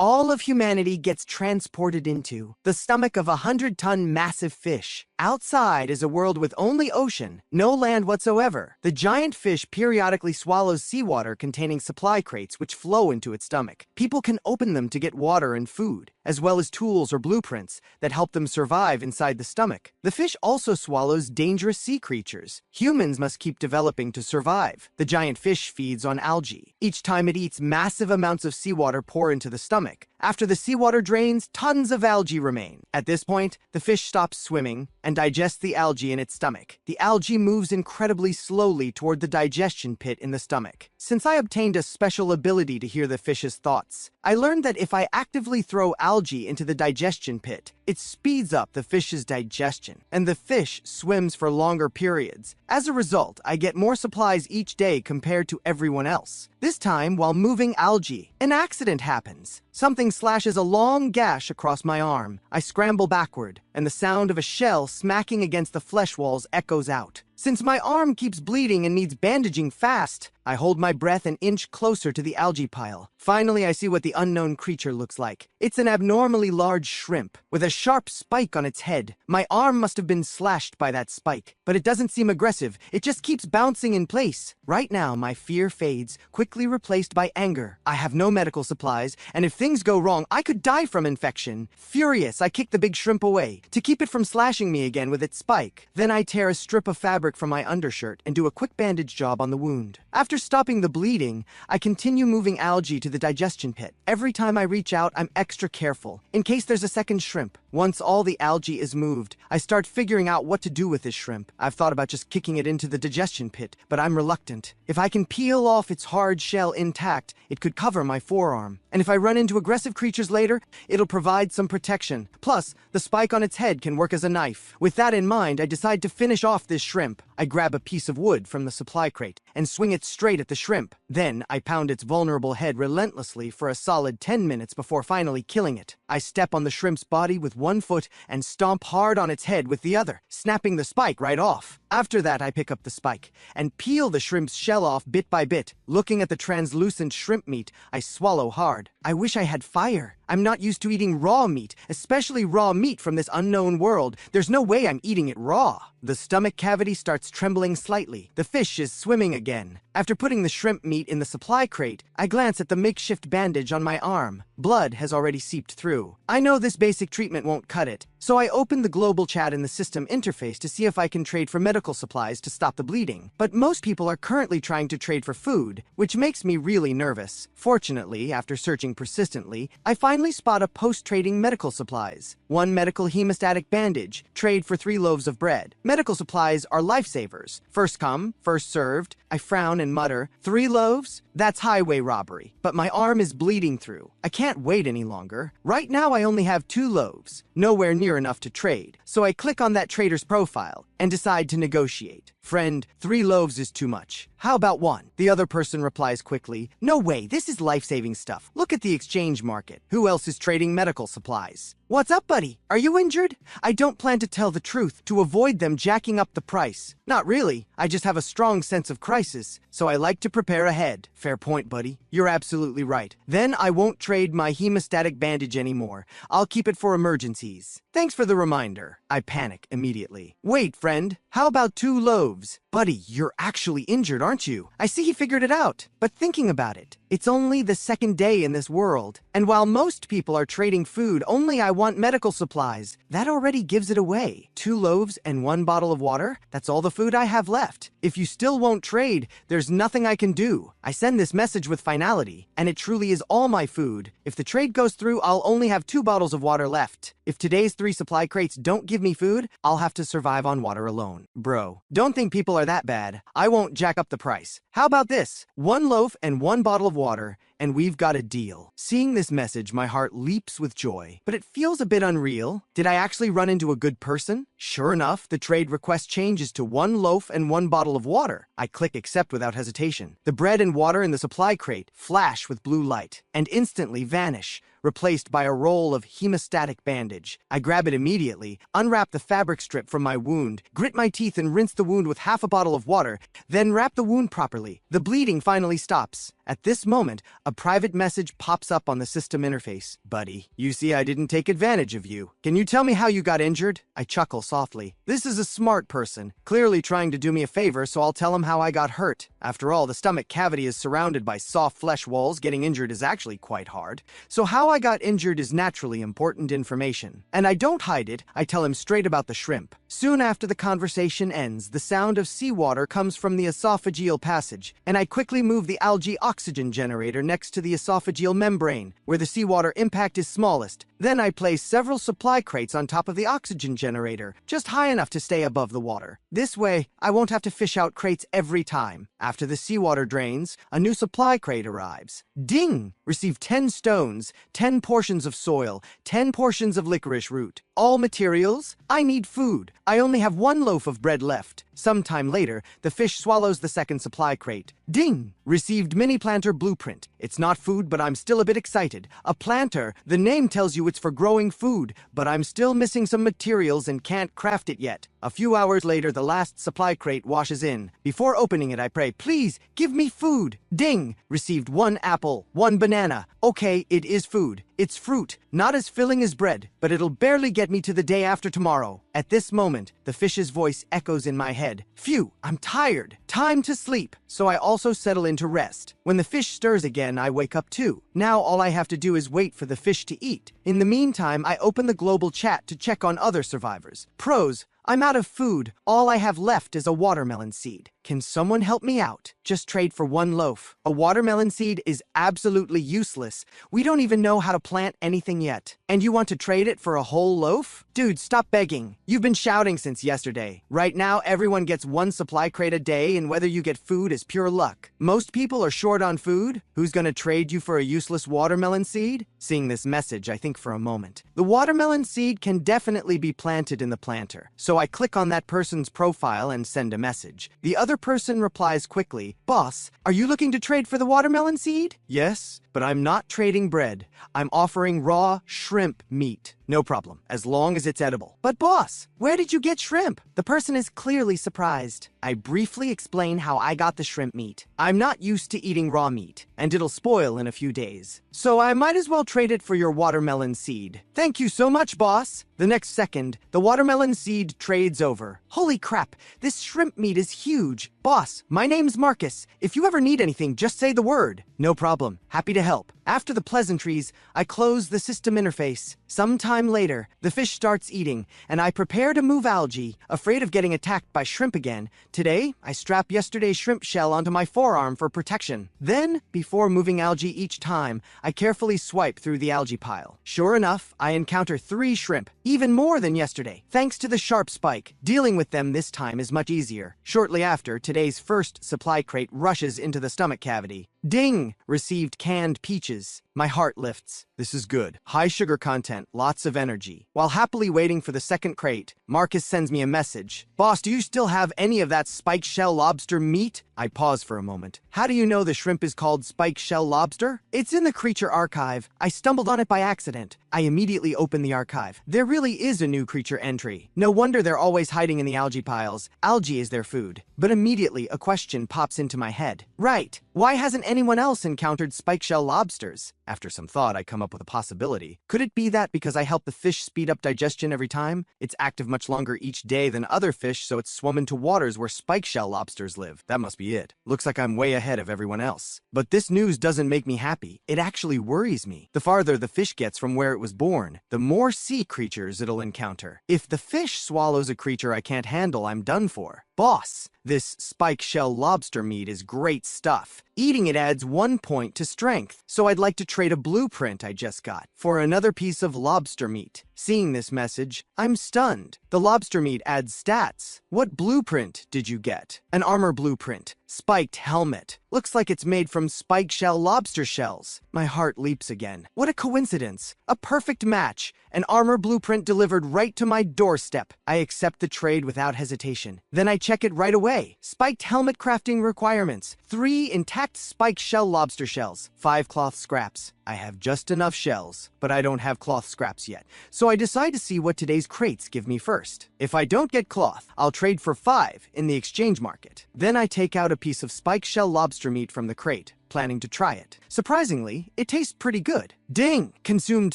all of humanity gets transported into the stomach of a 100-ton massive fish. Outside is a world with only ocean, no land whatsoever. The giant fish periodically swallows seawater containing supply crates which flow into its stomach. People can open them to get water and food, as well as tools or blueprints that help them survive inside the stomach. The fish also swallows dangerous sea creatures. Humans must keep developing to survive. The giant fish feeds on algae. Each time it eats, massive amounts of seawater pour into the stomach. After the seawater drains, tons of algae remain. At this point, the fish stops swimming and digests the algae in its stomach. The algae moves incredibly slowly toward the digestion pit in the stomach. Since I obtained a special ability to hear the fish's thoughts, I learned that if I actively throw algae into the digestion pit, it speeds up the fish's digestion, and the fish swims for longer periods. As a result, I get more supplies each day compared to everyone else. This time, while moving algae, an accident happens. Something slashes a long gash across my arm. I scramble backward, and the sound of a shell smacking against the flesh walls echoes out. Since my arm keeps bleeding and needs bandaging fast, I hold my breath and inch closer to the algae pile. Finally, I see what the unknown creature looks like. It's an abnormally large shrimp with a sharp spike on its head. My arm must have been slashed by that spike, but it doesn't seem aggressive. It just keeps bouncing in place. Right now, my fear fades, quickly replaced by anger. I have no medical supplies, and if things go wrong, I could die from infection. Furious, I kick the big shrimp away to keep it from slashing me again with its spike. Then I tear a strip of fabric from my undershirt and do a quick bandage job on the wound. After stopping the bleeding, I continue moving algae to the digestion pit. Every time I reach out, I'm extra careful, in case there's a second shrimp. Once all the algae is moved, I start figuring out what to do with this shrimp. I've thought about just kicking it into the digestion pit, but I'm reluctant. If I can peel off its hard shell intact, it could cover my forearm. And if I run into aggressive creatures later, it'll provide some protection. Plus, the spike on its head can work as a knife. With that in mind, I decide to finish off this shrimp. I grab a piece of wood from the supply crate and swing it straight at the shrimp. Then, I pound its vulnerable head relentlessly for a solid 10 minutes before finally killing it. I step on the shrimp's body with one foot and stomp hard on its head with the other, snapping the spike right off. After that, I pick up the spike and peel the shrimp's shell off bit by bit. Looking at the translucent shrimp meat, I swallow hard. I wish I had fire. I'm not used to eating raw meat, especially raw meat from this unknown world. There's no way I'm eating it raw. The stomach cavity starts trembling slightly. The fish is swimming again. After putting the shrimp meat in the supply crate, I glance at the makeshift bandage on my arm. Blood has already seeped through. I know this basic treatment won't cut it, so I open the global chat in the system interface to see if I can trade for medical supplies to stop the bleeding. But most people are currently trying to trade for food, which makes me really nervous. Fortunately, after searching persistently, I finally spot a post-trading medical supplies. 1 medical hemostatic bandage, trade for 3 loaves of bread. Medical supplies are lifesavers. First come, first served. I frown and mutter, 3 loaves? That's highway robbery. But my arm is bleeding through. I can't wait any longer. Right now I only have 2 loaves, nowhere near enough to trade. So I click on that trader's profile and decide to negotiate. Friend, 3 loaves is too much. How about 1? The other person replies quickly, no way, this is life-saving stuff. Look at the exchange market. Who else is trading medical supplies? What's up, buddy? Are you injured? I don't plan to tell the truth to avoid them jacking up the price. Not really. I just have a strong sense of crisis, so I like to prepare ahead. Fair point, buddy. You're absolutely right. Then I won't trade my hemostatic bandage anymore. I'll keep it for emergencies. Thanks for the reminder. I panic immediately. Wait, friend. How about 2 loaves? Buddy, you're actually injured, aren't you? I see he figured it out. But thinking about it, it's only the second day in this world. And while most people are trading food, only I want medical supplies. That already gives it away. 2 loaves and 1 bottle of water? That's all the food I have left. If you still won't trade, there's nothing I can do. I send this message with finality, and it truly is all my food. If the trade goes through, I'll only have 2 bottles of water left. If today's 3 supply crates don't give me food, I'll have to survive on water alone. Bro, don't think people are that bad. I won't jack up the price. How about this? 1 loaf and 1 bottle of water, and we've got a deal. Seeing this message, my heart leaps with joy, but it feels a bit unreal. Did I actually run into a good person? Sure enough, the trade request changes to 1 loaf and 1 bottle of water. I click accept without hesitation. The bread and water in the supply crate flash with blue light and instantly vanish, replaced by a roll of hemostatic bandage. I grab it immediately, unwrap the fabric strip from my wound, grit my teeth and rinse the wound with half a bottle of water, then wrap the wound properly. The bleeding finally stops. At this moment, a private message pops up on the system interface. Buddy, you see I didn't take advantage of you. Can you tell me how you got injured? I chuckle softly. This is a smart person, clearly trying to do me a favor, so I'll tell him how I got hurt. After all, the stomach cavity is surrounded by soft flesh walls. Getting injured is actually quite hard. So how I got injured is naturally important information. And I don't hide it, I tell him straight about the shrimp. Soon after the conversation ends, the sound of seawater comes from the esophageal passage, and I quickly move the algae oxygen generator next to the esophageal membrane, where the seawater impact is smallest. Then I place several supply crates on top of the oxygen generator, just high enough to stay above the water. This way, I won't have to fish out crates every time. After the seawater drains, a new supply crate arrives. Ding! Receive 10 stones, 10 portions of soil, 10 portions of licorice root. All materials? I need food. I only have 1 loaf of bread left. Sometime later, the fish swallows the second supply crate. Ding! Received mini planter blueprint. It's not food, but I'm still a bit excited. A planter, the name tells you it's for growing food, but I'm still missing some materials and can't craft it yet. A few hours later, the last supply crate washes in. Before opening it, I pray, please, give me food. Ding! Received 1 apple, 1 banana. Okay, it is food. It's fruit, not as filling as bread, but it'll barely get me to the day after tomorrow. At this moment, the fish's voice echoes in my head. Phew, I'm tired. Time to sleep. So I also settle in to rest. When the fish stirs again, I wake up too. Now all I have to do is wait for the fish to eat. In the meantime, I open the global chat to check on other survivors. Pros: I'm out of food. All I have left is a watermelon seed. Can someone help me out? Just trade for 1 loaf. A watermelon seed is absolutely useless. We don't even know how to plant anything yet. And you want to trade it for a whole loaf? Dude, stop begging. You've been shouting since yesterday. Right now, everyone gets 1 supply crate a day, and whether you get food is pure luck. Most people are short on food. Who's gonna trade you for a useless watermelon seed? Seeing this message, I think for a moment. The watermelon seed can definitely be planted in the planter. So I click on that person's profile and send a message. The other person replies quickly, Boss, are you looking to trade for the watermelon seed? Yes, but I'm not trading bread. I'm offering raw shrimp meat. No problem, as long as it's edible. But boss, where did you get shrimp? The person is clearly surprised. I briefly explain how I got the shrimp meat. I'm not used to eating raw meat, and it'll spoil in a few days. So I might as well trade it for your watermelon seed. Thank you so much, boss. The next second, the watermelon seed trades over. Holy crap, this shrimp meat is huge. Boss, my name's Marcus. If you ever need anything, just say the word. No problem. Happy to help. After the pleasantries, I close the system interface. Sometime later, the fish starts eating, and I prepare to move algae, afraid of getting attacked by shrimp again. Today, I strap yesterday's shrimp shell onto my forearm for protection. Then, before moving algae each time, I carefully swipe through the algae pile. Sure enough, I encounter 3 shrimp, even more than yesterday. Thanks to the sharp spike, dealing with them this time is much easier. Shortly after, today's first supply crate rushes into the stomach cavity. Ding! Received canned peaches. My heart lifts. This is good. High sugar content, lots of energy. While happily waiting for the second crate, Marcus sends me a message. Boss, do you still have any of that spike shell lobster meat? I pause for a moment. How do you know the shrimp is called spike shell lobster? It's in the creature archive. I stumbled on it by accident. I immediately open the archive. There really is a new creature entry. No wonder they're always hiding in the algae piles. Algae is their food. But immediately a question pops into my head. Right. Why hasn't anyone else encountered spike shell lobsters? After some thought, I come up with a possibility. Could it be that because I help the fish speed up digestion every time, it's active much longer each day than other fish, so it's swum into waters where spike shell lobsters live? That must be it. Looks like I'm way ahead of everyone else. But this news doesn't make me happy. It actually worries me. The farther the fish gets from where it was born, the more sea creatures it'll encounter. If the fish swallows a creature I can't handle, I'm done for. Boss, this spike shell lobster meat is great stuff. Eating it adds 1 point to strength, so I'd like to trade a blueprint I just got for another piece of lobster meat. Seeing this message, I'm stunned. The lobster meat adds stats. What blueprint did you get? An armor blueprint. Spiked helmet. Looks like it's made from spike shell lobster shells. My heart leaps again. What a coincidence. A perfect match. An armor blueprint delivered right to my doorstep. I accept the trade without hesitation. Then I check it right away. Spiked helmet crafting requirements. 3 intact spike shell lobster shells. 5 cloth scraps. I have just enough shells, but I don't have cloth scraps yet. So I decide to see what today's crates give me first. If I don't get cloth, I'll trade for 5 in the exchange market. Then I take out a piece of spike shell lobster meat from the crate. planning to try it. Surprisingly, it tastes pretty good. Ding! Consumed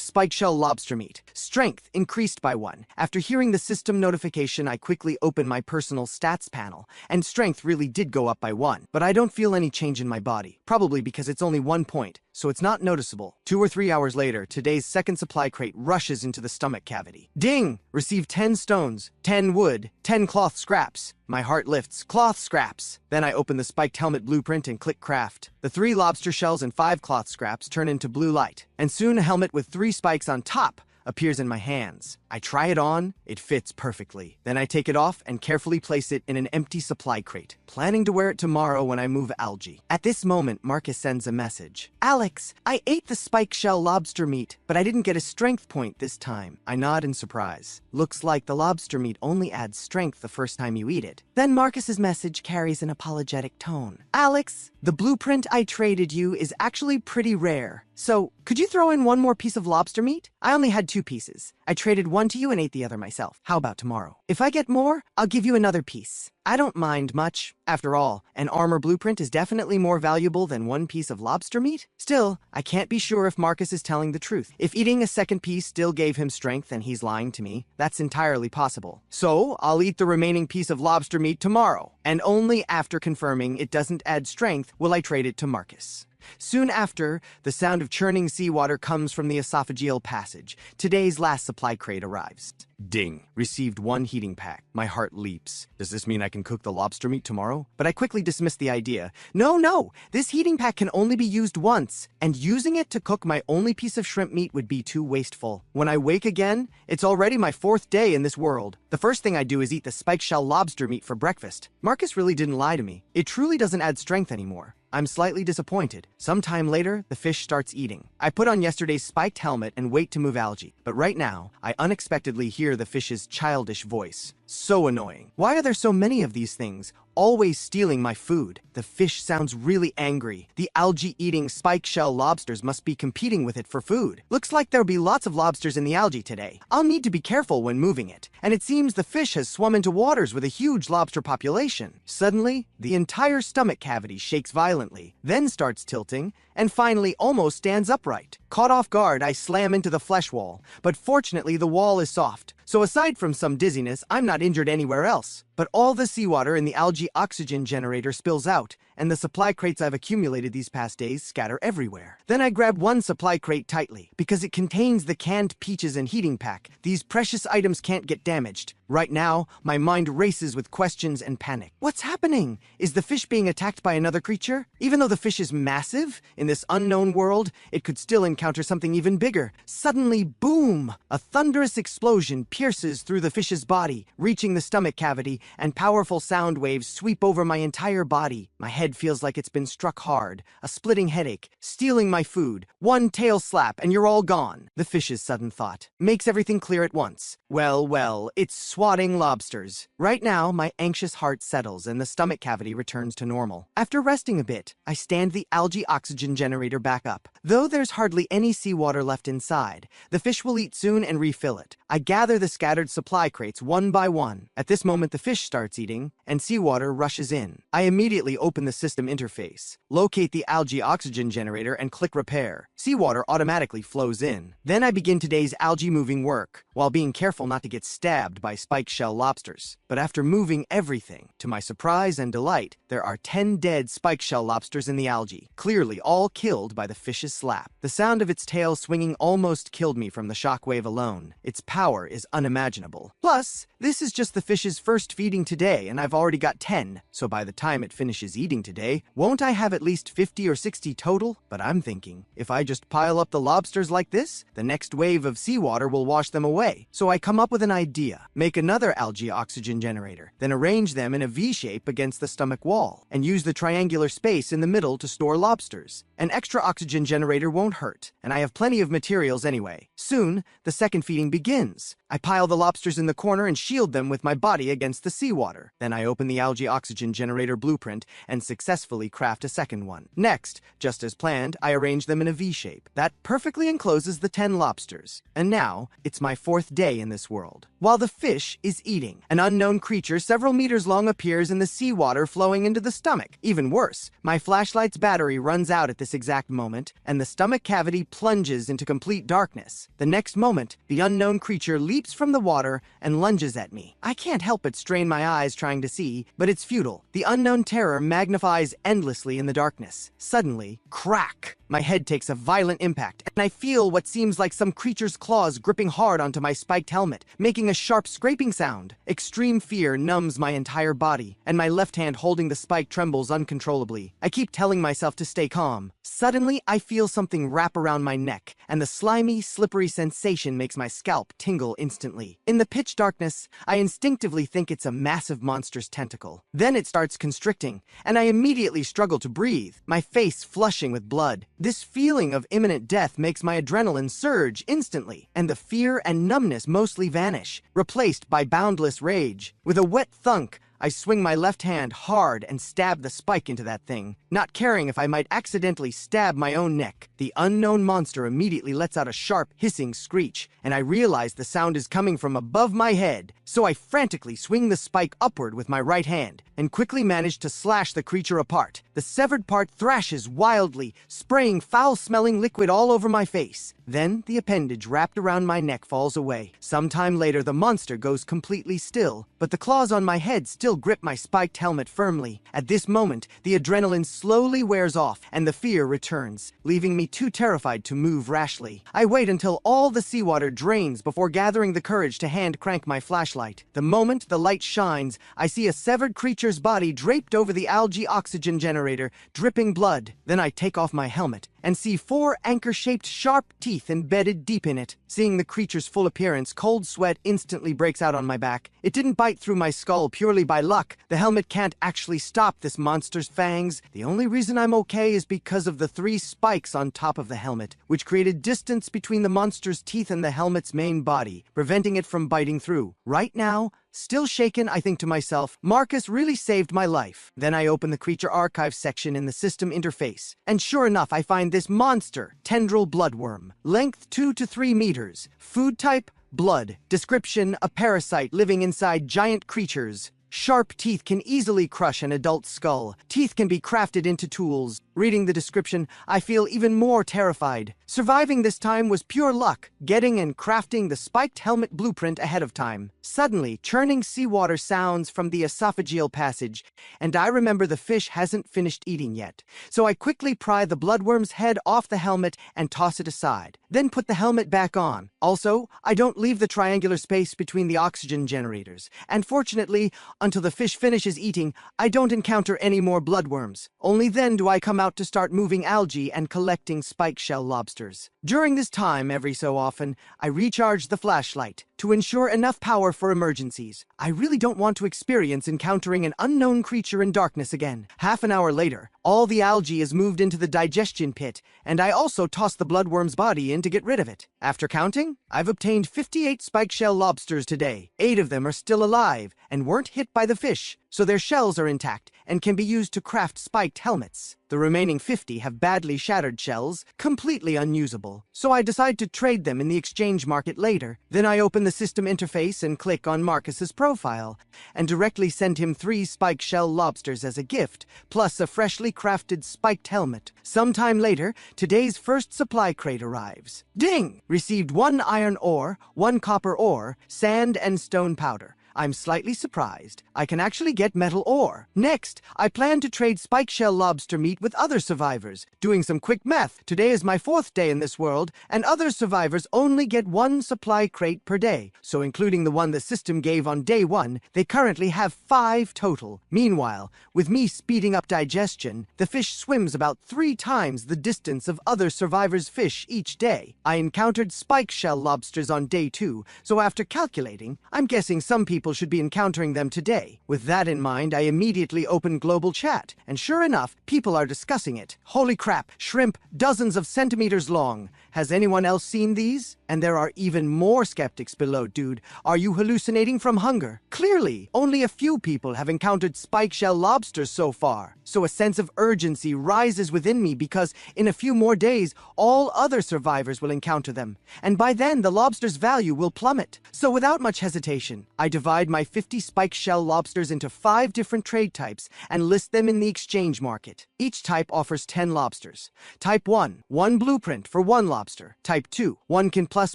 spike shell lobster meat. Strength increased by 1. After hearing the system notification, I quickly opened my personal stats panel, and strength really did go up by 1. But I don't feel any change in my body, probably because it's only 1 point, so it's not noticeable. 2 or 3 hours later, today's second supply crate rushes into the stomach cavity. Ding! Received 10 stones, 10 wood, 10 cloth scraps. My heart lifts. Cloth scraps. Then I open the spiked helmet blueprint and click craft. The 3 lobster shells and 5 cloth scraps turn into blue light, and soon a helmet with 3 spikes on top appears in my hands. I try it on, it fits perfectly. Then I take it off and carefully place it in an empty supply crate, planning to wear it tomorrow when I move algae. At this moment, Marcus sends a message. Alex, I ate the spike shell lobster meat, but I didn't get a strength point this time. I nod in surprise. Looks like the lobster meat only adds strength the first time you eat it. Then Marcus's message carries an apologetic tone. Alex, the blueprint I traded you is actually pretty rare. So, could you throw in 1 more piece of lobster meat? I only had 2 pieces. I traded 1 to you and ate the other myself. How about tomorrow? If I get more, I'll give you another piece. I don't mind much. After all, an armor blueprint is definitely more valuable than 1 piece of lobster meat. Still, I can't be sure if Marcus is telling the truth. If eating a second piece still gave him strength and he's lying to me, that's entirely possible. So, I'll eat the remaining piece of lobster meat tomorrow, and only after confirming it doesn't add strength will I trade it to Marcus. Soon after, the sound of churning seawater comes from the esophageal passage. Today's last supply crate arrives. Ding. Received 1 heating pack. My heart leaps. Does this mean I can cook the lobster meat tomorrow? But I quickly dismiss the idea. No. This heating pack can only be used once, and using it to cook my only piece of shrimp meat would be too wasteful. When I wake again, it's already my 4th day in this world. The first thing I do is eat the spike shell lobster meat for breakfast. Marcus really didn't lie to me. It truly doesn't add strength anymore. I'm slightly disappointed. Sometime later, the fish starts eating. I put on yesterday's spiked helmet and wait to move algae. But right now, I unexpectedly hear the fish's childish voice. So annoying. Why are there so many of these things? Always stealing my food. The fish sounds really angry. The algae-eating spike shell lobsters must be competing with it for food. Looks like there'll be lots of lobsters in the algae today. I'll need to be careful when moving it. And it seems the fish has swum into waters with a huge lobster population. Suddenly, the entire stomach cavity shakes violently, then starts tilting, and finally almost stands upright. Caught off guard, I slam into the flesh wall, but fortunately the wall is soft. So aside from some dizziness, I'm not injured anywhere else. But all the seawater in the algae oxygen generator spills out, and the supply crates I've accumulated these past days scatter everywhere. Then I grab 1 supply crate tightly, because it contains the canned peaches and heating pack. These precious items can't get damaged. Right now, my mind races with questions and panic. What's happening? Is the fish being attacked by another creature? Even though the fish is massive, in this unknown world, it could still encounter something even bigger. Suddenly, boom! A thunderous explosion pierces through the fish's body, reaching the stomach cavity, and powerful sound waves sweep over my entire body. My head feels like it's been struck hard, a splitting headache, stealing my food. 1 tail slap and you're all gone. The fish's sudden thought makes everything clear at once. Well, it's swatting lobsters. Right now, my anxious heart settles and the stomach cavity returns to normal. After resting a bit, I stand the algae oxygen generator back up. Though there's hardly any seawater left inside, the fish will eat soon and refill it. I gather the scattered supply crates 1 by 1. At this moment, the fish starts eating, and seawater rushes in. I immediately open the system interface, locate the algae oxygen generator, and click repair. Seawater automatically flows in. Then I begin today's algae moving work, while being careful not to get stabbed by spike shell lobsters. But after moving everything, to my surprise and delight, there are 10 dead spike shell lobsters in the algae, clearly all killed by the fish's slap. The sound of its tail swinging almost killed me from the shockwave alone. Its power is unimaginable. Plus, this is just the fish's first feeding today, and I've already got 10, so by the time it finishes eating today, won't I have at least 50 or 60 total? But I'm thinking, if I just pile up the lobsters like this, the next wave of seawater will wash them away. So I come up with an idea. Make another algae oxygen generator, then arrange them in a V-shape against the stomach wall, and use the triangular space in the middle to store lobsters. An extra oxygen generator won't hurt, and I have plenty of materials anyway. Soon, the second feeding begins. I pile the lobsters in the corner and shield them with my body against the seawater. Then I open the algae oxygen generator blueprint and successfully craft a second one. Next, just as planned, I arrange them in a V shape. That perfectly encloses the 10 lobsters. And now, it's my 4th day in this world. While the fish is eating, an unknown creature several meters long appears in the seawater flowing into the stomach. Even worse, my flashlight's battery runs out at this exact moment, and the stomach cavity plunges into complete darkness. The next moment, the unknown creature leaps from the water and lunges at me. I can't help but strain my eyes trying to see, but it's futile. The unknown terror magnifies endlessly in the darkness. Suddenly, crack! My head takes a violent impact, and I feel what seems like some creature's claws gripping hard onto my spiked helmet, making a sharp scraping sound. Extreme fear numbs my entire body, and my left hand holding the spike trembles uncontrollably. I keep telling myself to stay calm. Suddenly, I feel something wrap around my neck, and the slimy, slippery sensation makes my scalp tingle instantly. In the pitch darkness, I instinctively think it's a massive monster's tentacle. Then it starts constricting, and I immediately struggle to breathe, my face flushing with blood. This feeling of imminent death makes my adrenaline surge instantly, and the fear and numbness mostly vanish, replaced by boundless rage. With a wet thunk, I swing my left hand hard and stab the spike into that thing, not caring if I might accidentally stab my own neck. The unknown monster immediately lets out a sharp, hissing screech, and I realize the sound is coming from above my head, so I frantically swing the spike upward with my right hand, and quickly manage to slash the creature apart. The severed part thrashes wildly, spraying foul-smelling liquid all over my face. Then, the appendage wrapped around my neck falls away. Sometime later, the monster goes completely still, but the claws on my head still grip my spiked helmet firmly. At this moment, the adrenaline slowly wears off, and the fear returns, leaving me too terrified to move rashly. I wait until all the seawater drains before gathering the courage to hand crank my flashlight. The moment the light shines, I see a severed creature's body draped over the algae oxygen generator, dripping blood. Then I take off my helmet and see 4 anchor-shaped sharp teeth embedded deep in it. Seeing the creature's full appearance, cold sweat instantly breaks out on my back. It didn't bite through my skull purely by luck. The helmet can't actually stop this monster's fangs. The only reason I'm okay is because of the 3 spikes on top of the helmet, which created distance between the monster's teeth and the helmet's main body, preventing it from biting through. Right now, still shaken, I think to myself, Marcus really saved my life. Then I open the creature archive section in the system interface, and sure enough, I find this monster, tendril bloodworm. Length 2 to 3 meters. Food type, blood. Description, a parasite living inside giant creatures. Sharp teeth can easily crush an adult skull. Teeth can be crafted into tools. Reading the description, I feel even more terrified. Surviving this time was pure luck, getting and crafting the spiked helmet blueprint ahead of time. Suddenly, churning seawater sounds from the esophageal passage, and I remember the fish hasn't finished eating yet. So I quickly pry the bloodworm's head off the helmet and toss it aside, then put the helmet back on. Also, I don't leave the triangular space between the oxygen generators, and fortunately, until the fish finishes eating, I don't encounter any more bloodworms. Only then do I come out to start moving algae and collecting spike shell lobsters. During this time, every so often, I recharge the flashlight to ensure enough power for emergencies. I really don't want to experience encountering an unknown creature in darkness again. Half an hour later, all the algae is moved into the digestion pit, and I also toss the bloodworm's body in to get rid of it. After counting, I've obtained 58 spike shell lobsters today. 8 of them are still alive and weren't hit by the fish, so their shells are intact and can be used to craft spiked helmets. The remaining 50 have badly shattered shells, completely unusable, so I decide to trade them in the exchange market later. Then I open the system interface and click on Marcus's profile, and directly send him 3 spike shell lobsters as a gift, plus a freshly crafted spiked helmet. Sometime later, today's first supply crate arrives. Ding! Received 1 iron ore, 1 copper ore, sand and stone powder. I'm slightly surprised. I can actually get metal ore. Next, I plan to trade spike shell lobster meat with other survivors. Doing some quick math, today is my 4th day in this world, and other survivors only get 1 supply crate per day. So including the one the system gave on day 1, they currently have 5 total. Meanwhile, with me speeding up digestion, the fish swims about 3 times the distance of other survivors' fish each day. I encountered spike shell lobsters on day 2, so after calculating, I'm guessing some people people should be encountering them today. With that in mind, I immediately opened global chat, and sure enough, people are discussing it. Holy crap, shrimp, dozens of centimeters long. Has anyone else seen these? And there are even more skeptics below, dude. Are you hallucinating from hunger? Clearly, only a few people have encountered spike shell lobsters so far. So a sense of urgency rises within me because in a few more days, all other survivors will encounter them. And by then, the lobster's value will plummet. So without much hesitation, I divide my 50 spike shell lobsters into 5 different trade types and list them in the exchange market. Each type offers 10 lobsters. Type 1, 1 blueprint for 1 lobster. Type 2, 1 can plus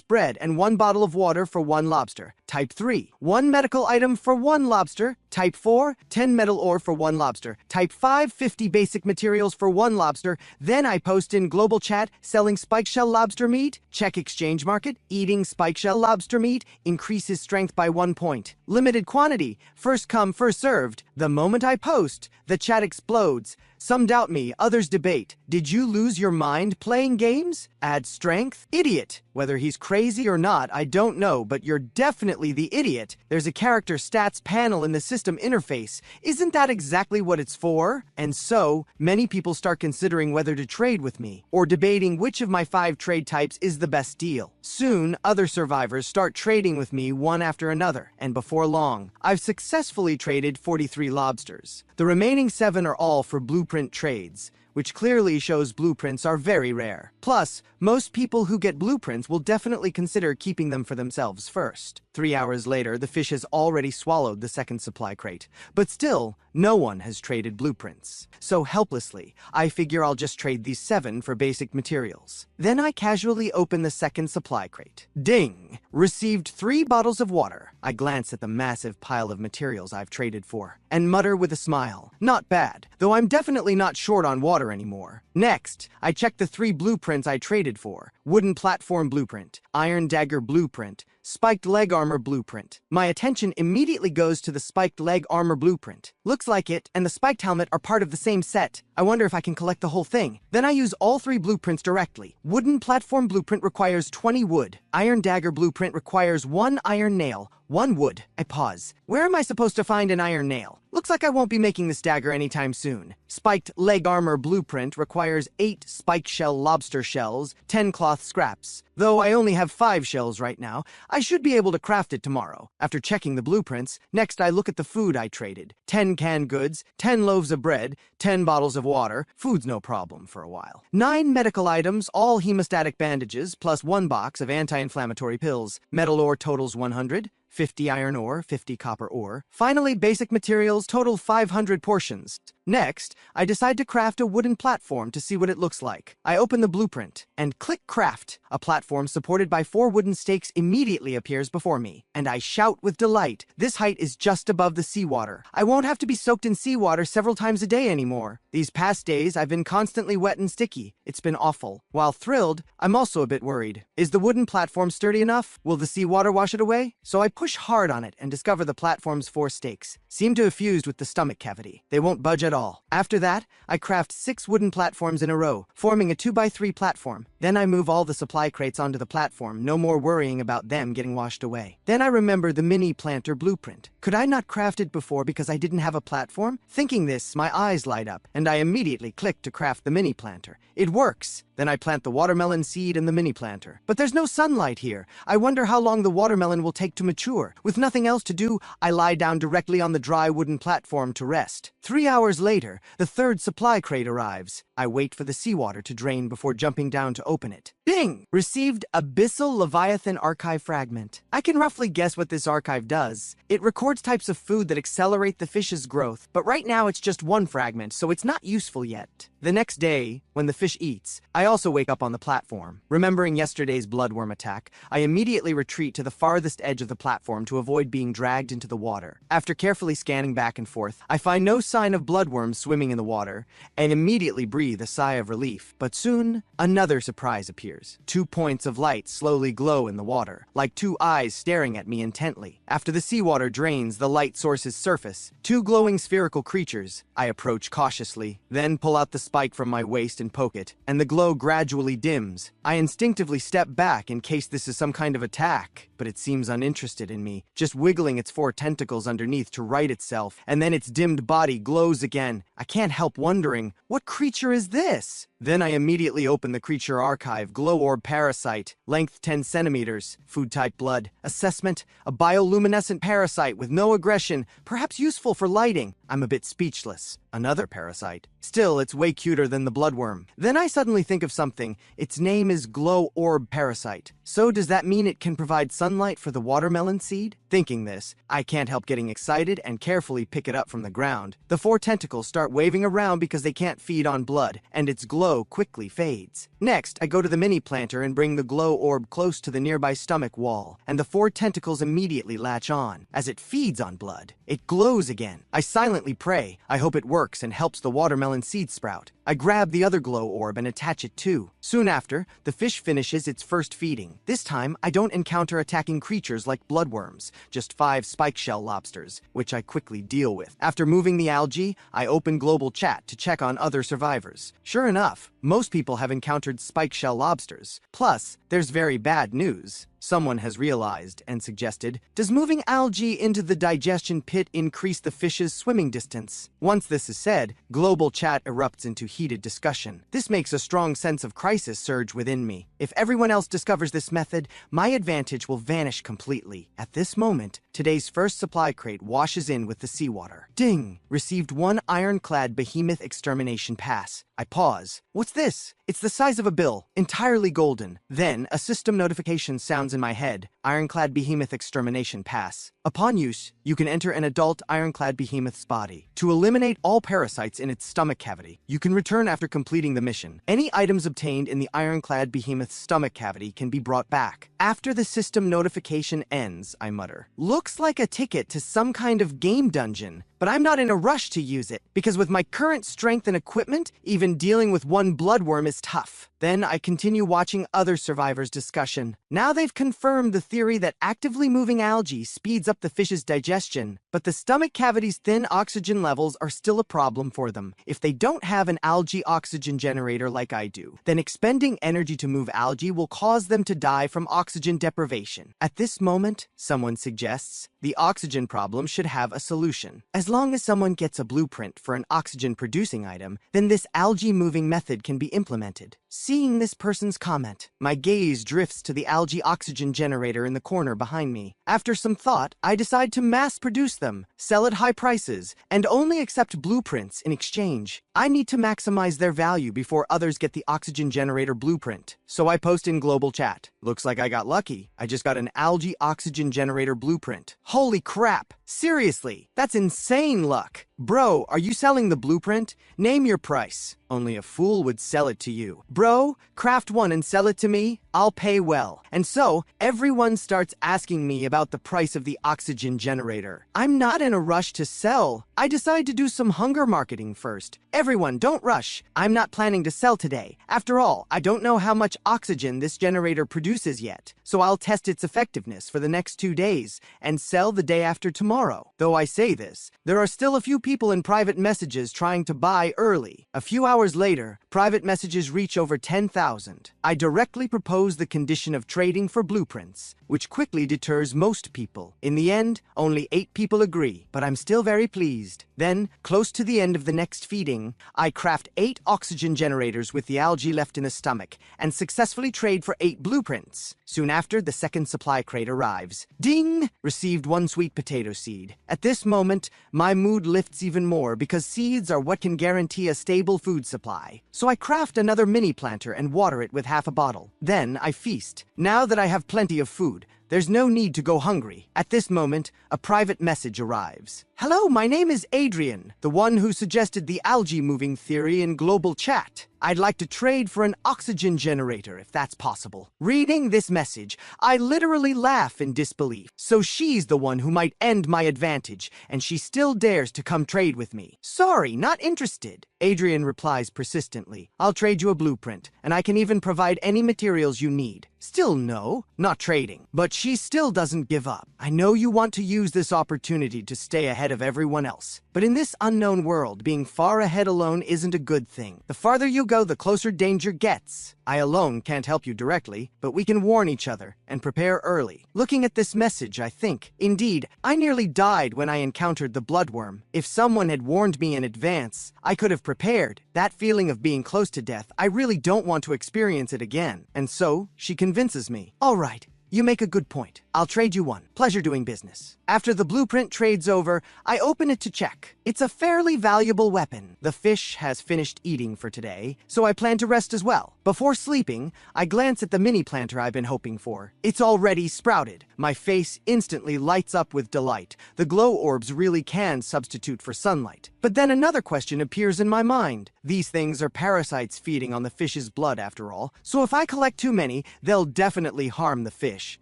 bread and 1 bottle of water for 1 lobster. Type 3, 1 medical item for 1 lobster. Type 4, 10 metal ore for 1 lobster. Type 5, 50 basic materials for 1 lobster. Then I post in global chat, selling spike shell lobster meat. Check exchange market. Eating spike shell lobster meat increases strength by 1 point. Limited quantity. First come, first served. The moment I post, the chat explodes. Some doubt me, others debate. Did you lose your mind playing games? Add strength? Idiot. Whether he's crazy or not, I don't know, but you're definitely the idiot. There's a character stats panel in the system interface. Isn't that exactly what it's for? And so, many people start considering whether to trade with me, or debating which of my 5 trade types is the best deal. Soon, other survivors start trading with me one after another, and before long, I've successfully traded 43 lobsters. The remaining 7 are all for blueprint trades, which clearly shows blueprints are very rare. Plus, most people who get blueprints will definitely consider keeping them for themselves first. 3 hours later, the fish has already swallowed the second supply crate. But still, no one has traded blueprints. So helplessly, I figure I'll just trade these 7 for basic materials. Then I casually open the second supply crate. Ding! Received 3 bottles of water. I glance at the massive pile of materials I've traded for, and mutter with a smile. Not bad, though I'm definitely not short on water anymore. Next, I check the 3 blueprints I traded for. Wooden platform blueprint, iron dagger blueprint, spiked leg armor blueprint. My attention immediately goes to the spiked leg armor blueprint. Looks like it and the spiked helmet are part of the same set. I wonder if I can collect the whole thing. Then I use all 3 blueprints directly. Wooden platform blueprint requires 20 wood. Iron dagger blueprint requires 1 iron nail, 1 wood. I pause. Where am I supposed to find an iron nail? Looks like I won't be making this dagger anytime soon. Spiked leg armor blueprint requires 8 spike shell lobster shells, 10 cloth scraps. Though I only have 5 shells right now, I should be able to craft it tomorrow. After checking the blueprints, next I look at the food I traded. 10 canned goods, 10 loaves of bread, 10 bottles of water. Food's no problem for a while. 9 medical items, all hemostatic bandages, plus 1 box of anti-inflammatory pills. Metal ore totals 100. 50 iron ore, 50 copper ore. Finally, basic materials total 500 portions. Next, I decide to craft a wooden platform to see what it looks like. I open the blueprint and click craft. A platform supported by 4 wooden stakes immediately appears before me, and I shout with delight. This height is just above the seawater. I won't have to be soaked in seawater several times a day anymore. These past days, I've been constantly wet and sticky. It's been awful. While thrilled, I'm also a bit worried. Is the wooden platform sturdy enough? Will the seawater wash it away? So I push hard on it and discover the platform's 4 stakes seem to have fused with the stomach cavity. They won't budge at all. After that, I craft 6 wooden platforms in a row, forming a 2x3 platform. Then I move all the supply crates onto the platform, no more worrying about them getting washed away. Then I remember the mini planter blueprint. Could I not craft it before because I didn't have a platform? Thinking this, my eyes light up, and I immediately click to craft the mini planter. It works! Then I plant the watermelon seed in the mini planter. But there's no sunlight here. I wonder how long the watermelon will take to mature. With nothing else to do, I lie down directly on the dry wooden platform to rest. 3 hours later, the 3rd supply crate arrives. I wait for the seawater to drain before jumping down to open it. Bing! Received Abyssal Leviathan Archive Fragment. I can roughly guess what this archive does. It records types of food that accelerate the fish's growth, but right now it's just 1 fragment, so it's not useful yet. The next day, when the fish eats, I also wake up on the platform. Remembering yesterday's bloodworm attack, I immediately retreat to the farthest edge of the platform to avoid being dragged into the water. After carefully scanning back and forth, I find no sign of bloodworms swimming in the water, and immediately breathe a sigh of relief. But soon, another surprise appears. 2 points of light slowly glow in the water, like 2 eyes staring at me intently. After the seawater drains the light source's surface, 2 glowing spherical creatures. I approach cautiously, then pull out the spike from my waist and poke it, and the glow gradually dims. I instinctively step back in case this is some kind of attack, but but it seems uninterested in me, just wiggling its 4 tentacles underneath to right itself, and then its dimmed body glows again. I can't help wondering, what creature is this? Then I immediately open the creature archive. Glow orb parasite, length 10 centimeters, food type blood. Assessment, a bioluminescent parasite with no aggression, perhaps useful for lighting. I'm a bit speechless. Another parasite. Still, it's way cuter than the bloodworm. Then I suddenly think of something. Its name is glow orb parasite. So does that mean it can provide sunlight for the watermelon seed? Thinking this, I can't help getting excited and carefully pick it up from the ground. The 4 tentacles start waving around because they can't feed on blood, and its glow quickly fades. Next, I go to the mini planter and bring the glow orb close to the nearby stomach wall, and the 4 tentacles immediately latch on. As it feeds on blood, it glows again. I silently pray. I hope it works and helps the watermelon seed sprout. I grab the other glow orb and attach it too. Soon after, the fish finishes its first feeding. This time, I don't encounter attacking creatures like bloodworms, just 5 spike shell lobsters, which I quickly deal with. After moving the algae, I open global chat to check on other survivors. Sure enough, most people have encountered spike shell lobsters. Plus, there's very bad news. Someone has realized and suggested, does moving algae into the digestion pit increase the fish's swimming distance? Once this is said, global chat erupts into heated discussion. This makes a strong sense of crisis surge within me. If everyone else discovers this method, my advantage will vanish completely. At this moment, today's first supply crate washes in with the seawater. Ding! Received 1 ironclad behemoth extermination pass. I pause. What's this? It's the size of a bill, entirely golden. Then, a system notification sounds in my head. Ironclad behemoth extermination pass. Upon use, you can enter an adult ironclad behemoth's body. To eliminate all parasites in its stomach cavity, you can return after completing the mission. Any items obtained in the ironclad behemoth's stomach cavity can be brought back. After the system notification ends, I mutter. Looks like a ticket to some kind of game dungeon. But I'm not in a rush to use it, because with my current strength and equipment, even dealing with 1 bloodworm is tough. Then I continue watching other survivors' discussion. Now they've confirmed the theory that actively moving algae speeds up the fish's digestion, but the stomach cavity's thin oxygen levels are still a problem for them. If they don't have an algae oxygen generator like I do, then expending energy to move algae will cause them to die from oxygen deprivation. At this moment, someone suggests, the oxygen problem should have a solution. As long as someone gets a blueprint for an oxygen-producing item, then this algae-moving method can be implemented. Seeing this person's comment, my gaze drifts to the algae oxygen generator in the corner behind me. After some thought, I decide to mass-produce them, sell at high prices, and only accept blueprints in exchange. I need to maximize their value before others get the oxygen generator blueprint. So I post in global chat. Looks like I got lucky. I just got an algae oxygen generator blueprint. Holy crap! Seriously, that's insane luck. Bro, are you selling the blueprint? Name your price. Only a fool would sell it to you. Bro, craft one and sell it to me. I'll pay well. And so, everyone starts asking me about the price of the oxygen generator. I'm not in a rush to sell. I decide to do some hunger marketing first. Everyone, don't rush. I'm not planning to sell today. After all, I don't know how much oxygen this generator produces yet. So I'll test its effectiveness for the next 2 days and sell the day after tomorrow. Though I say this, there are still a few people in private messages trying to buy early. A few hours later, private messages reach over 10,000. I directly propose the condition of trading for blueprints, which quickly deters most people. In the end, only 8 people agree, but I'm still very pleased. Then, close to the end of the next feeding, I craft 8 oxygen generators with the algae left in the stomach and successfully trade for 8 blueprints. Soon after, the second supply crate arrives. Ding! Received 1 sweet potato seed. At this moment, my mood lifts even more because seeds are what can guarantee a stable food supply. So I craft another mini planter and water it with half a bottle. Then I feast. Now that I have plenty of food, there's no need to go hungry. At this moment, a private message arrives. Hello, my name is Adrian, the one who suggested the algae moving theory in global chat. I'd like to trade for an oxygen generator if that's possible. Reading this message, I literally laugh in disbelief. So she's the one who might end my advantage, and she still dares to come trade with me. Sorry, not interested. Adrian replies persistently. I'll trade you a blueprint, and I can even provide any materials you need. Still no, not trading. But she still doesn't give up. I know you want to use this opportunity to stay ahead ahead of everyone else. But in this unknown world, being far ahead alone isn't a good thing. The farther you go, the closer danger gets. I alone can't help you directly, but we can warn each other and prepare early. Looking at this message, I think, indeed, I nearly died when I encountered the bloodworm. If someone had warned me in advance, I could have prepared. That feeling of being close to death, I really don't want to experience it again. And so, she convinces me. All right. You make a good point. I'll trade you one. Pleasure doing business. After the blueprint trade's over, I open it to check. It's a fairly valuable weapon. The fish has finished eating for today, so I plan to rest as well. Before sleeping, I glance at the mini planter I've been hoping for. It's already sprouted. My face instantly lights up with delight. The glow orbs really can substitute for sunlight. But then another question appears in my mind. These things are parasites feeding on the fish's blood after all, so if I collect too many, they'll definitely harm the fish.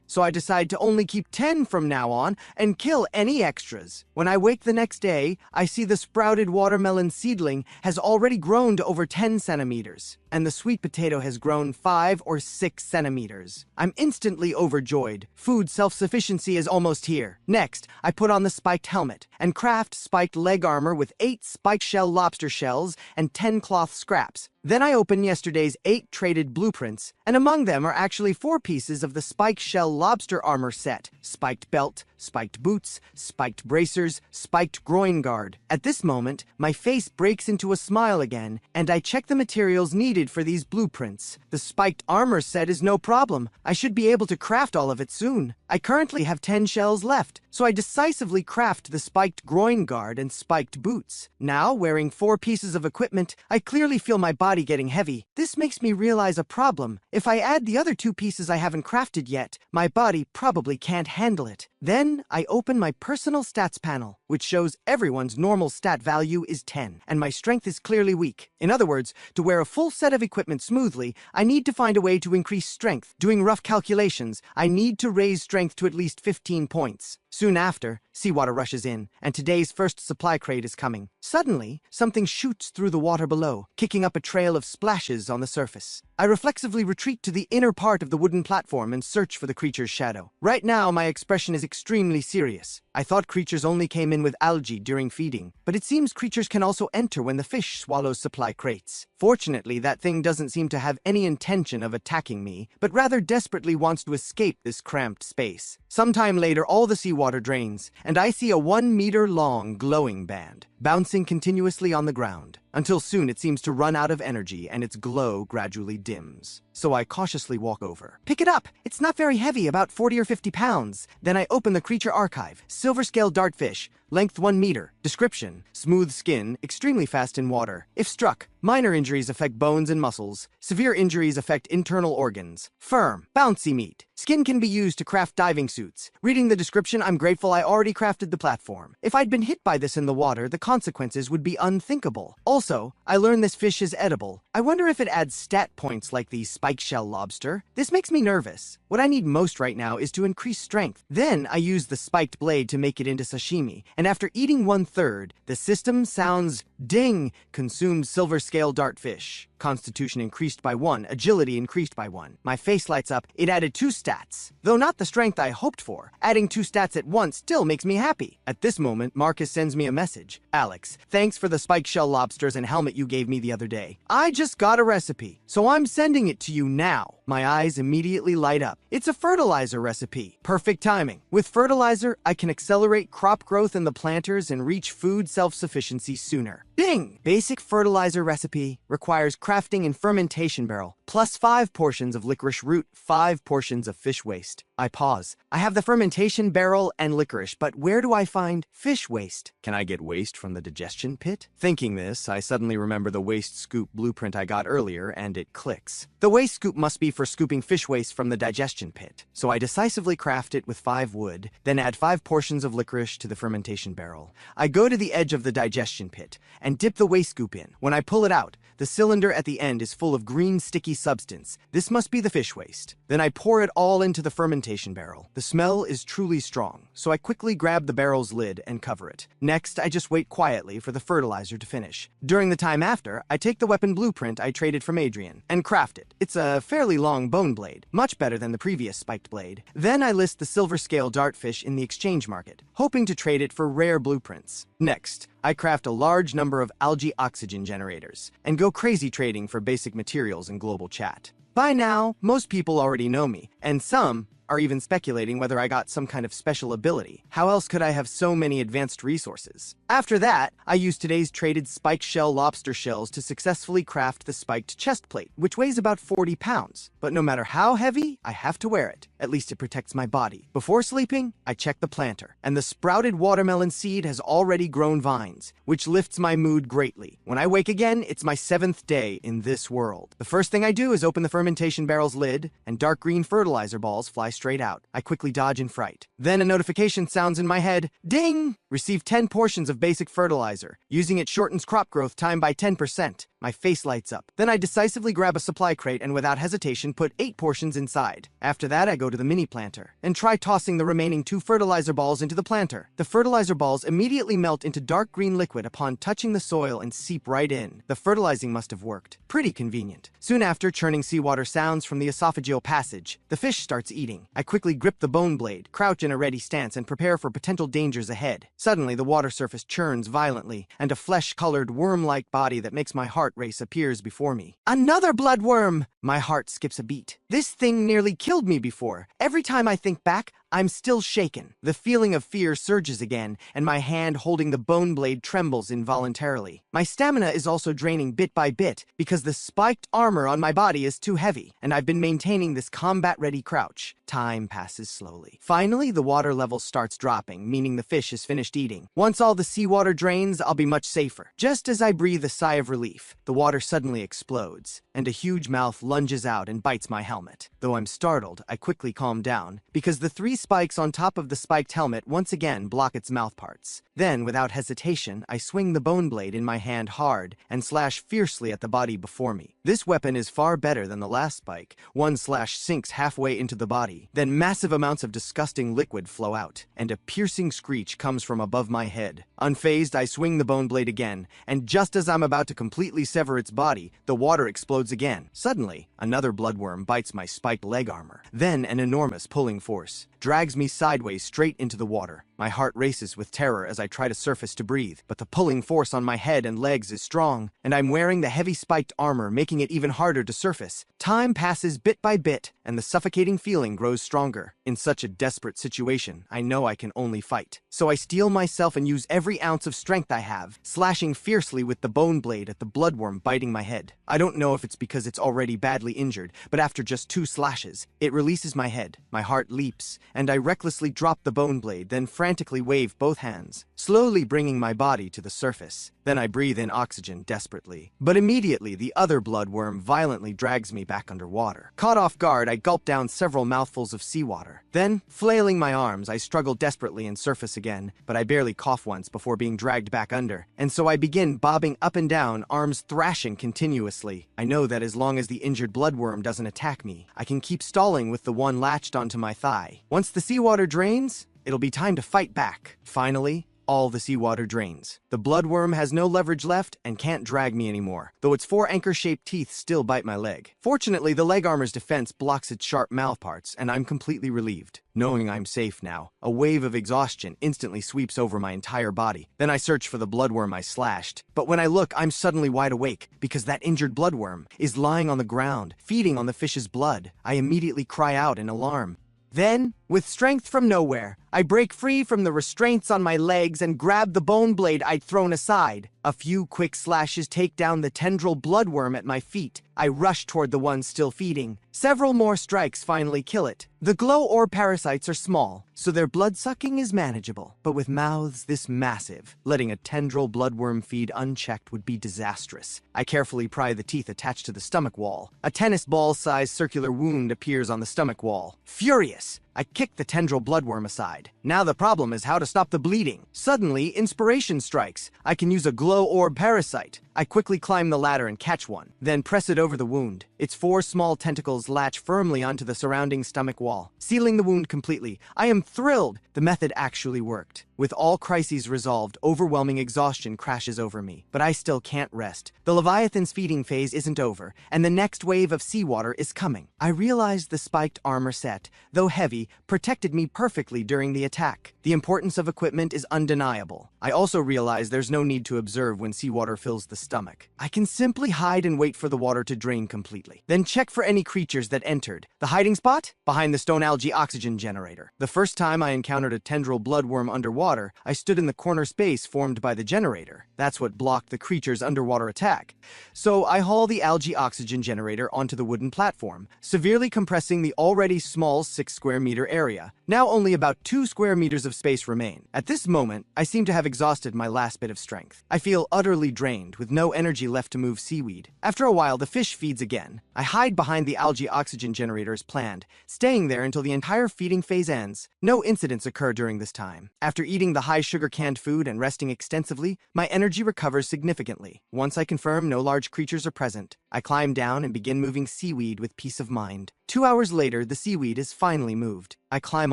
So I decide to only keep 10 from now on and kill any extras. When I wake the next day, I see the sprouted watermelon seedling has already grown to over 10 centimeters, and the sweet potato has grown 5 or 6 centimeters. I'm instantly overjoyed. Food self-sufficiency is almost here. Next, I put on the spiked helmet and craft spiked leg armor with 8 spiked shell lobster shells and 10 cloth scraps. Then I open yesterday's 8 traded blueprints, and among them are actually 4 pieces of the spiked shell lobster armor set: spiked belt, spiked boots, spiked bracers, spiked groin guard. At this moment, my face breaks into a smile again, and I check the materials needed for these blueprints. The spiked armor set is no problem. I should be able to craft all of it soon. I currently have 10 shells left, so I decisively craft the spiked groin guard and spiked boots. Now, wearing 4 pieces of equipment, I clearly feel my body getting heavy. This makes me realize a problem. If I add the other 2 pieces I haven't crafted yet, my body probably can't handle it. Then I open my personal stats panel, which shows everyone's normal stat value is 10, and my strength is clearly weak. In other words, to wear a full set of equipment smoothly, I need to find a way to increase strength. Doing rough calculations, I need to raise strength to at least 15 points. Soon after, seawater rushes in, and today's first supply crate is coming. Suddenly, something shoots through the water below, kicking up a trail of splashes on the surface. I reflexively retreat to the inner part of the wooden platform and search for the creature's shadow. Right now, my expression is extremely serious. I thought creatures only came in with algae during feeding, but it seems creatures can also enter when the fish swallows supply crates. Fortunately, that thing doesn't seem to have any intention of attacking me, but rather desperately wants to escape this cramped space. Sometime later, all the seawater drains, and I see a 1-meter-long glowing band, bouncing continuously on the ground, until soon it seems to run out of energy and its glow gradually dims. So I cautiously walk over. Pick it up! It's not very heavy, about 40 or 50 pounds. Then I open the creature archive. Silver scale dartfish, length 1 meter. Description: smooth skin, extremely fast in water. If struck, minor injuries affect bones and muscles. Severe injuries affect internal organs. Firm, bouncy meat. Skin can be used to craft diving suits. Reading the description, I'm grateful I already crafted the platform. If I'd been hit by this in the water, the consequences would be unthinkable. Also, I learned this fish is edible. I wonder if it adds stat points like the spike shell lobster. This makes me nervous. What I need most right now is to increase strength. Then I use the spiked blade to make it into sashimi, and after eating 1/3, the system sounds ding. Consumed silver scale dartfish. Constitution increased by 1, agility increased by 1. My face lights up. It added 2 stats. Though not the strength I hoped for, adding 2 stats at once still makes me happy. At this moment, Marcus sends me a message. Alex, thanks for the spike shell lobsters and helmet you gave me the other day. I just got a recipe, so I'm sending it to you now. My eyes immediately light up. It's a fertilizer recipe. Perfect timing. With fertilizer, I can accelerate crop growth in the planters and reach food self-sufficiency sooner. Ding! Basic fertilizer recipe requires crafting and fermentation barrel, plus 5 portions of licorice root, 5 portions of fish waste. I pause. I have the fermentation barrel and licorice, but where do I find fish waste? Can I get waste from the digestion pit? Thinking this, I suddenly remember the waste scoop blueprint I got earlier, and it clicks. The waste scoop must be for scooping fish waste from the digestion pit. So I decisively craft it with 5 wood, then add 5 portions of licorice to the fermentation barrel. I go to the edge of the digestion pit, and and dip the waste scoop in. When I pull it out, the cylinder at the end is full of green sticky substance. This must be the fish waste. Then I pour it all into the fermentation barrel. The smell is truly strong, so I quickly grab the barrel's lid and cover it. Next, I just wait quietly for the fertilizer to finish. During the time after, I take the weapon blueprint I traded from Adrian and craft it. It's a fairly long bone blade, much better than the previous spiked blade. Then I list the silver scale dartfish in the exchange market, hoping to trade it for rare blueprints. Next, I craft a large number of algae oxygen generators and go crazy trading for basic materials in global chat. By now, most people already know me, and some are even speculating whether I got some kind of special ability. How else could I have so many advanced resources? After that, I used today's traded spiked shell lobster shells to successfully craft the spiked chest plate, which weighs about 40 pounds. But no matter how heavy, I have to wear it. At least it protects my body. Before sleeping, I check the planter, and the sprouted watermelon seed has already grown vines, which lifts my mood greatly. When I wake again, it's my 7th day in this world. The first thing I do is open the fermentation barrel's lid, and dark green fertilizer balls fly straight out. I quickly dodge in fright. Then a notification sounds in my head. Ding! Receive 10 portions of basic fertilizer. Using it shortens crop growth time by 10%. My face lights up. Then I decisively grab a supply crate and without hesitation put 8 portions inside. After that, I go to the mini planter and try tossing the remaining 2 fertilizer balls into the planter. The fertilizer balls immediately melt into dark green liquid upon touching the soil and seep right in. The fertilizing must have worked. Pretty convenient. Soon after, churning seawater sounds from the esophageal passage. The fish starts eating. I quickly grip the bone blade, crouch in a ready stance, and prepare for potential dangers ahead. Suddenly, the water surface churns violently, and a flesh-colored worm-like body that makes my heart race appears before me. Another bloodworm! My heart skips a beat. This thing nearly killed me before. Every time I think back, I'm still shaken. The feeling of fear surges again, and my hand holding the bone blade trembles involuntarily. My stamina is also draining bit by bit because the spiked armor on my body is too heavy, and I've been maintaining this combat-ready crouch. Time passes slowly. Finally, the water level starts dropping, meaning the fish is finished eating. Once all the seawater drains, I'll be much safer. Just as I breathe a sigh of relief, the water suddenly explodes, and a huge mouth lunges out and bites my helmet. Though I'm startled, I quickly calm down, because the 3 spikes on top of the spiked helmet once again block its mouth parts. Then, without hesitation, I swing the bone blade in my hand hard and slash fiercely at the body before me. This weapon is far better than the last spike. One slash sinks halfway into the body. Then massive amounts of disgusting liquid flow out, and a piercing screech comes from above my head. Unfazed, I swing the bone blade again, and just as I'm about to completely sever its body, the water explodes again. Suddenly, another bloodworm bites my spiked leg armor. Then an enormous pulling force drags me sideways straight into the water. My heart races with terror as I try to surface to breathe, but the pulling force on my head and legs is strong, and I'm wearing the heavy spiked armor, making it even harder to surface. Time passes bit by bit, and the suffocating feeling grows stronger. In such a desperate situation, I know I can only fight. So I steel myself and use every ounce of strength I have, slashing fiercely with the bone blade at the bloodworm biting my head. I don't know if it's because it's already badly injured, but after just 2 slashes, it releases my head. My heart leaps, and I recklessly drop the bone blade, then frantically wave both hands, slowly bringing my body to the surface. Then I breathe in oxygen desperately. But immediately, the other bloodworm violently drags me back underwater. Caught off guard, I gulp down several mouthfuls of seawater. Then, flailing my arms, I struggle desperately and surface again, but I barely cough once before being dragged back under. And so I begin bobbing up and down, arms thrashing continuously. I know that as long as the injured bloodworm doesn't attack me, I can keep stalling with the one latched onto my thigh. Once the seawater drains, it'll be time to fight back. Finally, all the seawater drains. The bloodworm has no leverage left and can't drag me anymore, though its 4 anchor-shaped teeth still bite my leg. Fortunately, the leg armor's defense blocks its sharp mouth parts, and I'm completely relieved. Knowing I'm safe now, a wave of exhaustion instantly sweeps over my entire body. Then I search for the bloodworm I slashed. But when I look, I'm suddenly wide awake, because that injured bloodworm is lying on the ground, feeding on the fish's blood. I immediately cry out in alarm. Then, with strength from nowhere, I break free from the restraints on my legs and grab the bone blade I'd thrown aside. A few quick slashes take down the tendril bloodworm at my feet. I rush toward the one still feeding. Several more strikes finally kill it. The glow orb parasites are small, so their blood-sucking is manageable. But with mouths this massive, letting a tendril bloodworm feed unchecked would be disastrous. I carefully pry the teeth attached to the stomach wall. A tennis ball-sized circular wound appears on the stomach wall. Furious, I kick the tendril bloodworm aside. Now the problem is how to stop the bleeding. Suddenly, inspiration strikes. I can use a glow orb parasite. I quickly climb the ladder and catch one, then press it over the wound. Its 4 small tentacles latch firmly onto the surrounding stomach wall, sealing the wound completely. I am thrilled. The method actually worked. With all crises resolved, overwhelming exhaustion crashes over me, but I still can't rest. The Leviathan's feeding phase isn't over, and the next wave of seawater is coming. I realized the spiked armor set, though heavy, protected me perfectly during the attack. The importance of equipment is undeniable. I also realize there's no need to observe when seawater fills the stomach. I can simply hide and wait for the water to drain completely. Then check for any creatures that entered. The hiding spot? Behind the stone algae oxygen generator. The first time I encountered a tendril bloodworm underwater, I stood in the corner space formed by the generator. That's what blocked the creature's underwater attack. So I haul the algae oxygen generator onto the wooden platform, severely compressing the already small 6 square meter area. Now only about 2 square meters of space remain. At this moment, I seem to have exhausted my last bit of strength. I feel utterly drained, with no energy left to move seaweed. After a while, the fish feeds again. I hide behind the algae oxygen generator as planned, staying there until the entire feeding phase ends. No incidents occur during this time. After eating the high-sugar canned food and resting extensively, my energy recovers significantly. Once I confirm no large creatures are present, I climb down and begin moving seaweed with peace of mind. 2 hours later, the seaweed is finally moved. I climb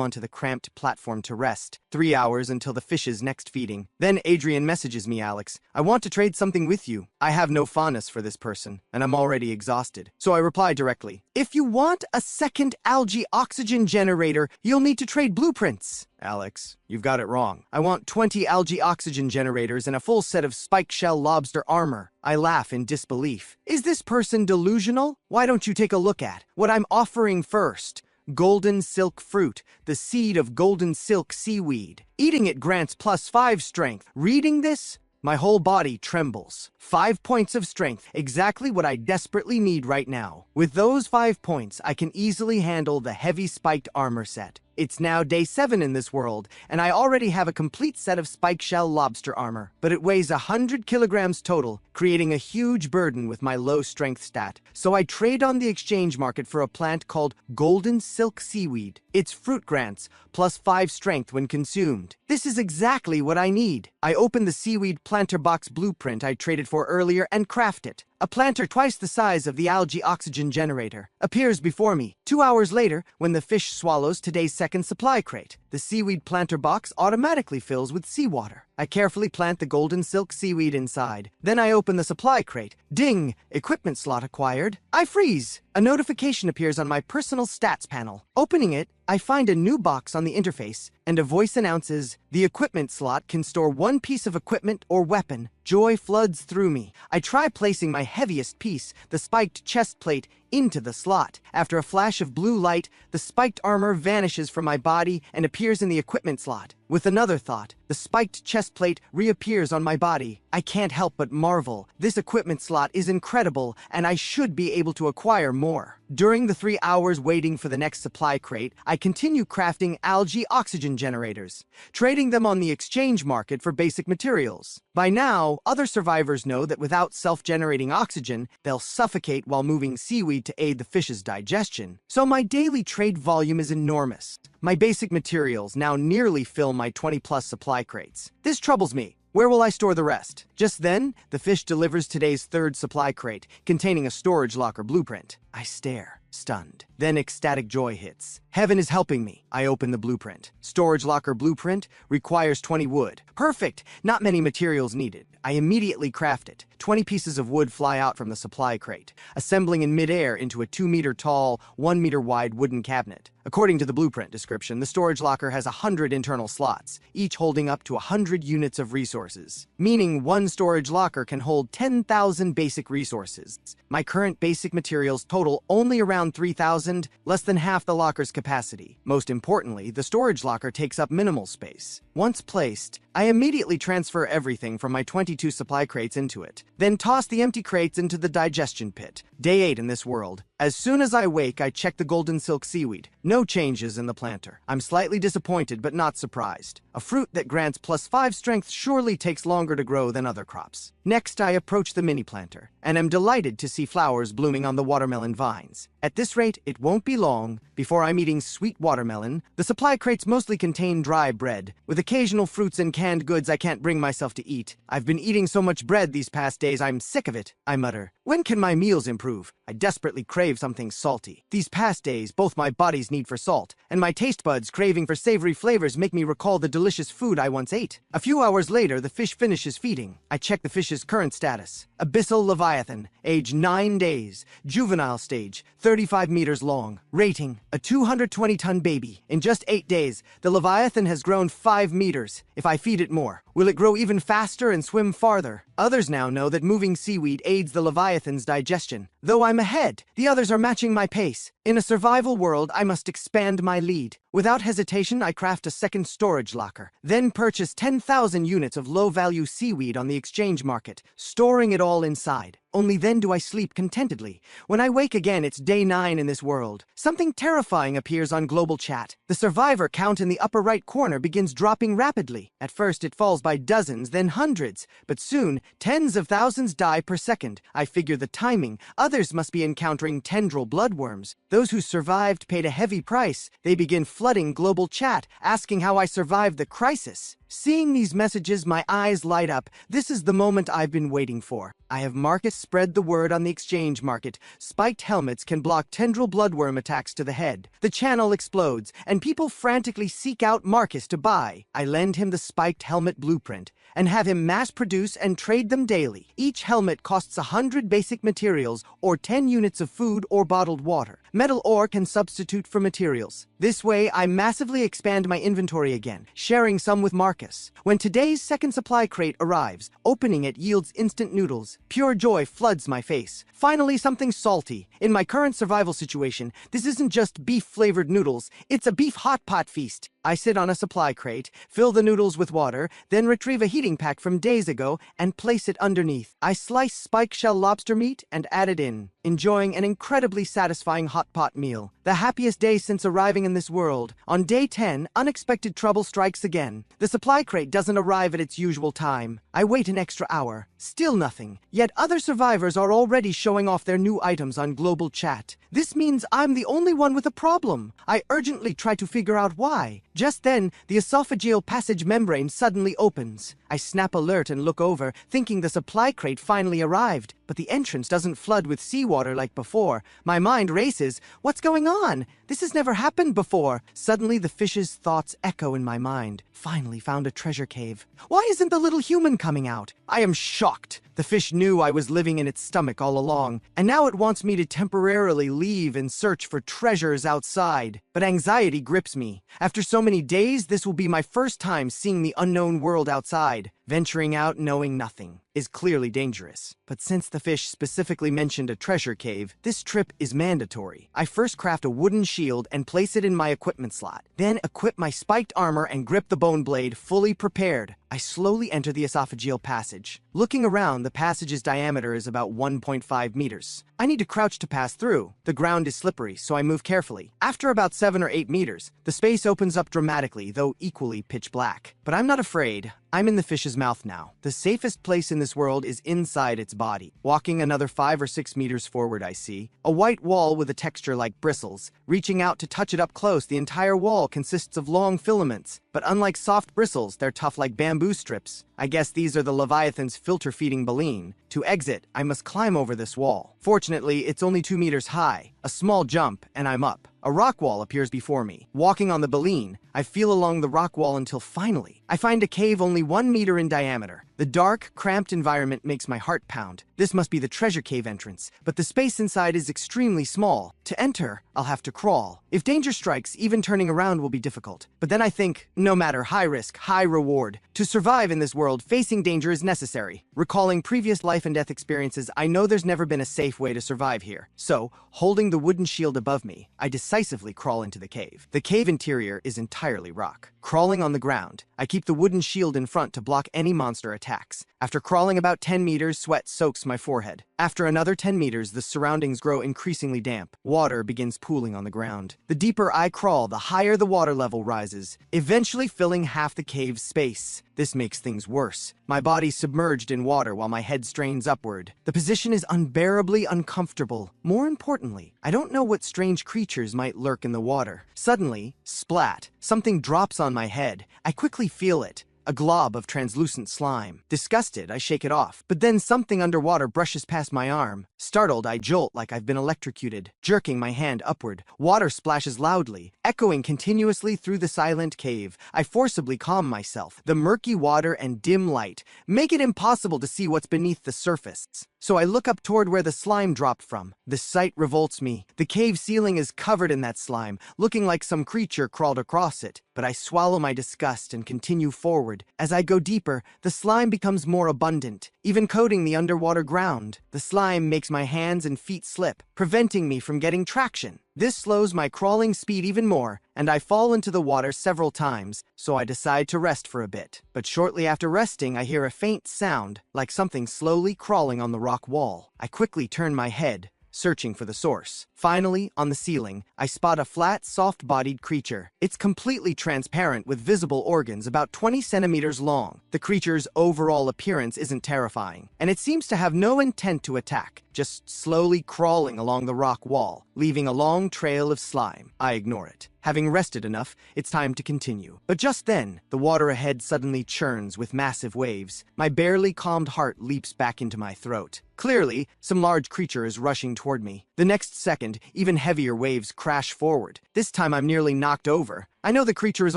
onto the cramped platform to rest. 3 hours until the fish's next feeding. Then Adrian messages me, Alex. I want to trade something with you. I have no fondness for this person, and I'm already exhausted. So I reply directly. If you want a second algae oxygen generator, you'll need to trade blueprints. Alex, you've got it wrong. I want 20 algae oxygen generators and a full set of spike shell lobster armor. I laugh in disbelief. Is this person delusional? Why don't you take a look at what I'm offering first? Golden silk fruit, the seed of golden silk seaweed. Eating it grants +5 strength. Reading this, my whole body trembles. 5 points of strength, exactly what I desperately need right now. With those 5 points, I can easily handle the heavy spiked armor set. It's now day 7 in this world, and I already have a complete set of spike shell lobster armor, but it weighs 100 kilograms total, creating a huge burden with my low strength stat. So I trade on the exchange market for a plant called golden silk seaweed. Its fruit grants +5 strength when consumed. This is exactly what I need. I open the seaweed planter box blueprint I traded for earlier and craft it. A planter twice the size of the algae oxygen generator appears before me. 2 hours later, when the fish swallows today's second supply crate, the seaweed planter box automatically fills with seawater. I carefully plant the golden silk seaweed inside. Then I open the supply crate. Ding! Equipment slot acquired. I freeze. A notification appears on my personal stats panel. Opening it, I find a new box on the interface, and a voice announces, the equipment slot can store 1 piece of equipment or weapon. Joy floods through me. I try placing my heaviest piece, the spiked chest plate, into the slot. After a flash of blue light, the spiked armor vanishes from my body and appears in the equipment slot. With another thought, the spiked chest plate reappears on my body. I can't help but marvel. This equipment slot is incredible, and I should be able to acquire more. During the 3 hours waiting for the next supply crate, I continue crafting algae oxygen generators, trading them on the exchange market for basic materials. By now, other survivors know that without self-generating oxygen, they'll suffocate while moving seaweed to aid the fish's digestion. So my daily trade volume is enormous. My basic materials now nearly fill my 20+ supply crates. This troubles me. Where will I store the rest? Just then, the fish delivers today's 3rd supply crate, containing a storage locker blueprint. I stare, stunned. Then ecstatic joy hits. Heaven is helping me. I open the blueprint. Storage locker blueprint requires 20 wood. Perfect! Not many materials needed. I immediately craft it. 20 pieces of wood fly out from the supply crate, assembling in midair into a 2-meter tall, 1-meter wide wooden cabinet. According to the blueprint description, the storage locker has 100 internal slots, each holding up to 100 units of resources, meaning one storage locker can hold 10,000 basic resources. My current basic materials total only around 3,000, less than half the locker's capacity. Most importantly, the storage locker takes up minimal space. Once placed, I immediately transfer everything from my 22 supply crates into it, then toss the empty crates into the digestion pit. Day 8 in this world. As soon as I wake, I check the golden silk seaweed. No changes in the planter. I'm slightly disappointed, but not surprised. A fruit that grants +5 strength surely takes longer to grow than other crops. Next, I approach the mini planter, and am delighted to see flowers blooming on the watermelon vines. At this rate, it won't be long before I'm eating sweet watermelon. The supply crates mostly contain dry bread, with occasional fruits and canned goods I can't bring myself to eat. I've been eating so much bread these past days, I'm sick of it, I mutter. When can my meals improve? I desperately crave something salty. These past days, both my body's need for salt and my taste buds' craving for savory flavors make me recall the delicious food I once ate. A few hours later, the fish finishes feeding. I check the fish's current status. Abyssal Leviathan, age 9 days, juvenile stage, 35 meters long. Rating, a 220-ton baby. In just 8 days, the Leviathan has grown 5 meters. If I feed it more, will it grow even faster and swim farther? Others now know that moving seaweed aids the Leviathan's digestion. Though I'm ahead, the others are matching my pace. In a survival world, I must expand my lead. Without hesitation, I craft a second storage locker, then purchase 10,000 units of low-value seaweed on the exchange market, storing it all inside. Only then do I sleep contentedly. When I wake again, it's day 9 in this world. Something terrifying appears on global chat. The survivor count in the upper right corner begins dropping rapidly. At first, it falls by dozens, then hundreds. But soon, tens of thousands die per second. I figure the timing. Others must be encountering tendril bloodworms. Those who survived paid a heavy price. They begin flooding global chat, asking how I survived the crisis. Seeing these messages, my eyes light up. This is the moment I've been waiting for. I have Marcus spread the word on the exchange market. Spiked helmets can block tendril bloodworm attacks to the head. The channel explodes, and people frantically seek out Marcus to buy. I lend him the spiked helmet blueprint, and have him mass produce and trade them daily. Each helmet costs 100 basic materials, or 10 units of food or bottled water. Metal ore can substitute for materials. This way, I massively expand my inventory again, sharing some with Marcus. When today's second supply crate arrives, opening it yields instant noodles. Pure joy floods my face. Finally, something salty. In my current survival situation, this isn't just beef-flavored noodles, it's a beef hot pot feast. I sit on a supply crate, fill the noodles with water, then retrieve a heating pack from days ago and place it underneath. I slice spike shell lobster meat and add it in, enjoying an incredibly satisfying hot pot meal. The happiest day since arriving in this world. On day 10, unexpected trouble strikes again. The supply crate doesn't arrive at its usual time. I wait an extra hour. Still nothing. Yet other survivors are already showing off their new items on global chat. This means I'm the only one with a problem. I urgently try to figure out why. Just then, the esophageal passage membrane suddenly opens. I snap alert and look over, thinking the supply crate finally arrived. But the entrance doesn't flood with seawater like before. My mind races. What's going on? This has never happened before. Suddenly, the fish's thoughts echo in my mind. Finally found a treasure cave. Why isn't the little human coming out? I am shocked. The fish knew I was living in its stomach all along, and now it wants me to temporarily leave and search for treasures outside. But anxiety grips me. After so many days, this will be my first time seeing the unknown world outside. Venturing out knowing nothing is clearly dangerous. But since the fish specifically mentioned a treasure cave, this trip is mandatory. I first craft a wooden shield and place it in my equipment slot. Then equip my spiked armor and grip the bone blade, fully prepared. I slowly enter the esophageal passage. Looking around, the passage's diameter is about 1.5 meters. I need to crouch to pass through. The ground is slippery, so I move carefully. After about 7 or 8 meters, the space opens up dramatically, though equally pitch black. But I'm not afraid. I'm in the fish's mouth now. The safest place in this world is inside its body. Walking another 5 or 6 meters forward, I see a white wall with a texture like bristles. Reaching out to touch it up close, the entire wall consists of long filaments. But unlike soft bristles, they're tough like bamboo strips. I guess these are the Leviathan's filter-feeding baleen. To exit, I must climb over this wall. Fortunately, it's only 2 meters high. A small jump, and I'm up. A rock wall appears before me. Walking on the baleen, I feel along the rock wall until finally, I find a cave only 1 meter in diameter. The dark, cramped environment makes my heart pound. This must be the treasure cave entrance, but the space inside is extremely small. To enter, I'll have to crawl. If danger strikes, even turning around will be difficult. But then I think, no matter high risk, high reward. To survive in this world, facing danger is necessary. Recalling previous life and death experiences, I know there's never been a safe way to survive here. So, holding the wooden shield above me, I decisively crawl into the cave. The cave interior is entirely rock. Crawling on the ground, I keep the wooden shield in front to block any monster attacks. After crawling about 10 meters, sweat soaks my forehead. After another 10 meters, the surroundings grow increasingly damp. Water begins pooling on the ground. The deeper I crawl, the higher the water level rises, eventually filling half the cave's space. This makes things worse. My body submerged in water while my head strains upward. The position is unbearably uncomfortable. More importantly, I don't know what strange creatures might lurk in the water. Suddenly, splat, something drops on my head. I quickly feel it. A glob of translucent slime. Disgusted, I shake it off. But then something underwater brushes past my arm. Startled, I jolt like I've been electrocuted. Jerking my hand upward, water splashes loudly, echoing continuously through the silent cave. I forcibly calm myself. The murky water and dim light make it impossible to see what's beneath the surface. So I look up toward where the slime dropped from. The sight revolts me. The cave ceiling is covered in that slime, looking like some creature crawled across it. But I swallow my disgust and continue forward. As I go deeper, the slime becomes more abundant, even coating the underwater ground. The slime makes my hands and feet slip, preventing me from getting traction. This slows my crawling speed even more, and I fall into the water several times, so I decide to rest for a bit. But shortly after resting, I hear a faint sound, like something slowly crawling on the rock wall. I quickly turn my head, searching for the source. Finally, on the ceiling, I spot a flat, soft-bodied creature. It's completely transparent with visible organs about 20 centimeters long. The creature's overall appearance isn't terrifying, and it seems to have no intent to attack, just slowly crawling along the rock wall, leaving a long trail of slime. I ignore it. Having rested enough, it's time to continue. But just then, the water ahead suddenly churns with massive waves. My barely calmed heart leaps back into my throat. Clearly, some large creature is rushing toward me. The next second, even heavier waves crash forward. This time I'm nearly knocked over. I know the creature is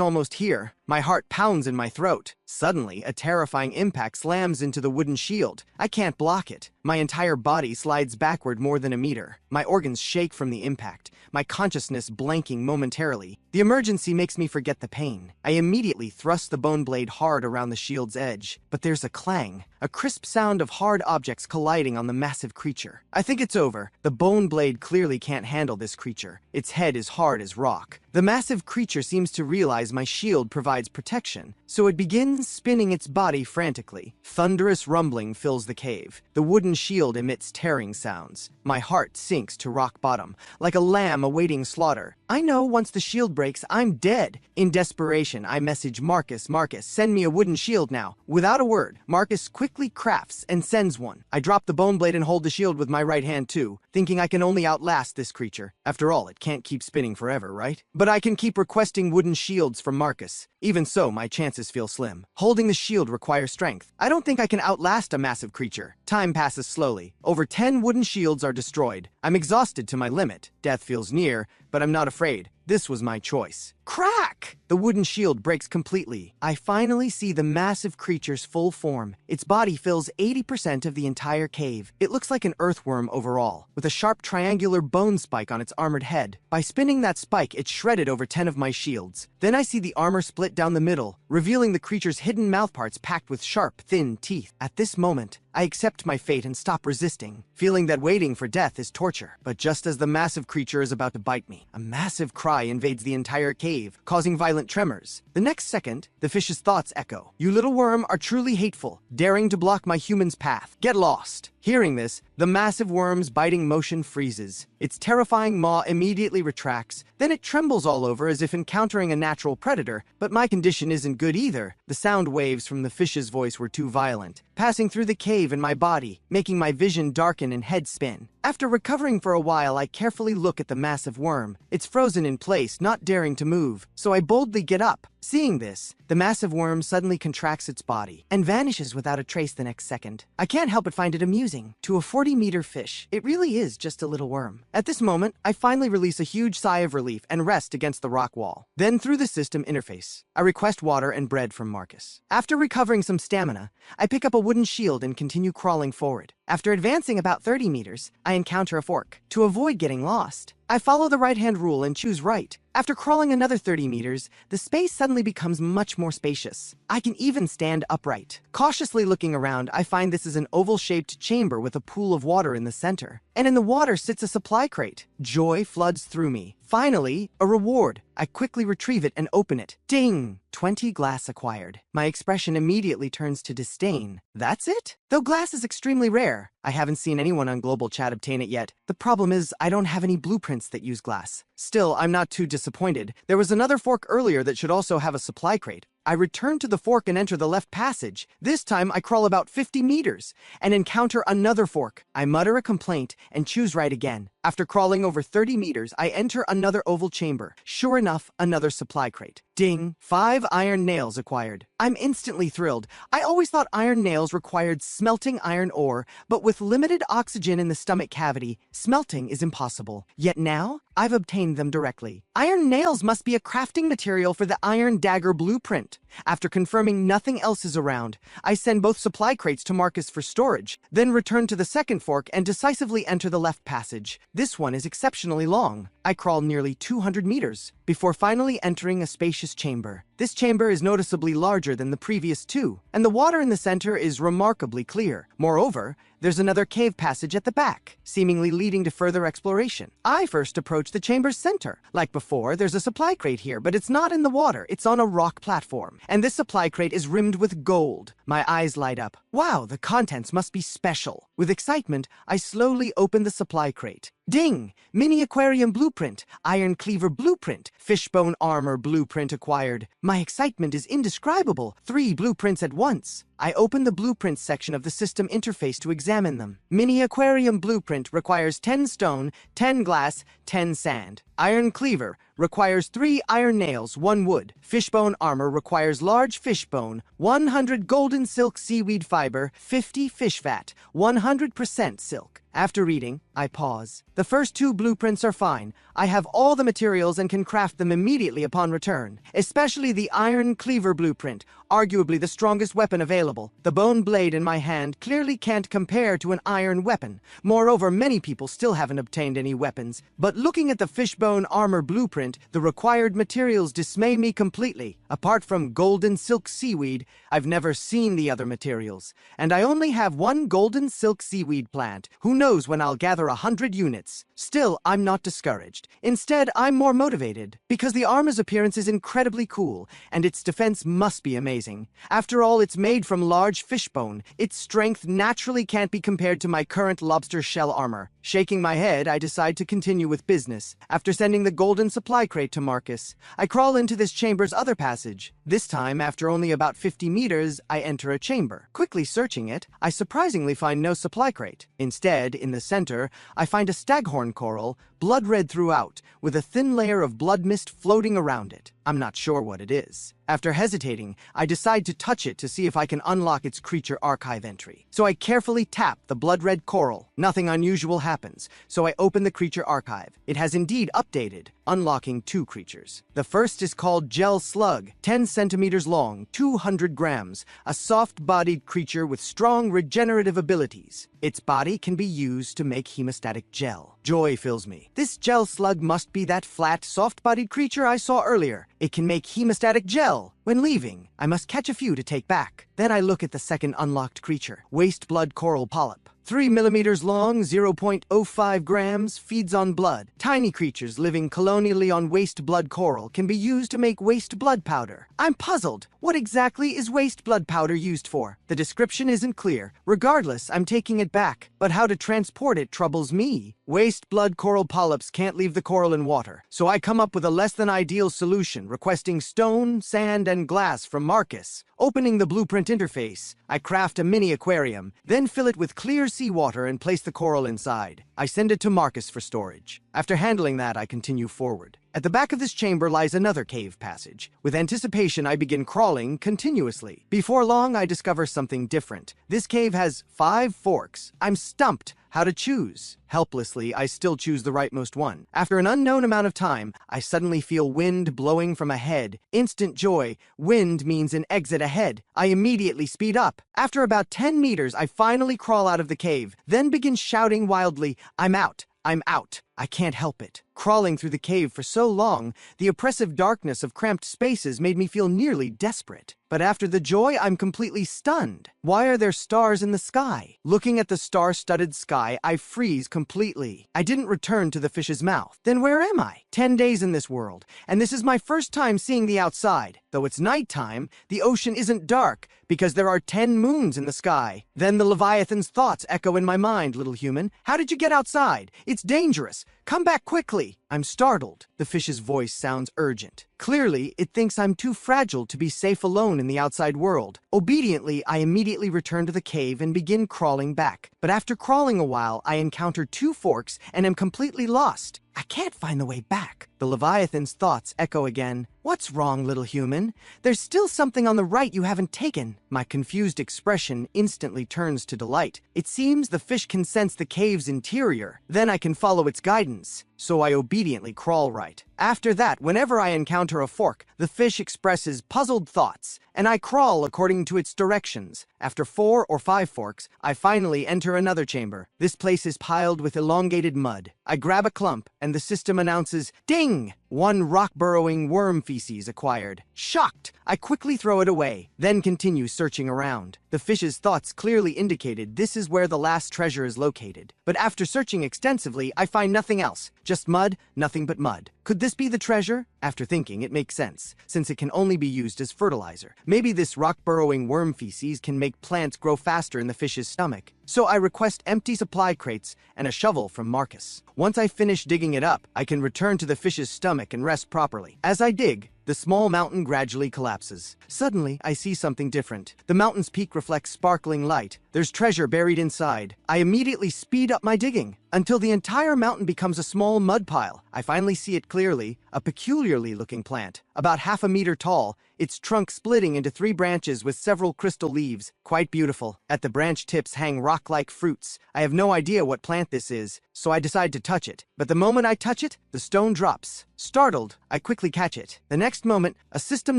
almost here. My heart pounds in my throat. Suddenly, a terrifying impact slams into the wooden shield. I can't block it. My entire body slides backward more than a meter. My organs shake from the impact, my consciousness blanking momentarily. The emergency makes me forget the pain. I immediately thrust the bone blade hard around the shield's edge. But there's a clang, a crisp sound of hard objects colliding on the massive creature. I think it's over. The bone blade clearly can't handle this creature. Its head is hard as rock. The massive creature seems to realize my shield provides protection, so it begins spinning its body frantically. Thunderous rumbling fills the cave. The wooden shield emits tearing sounds. My heart sinks to rock bottom, like a lamb awaiting slaughter. I know once the shield breaks, I'm dead. In desperation, I message Marcus, send me a wooden shield now. Without a word, Marcus quickly crafts and sends one. I drop the bone blade and hold the shield with my right hand too, thinking I can only outlast this creature. After all, it can't keep spinning forever, right? But I can keep requesting wooden shields from Marcus. Even so, my chances feel slim. Holding the shield requires strength. I don't think I can outlast a massive creature. Time passes slowly. Over 10 wooden shields are destroyed. I'm exhausted to my limit. Death feels near, but I'm not afraid. This was my choice. Crack! The wooden shield breaks completely. I finally see the massive creature's full form. Its body fills 80% of the entire cave. It looks like an earthworm overall, with a sharp triangular bone spike on its armored head. By spinning that spike, it shredded over 10 of my shields. Then I see the armor split down the middle, revealing the creature's hidden mouthparts packed with sharp, thin teeth. At this moment, I accept my fate and stop resisting, feeling that waiting for death is torture. But just as the massive creature is about to bite me, a massive cry invades the entire cave, causing violent tremors. The next second, the fish's thoughts echo. "You little worm are truly hateful, daring to block my human's path. Get lost." Hearing this, the massive worm's biting motion freezes. Its terrifying maw immediately retracts. Then it trembles all over as if encountering a natural predator. But my condition isn't good either. The sound waves from the fish's voice were too violent, passing through the cave and my body, making my vision darken and head spin. After recovering for a while, I carefully look at the massive worm. It's frozen in place, not daring to move, so I boldly get up. Seeing this, the massive worm suddenly contracts its body and vanishes without a trace the next second. I can't help but find it amusing. To a 40-meter fish, it really is just a little worm. At this moment, I finally release a huge sigh of relief and rest against the rock wall. Then through the system interface, I request water and bread from Marcus. After recovering some stamina, I pick up a wooden shield and continue crawling forward. After advancing about 30 meters, I encounter a fork. To avoid getting lost, I follow the right-hand rule and choose right. After crawling another 30 meters, the space suddenly becomes much more spacious. I can even stand upright. Cautiously looking around, I find this is an oval-shaped chamber with a pool of water in the center. and in the water sits a supply crate. Joy floods through me. Finally, a reward. I quickly retrieve it and open it. Ding! 20 glass acquired. My expression immediately turns to disdain. That's it? Though glass is extremely rare, I haven't seen anyone on Global Chat obtain it yet. The problem is I don't have any blueprints that use glass. Still, I'm not too disappointed. There was another fork earlier that should also have a supply crate. I return to the fork and enter the left passage. This time I crawl about 50 meters and encounter another fork. I mutter a complaint and choose right again. After crawling over 30 meters, I enter another oval chamber. Sure enough, another supply crate. Ding! 5 iron nails acquired. I'm instantly thrilled. I always thought iron nails required smelting iron ore, but with limited oxygen in the stomach cavity, smelting is impossible. Yet now, I've obtained them directly. Iron nails must be a crafting material for the Iron Dagger blueprint. After confirming nothing else is around, I send both supply crates to Marcus for storage, then return to the second fork and decisively enter the left passage. This one is exceptionally long. I crawl nearly 200 meters before finally entering a spacious chamber. This chamber is noticeably larger than the previous two, and the water in the center is remarkably clear. Moreover, there's another cave passage at the back, seemingly leading to further exploration. I first approach the chamber's center. Like before, there's a supply crate here, but it's not in the water. It's on a rock platform, and this supply crate is rimmed with gold. My eyes light up. Wow, the contents must be special. With excitement, I slowly open the supply crate. Ding! Mini aquarium blueprint, iron cleaver blueprint, fishbone armor blueprint acquired. My excitement is indescribable. 3 blueprints at once. I open the blueprints section of the system interface to examine them. Mini aquarium blueprint requires 10 stone, 10 glass, 10 sand. Iron cleaver requires 3 iron nails, 1 wood. Fishbone armor requires large fishbone, 100 golden silk seaweed fiber, 50 fish fat, 100% silk. After reading, I pause. The first 2 blueprints are fine. I have all the materials and can craft them immediately upon return, especially the iron cleaver blueprint, arguably the strongest weapon available. The bone blade in my hand clearly can't compare to an iron weapon. Moreover, many people still haven't obtained any weapons. But looking at the fishbone armor blueprint, the required materials dismay me completely. Apart from golden silk seaweed, I've never seen the other materials. And I only have 1 golden silk seaweed plant. Who knows when I'll gather 100 units. Still, I'm not discouraged. Instead, I'm more motivated, because the armor's appearance is incredibly cool, and its defense must be amazing. After all, it's made from large fishbone. Its strength naturally can't be compared to my current lobster shell armor. Shaking my head, I decide to continue with business. After sending the golden supply crate to Marcus, I crawl into this chamber's other passage. This time, after only about 50 meters, I enter a chamber. Quickly searching it, I surprisingly find no supply crate. Instead, in the center, I find a staghorn coral, blood red throughout, with a thin layer of blood mist floating around it. I'm not sure what it is. After hesitating, I decide to touch it to see if I can unlock its creature archive entry. So I carefully tap the blood red coral. Nothing unusual happens, so I open the creature archive. It has indeed updated, unlocking 2 creatures. The first is called Gel Slug, 10 centimeters long, 200 grams, a soft-bodied creature with strong regenerative abilities. Its body can be used to make hemostatic gel. Joy fills me. This gel slug must be that flat, soft-bodied creature I saw earlier. It can make hemostatic gel. When leaving, I must catch a few to take back. Then I look at the second unlocked creature, waste blood coral polyp. 3 millimeters long, 0.05 grams, feeds on blood. Tiny creatures living colonially on waste blood coral can be used to make waste blood powder. I'm puzzled. What exactly is waste blood powder used for? The description isn't clear. Regardless, I'm taking it back. But how to transport it troubles me. Waste blood coral polyps can't leave the coral in water, so I come up with a less than ideal solution, requesting stone, sand, and glass from Marcus. Opening the blueprint interface, I craft a mini aquarium, then fill it with clear seawater and place the coral inside. I send it to Marcus for storage. After handling that, I continue forward. At the back of this chamber lies another cave passage. With anticipation, I begin crawling continuously. Before long, I discover something different. This cave has 5 forks. I'm stumped. How to choose? Helplessly, I still choose the rightmost one. After an unknown amount of time, I suddenly feel wind blowing from ahead. Instant joy. Wind means an exit ahead. I immediately speed up. After about 10 meters, I finally crawl out of the cave, then begin shouting wildly, "I'm out! I'm out!" I can't help it. Crawling through the cave for so long, the oppressive darkness of cramped spaces made me feel nearly desperate. But after the joy, I'm completely stunned. Why are there stars in the sky? Looking at the star-studded sky, I freeze completely. I didn't return to the fish's mouth. Then where am I? 10 days in this world, and this is my first time seeing the outside. Though it's nighttime, the ocean isn't dark because there are 10 moons in the sky. Then the Leviathan's thoughts echo in my mind, little human. How did you get outside? It's dangerous. Come back quickly. I'm startled. The fish's voice sounds urgent. Clearly, it thinks I'm too fragile to be safe alone in the outside world. Obediently, I immediately return to the cave and begin crawling back. But after crawling a while, I encounter 2 forks and am completely lost. I can't find the way back. The Leviathan's thoughts echo again. What's wrong, little human? There's still something on the right you haven't taken. My confused expression instantly turns to delight. It seems the fish can sense the cave's interior. Then I can follow its guidance. So I obediently crawl right. After that, whenever I encounter a fork, the fish expresses puzzled thoughts, and I crawl according to its directions. After 4 or 5 forks, I finally enter another chamber. This place is piled with elongated mud. I grab a clump, and the system announces, "Ding! 1 rock-burrowing worm feces acquired." Shocked, I quickly throw it away, then continue searching around. The fish's thoughts clearly indicated this is where the last treasure is located. But after searching extensively, I find nothing else. Just mud, nothing but mud. Could this be the treasure? After thinking, it makes sense, since it can only be used as fertilizer. Maybe this rock-burrowing worm feces can make plants grow faster in the fish's stomach. So I request empty supply crates and a shovel from Marcus. Once I finish digging it up, I can return to the fish's stomach and rest properly. As I dig, the small mountain gradually collapses. Suddenly, I see something different. The mountain's peak reflects sparkling light. There's treasure buried inside. I immediately speed up my digging until the entire mountain becomes a small mud pile. I finally see it clearly, a peculiarly looking plant. About half a meter tall, its trunk splitting into 3 branches with several crystal leaves. Quite beautiful. At the branch tips hang rock-like fruits. I have no idea what plant this is, so I decide to touch it. But the moment I touch it, the stone drops. Startled, I quickly catch it. The next moment, a system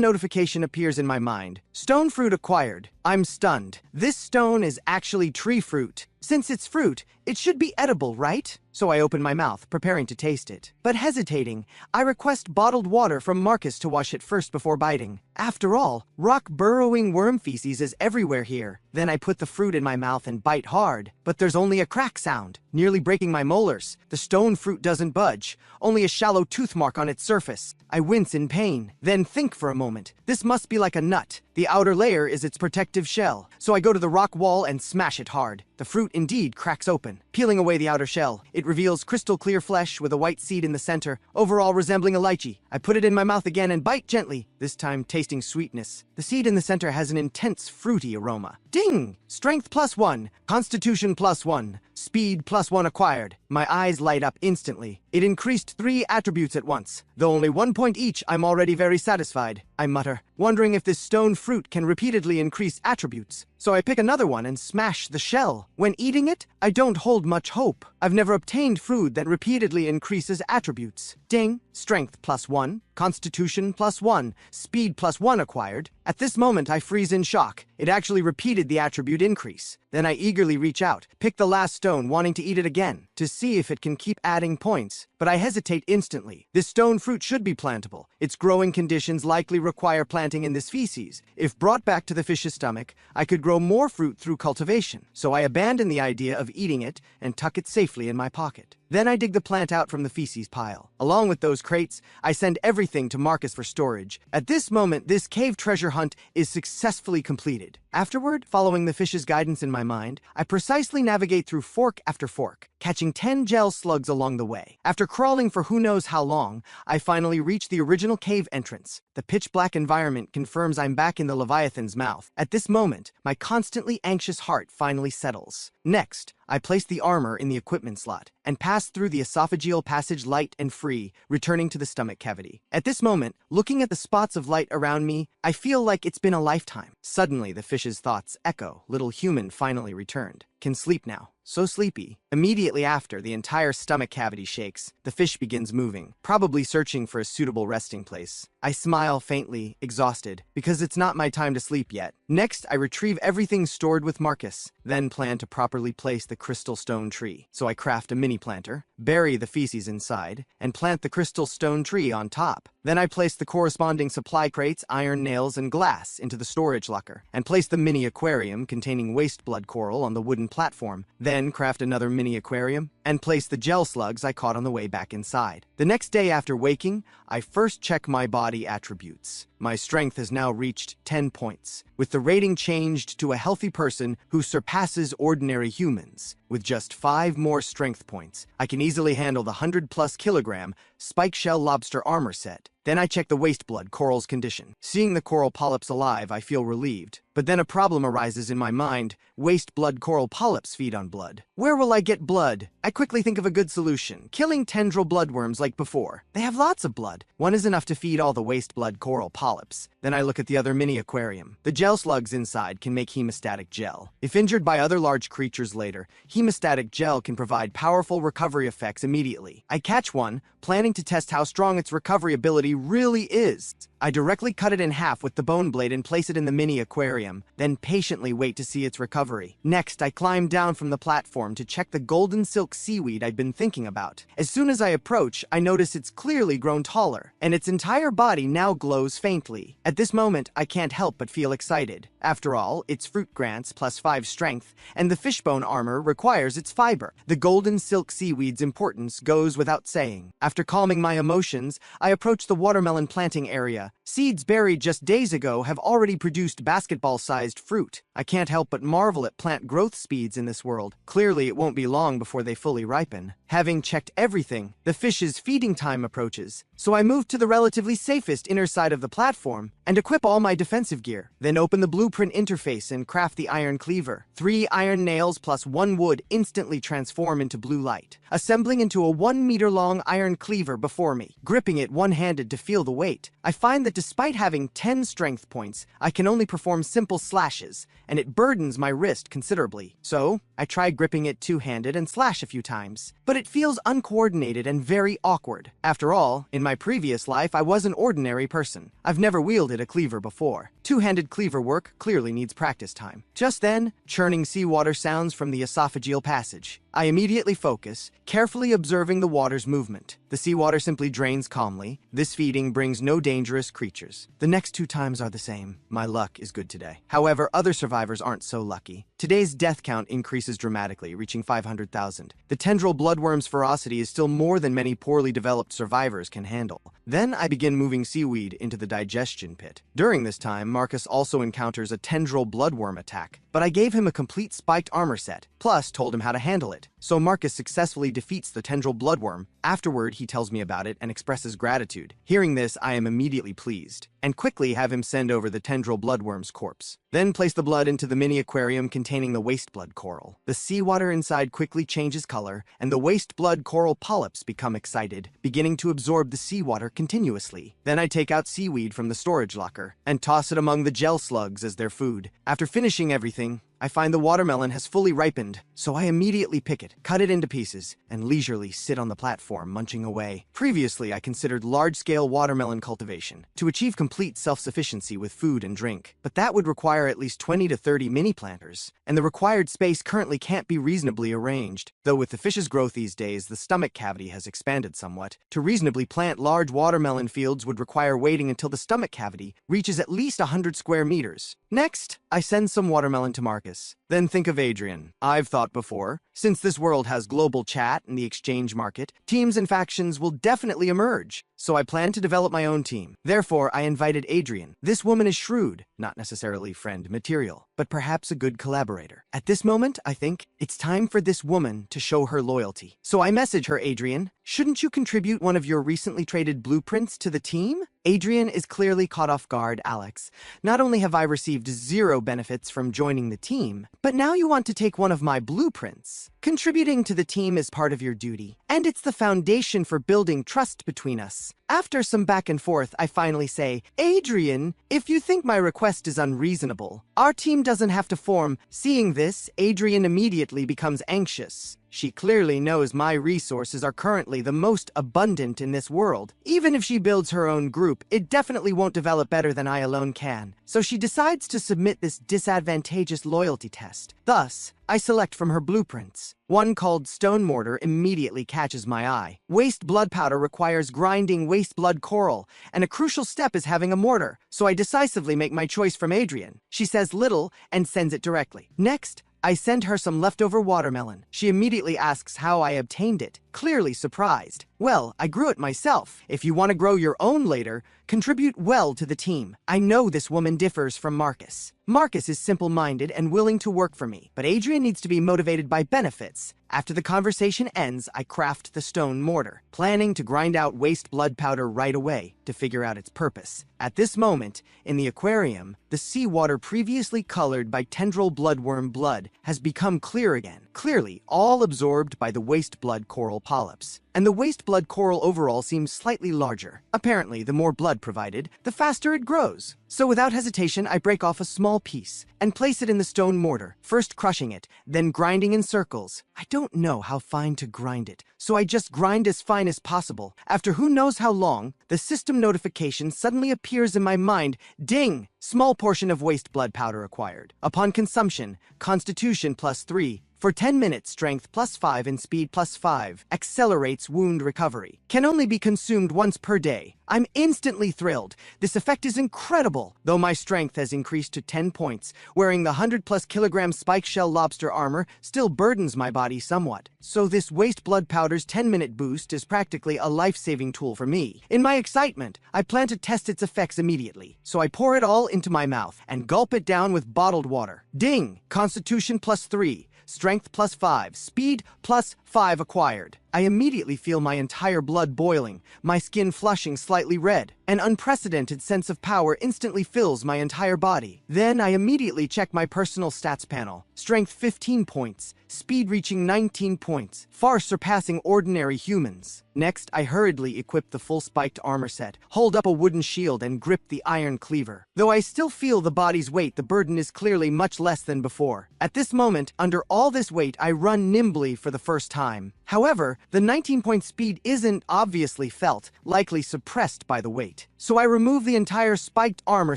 notification appears in my mind. Stone fruit acquired. I'm stunned. This stone is actually tree fruit. Since it's fruit, it should be edible, right? So I open my mouth, preparing to taste it. But hesitating, I request bottled water from Marcus to wash it first before biting. After all, rock-burrowing worm feces is everywhere here. Then I put the fruit in my mouth and bite hard. But there's only a crack sound, nearly breaking my molars. The stone fruit doesn't budge, only a shallow tooth mark on its surface. I wince in pain, then think for a moment. This must be like a nut. The outer layer is its protective shell. So I go to the rock wall and smash it hard. The fruit indeed cracks open. Peeling away the outer shell, it reveals crystal clear flesh with a white seed in the center, overall resembling a lychee. I put it in my mouth again and bite gently, this time tasting sweetness. The seed in the center has an intense fruity aroma. Ding! Strength +1, Constitution +1, Speed +1 acquired. My eyes light up instantly. It increased 3 attributes at once. Though only 1 point each, I'm already very satisfied. I mutter, wondering if this stone fruit can repeatedly increase attributes. So I pick another one and smash the shell. When eating it, I don't hold much hope. I've never obtained food that repeatedly increases attributes. Ding! Strength +1, Constitution +1, Speed +1 acquired. At this moment, I freeze in shock. It actually repeated the attribute increase. Then I eagerly reach out, pick the last stone, wanting to eat it again, to see if it can keep adding points. But I hesitate instantly. This stone fruit should be plantable. Its growing conditions likely require planting in this feces. If brought back to the fish's stomach, I could grow more fruit through cultivation. So I abandon the idea of eating it and tuck it safely in my pocket. Then I dig the plant out from the feces pile. Along with those crates, I send everything to Marcus for storage. At this moment, this cave treasure hunt is successfully completed. Afterward, following the fish's guidance in my mind, I precisely navigate through fork after fork, catching 10 gel slugs along the way. After crawling for who knows how long, I finally reach the original cave entrance. The pitch-black environment confirms I'm back in the Leviathan's mouth. At this moment, my constantly anxious heart finally settles. Next, I place the armor in the equipment slot and pass through the esophageal passage light and free, returning to the stomach cavity. At this moment, looking at the spots of light around me, I feel like it's been a lifetime. Suddenly, the fish's thoughts echo. Little human finally returned. Can sleep now. So sleepy. Immediately after, the entire stomach cavity shakes. The fish begins moving, probably searching for a suitable resting place. I smile faintly, exhausted, because it's not my time to sleep yet. Next, I retrieve everything stored with Marcus, then plan to properly place the crystal stone tree. So I craft a mini planter, bury the feces inside, and plant the crystal stone tree on top. Then I place the corresponding supply crates, iron nails, and glass into the storage locker, and place the mini aquarium containing waste blood coral on the wooden platform. Then craft another mini aquarium, and place the gel slugs I caught on the way back inside. The next day after waking, I first check my body attributes. My strength has now reached 10 points, with the rating changed to a healthy person who surpasses ordinary humans. With just 5 more strength points, I can easily handle the 100+ kilogram spike shell lobster armor set. Then I check the waste blood coral's condition. Seeing the coral polyps alive, I feel relieved. But then a problem arises in my mind. Waste blood coral polyps feed on blood. Where will I get blood? I quickly think of a good solution. Killing tendril bloodworms like before. They have lots of blood. One is enough to feed all the waste blood coral polyps. Then I look at the other mini aquarium. The gel slugs inside can make hemostatic gel. If injured by other large creatures later, hemostatic gel can provide powerful recovery effects immediately. I catch one, planning to test how strong its recovery ability really is. I directly cut it in half with the bone blade and place it in the mini aquarium, then patiently wait to see its recovery. Next, I climb down from the platform to check the golden silk seaweed I'd been thinking about. As soon as I approach, I notice it's clearly grown taller, and its entire body now glows faintly. At this moment, I can't help but feel excited. After all, its fruit grants +5 strength, and the fishbone armor requires its fiber. The golden silk seaweed's importance goes without saying. After calming my emotions, I approach the watermelon planting area. Seeds buried just days ago have already produced basketball-sized fruit. I can't help but marvel at plant growth speeds in this world. Clearly, it won't be long before they fully ripen. Having checked everything, the fish's feeding time approaches. So I move to the relatively safest inner side of the platform and equip all my defensive gear. Then open the blueprint interface and craft the iron cleaver. 3 iron nails plus 1 wood instantly transform into blue light, assembling into a 1-meter-long iron cleaver before me. Gripping it one-handed to feel the weight, I find that despite having 10 strength points, I can only perform simple slashes, and it burdens my wrist considerably. So, I try gripping it two-handed and slash a few times, but it feels uncoordinated and very awkward. After all, in my previous life, I was an ordinary person. I've never wielded a cleaver before. Two-handed cleaver work clearly needs practice time. Just then, churning seawater sounds from the esophageal passage. I immediately focus, carefully observing the water's movement. The seawater simply drains calmly. This feeding brings no dangerous creatures. The next 2 times are the same. My luck is good today. However, other survivors aren't so lucky. Today's death count increases dramatically, reaching 500,000. The tendril bloodworm's ferocity is still more than many poorly developed survivors can handle. Then I begin moving seaweed into the digestion pit. During this time, Marcus also encounters a tendril bloodworm attack, but I gave him a complete spiked armor set, plus told him how to handle it. So Marcus successfully defeats the tendril bloodworm. Afterward, he tells me about it and expresses gratitude. Hearing this, I am immediately pleased, and quickly have him send over the tendril bloodworm's corpse. Then place the blood into the mini aquarium containing the waste blood coral. The seawater inside quickly changes color, and the waste blood coral polyps become excited, beginning to absorb the seawater continuously. Then I take out seaweed from the storage locker and toss it among the gel slugs as their food. After finishing everything, I find the watermelon has fully ripened, so I immediately pick it, cut it into pieces, and leisurely sit on the platform munching away. Previously, I considered large-scale watermelon cultivation to achieve complete self-sufficiency with food and drink, but that would require at least 20 to 30 mini-planters, and the required space currently can't be reasonably arranged. Though with the fish's growth these days, the stomach cavity has expanded somewhat. To reasonably plant large watermelon fields would require waiting until the stomach cavity reaches at least 100 square meters. Next, I send some watermelon to Marcus. Then think of Adrian. I've thought before, since this world has global chat and the exchange market, teams and factions will definitely emerge. So I plan to develop my own team. Therefore, I invited Adrian. This woman is shrewd, not necessarily friend material, but perhaps a good collaborator. At this moment, I think, it's time for this woman to show her loyalty. So I message her, Adrian, shouldn't you contribute one of your recently traded blueprints to the team? Adrian is clearly caught off guard, Alex. Not only have I received 0 benefits from joining the team, but now you want to take one of my blueprints. Contributing to the team is part of your duty, and it's the foundation for building trust between us. After some back and forth, I finally say, Adrian, if you think my request is unreasonable, our team doesn't have to form. Seeing this, Adrian immediately becomes anxious. She clearly knows my resources are currently the most abundant in this world. Even if she builds her own group, it definitely won't develop better than I alone can. So she decides to submit this disadvantageous loyalty test. Thus, I select from her blueprints. One called Stone Mortar immediately catches my eye. Waste blood powder requires grinding waste blood coral, and a crucial step is having a mortar, so I decisively make my choice from Adrian. She says little and sends it directly. Next, I send her some leftover watermelon. She immediately asks how I obtained it, clearly surprised. Well, I grew it myself. If you want to grow your own later, contribute well to the team. I know this woman differs from Marcus. Marcus is simple-minded and willing to work for me, but Adrian needs to be motivated by benefits. After the conversation ends, I craft the stone mortar, planning to grind out waste blood powder right away to figure out its purpose. At this moment, in the aquarium, the seawater previously colored by tendril bloodworm blood has become clear again, clearly all absorbed by the waste blood coral polyps. And the waste blood coral overall seems slightly larger. Apparently, the more blood provided, the faster it grows. So without hesitation, I break off a small piece and place it in the stone mortar, first crushing it, then grinding in circles. I don't know how fine to grind it, so I just grind as fine as possible. After who knows how long, the system notification suddenly appears in my mind. Ding! Small portion of waste blood powder acquired. Upon consumption, Constitution +3. For 10 minutes, strength +5 and speed +5 accelerates wound recovery. Can only be consumed once per day. I'm instantly thrilled. This effect is incredible. Though my strength has increased to 10 points, wearing the 100+ kilogram spike shell lobster armor still burdens my body somewhat. So this waste blood powder's 10-minute boost is practically a life-saving tool for me. In my excitement, I plan to test its effects immediately. So I pour it all into my mouth and gulp it down with bottled water. Ding! Constitution +3. Strength +5, speed +5 acquired. I immediately feel my entire blood boiling, my skin flushing slightly red. An unprecedented sense of power instantly fills my entire body. Then I immediately check my personal stats panel. Strength 15 points, speed reaching 19 points, far surpassing ordinary humans. Next, I hurriedly equip the full spiked armor set, hold up a wooden shield and grip the iron cleaver. Though I still feel the body's weight, the burden is clearly much less than before. At this moment, under all this weight, I run nimbly for the first time. However, the 19-point speed isn't obviously felt, likely suppressed by the weight. So I remove the entire spiked armor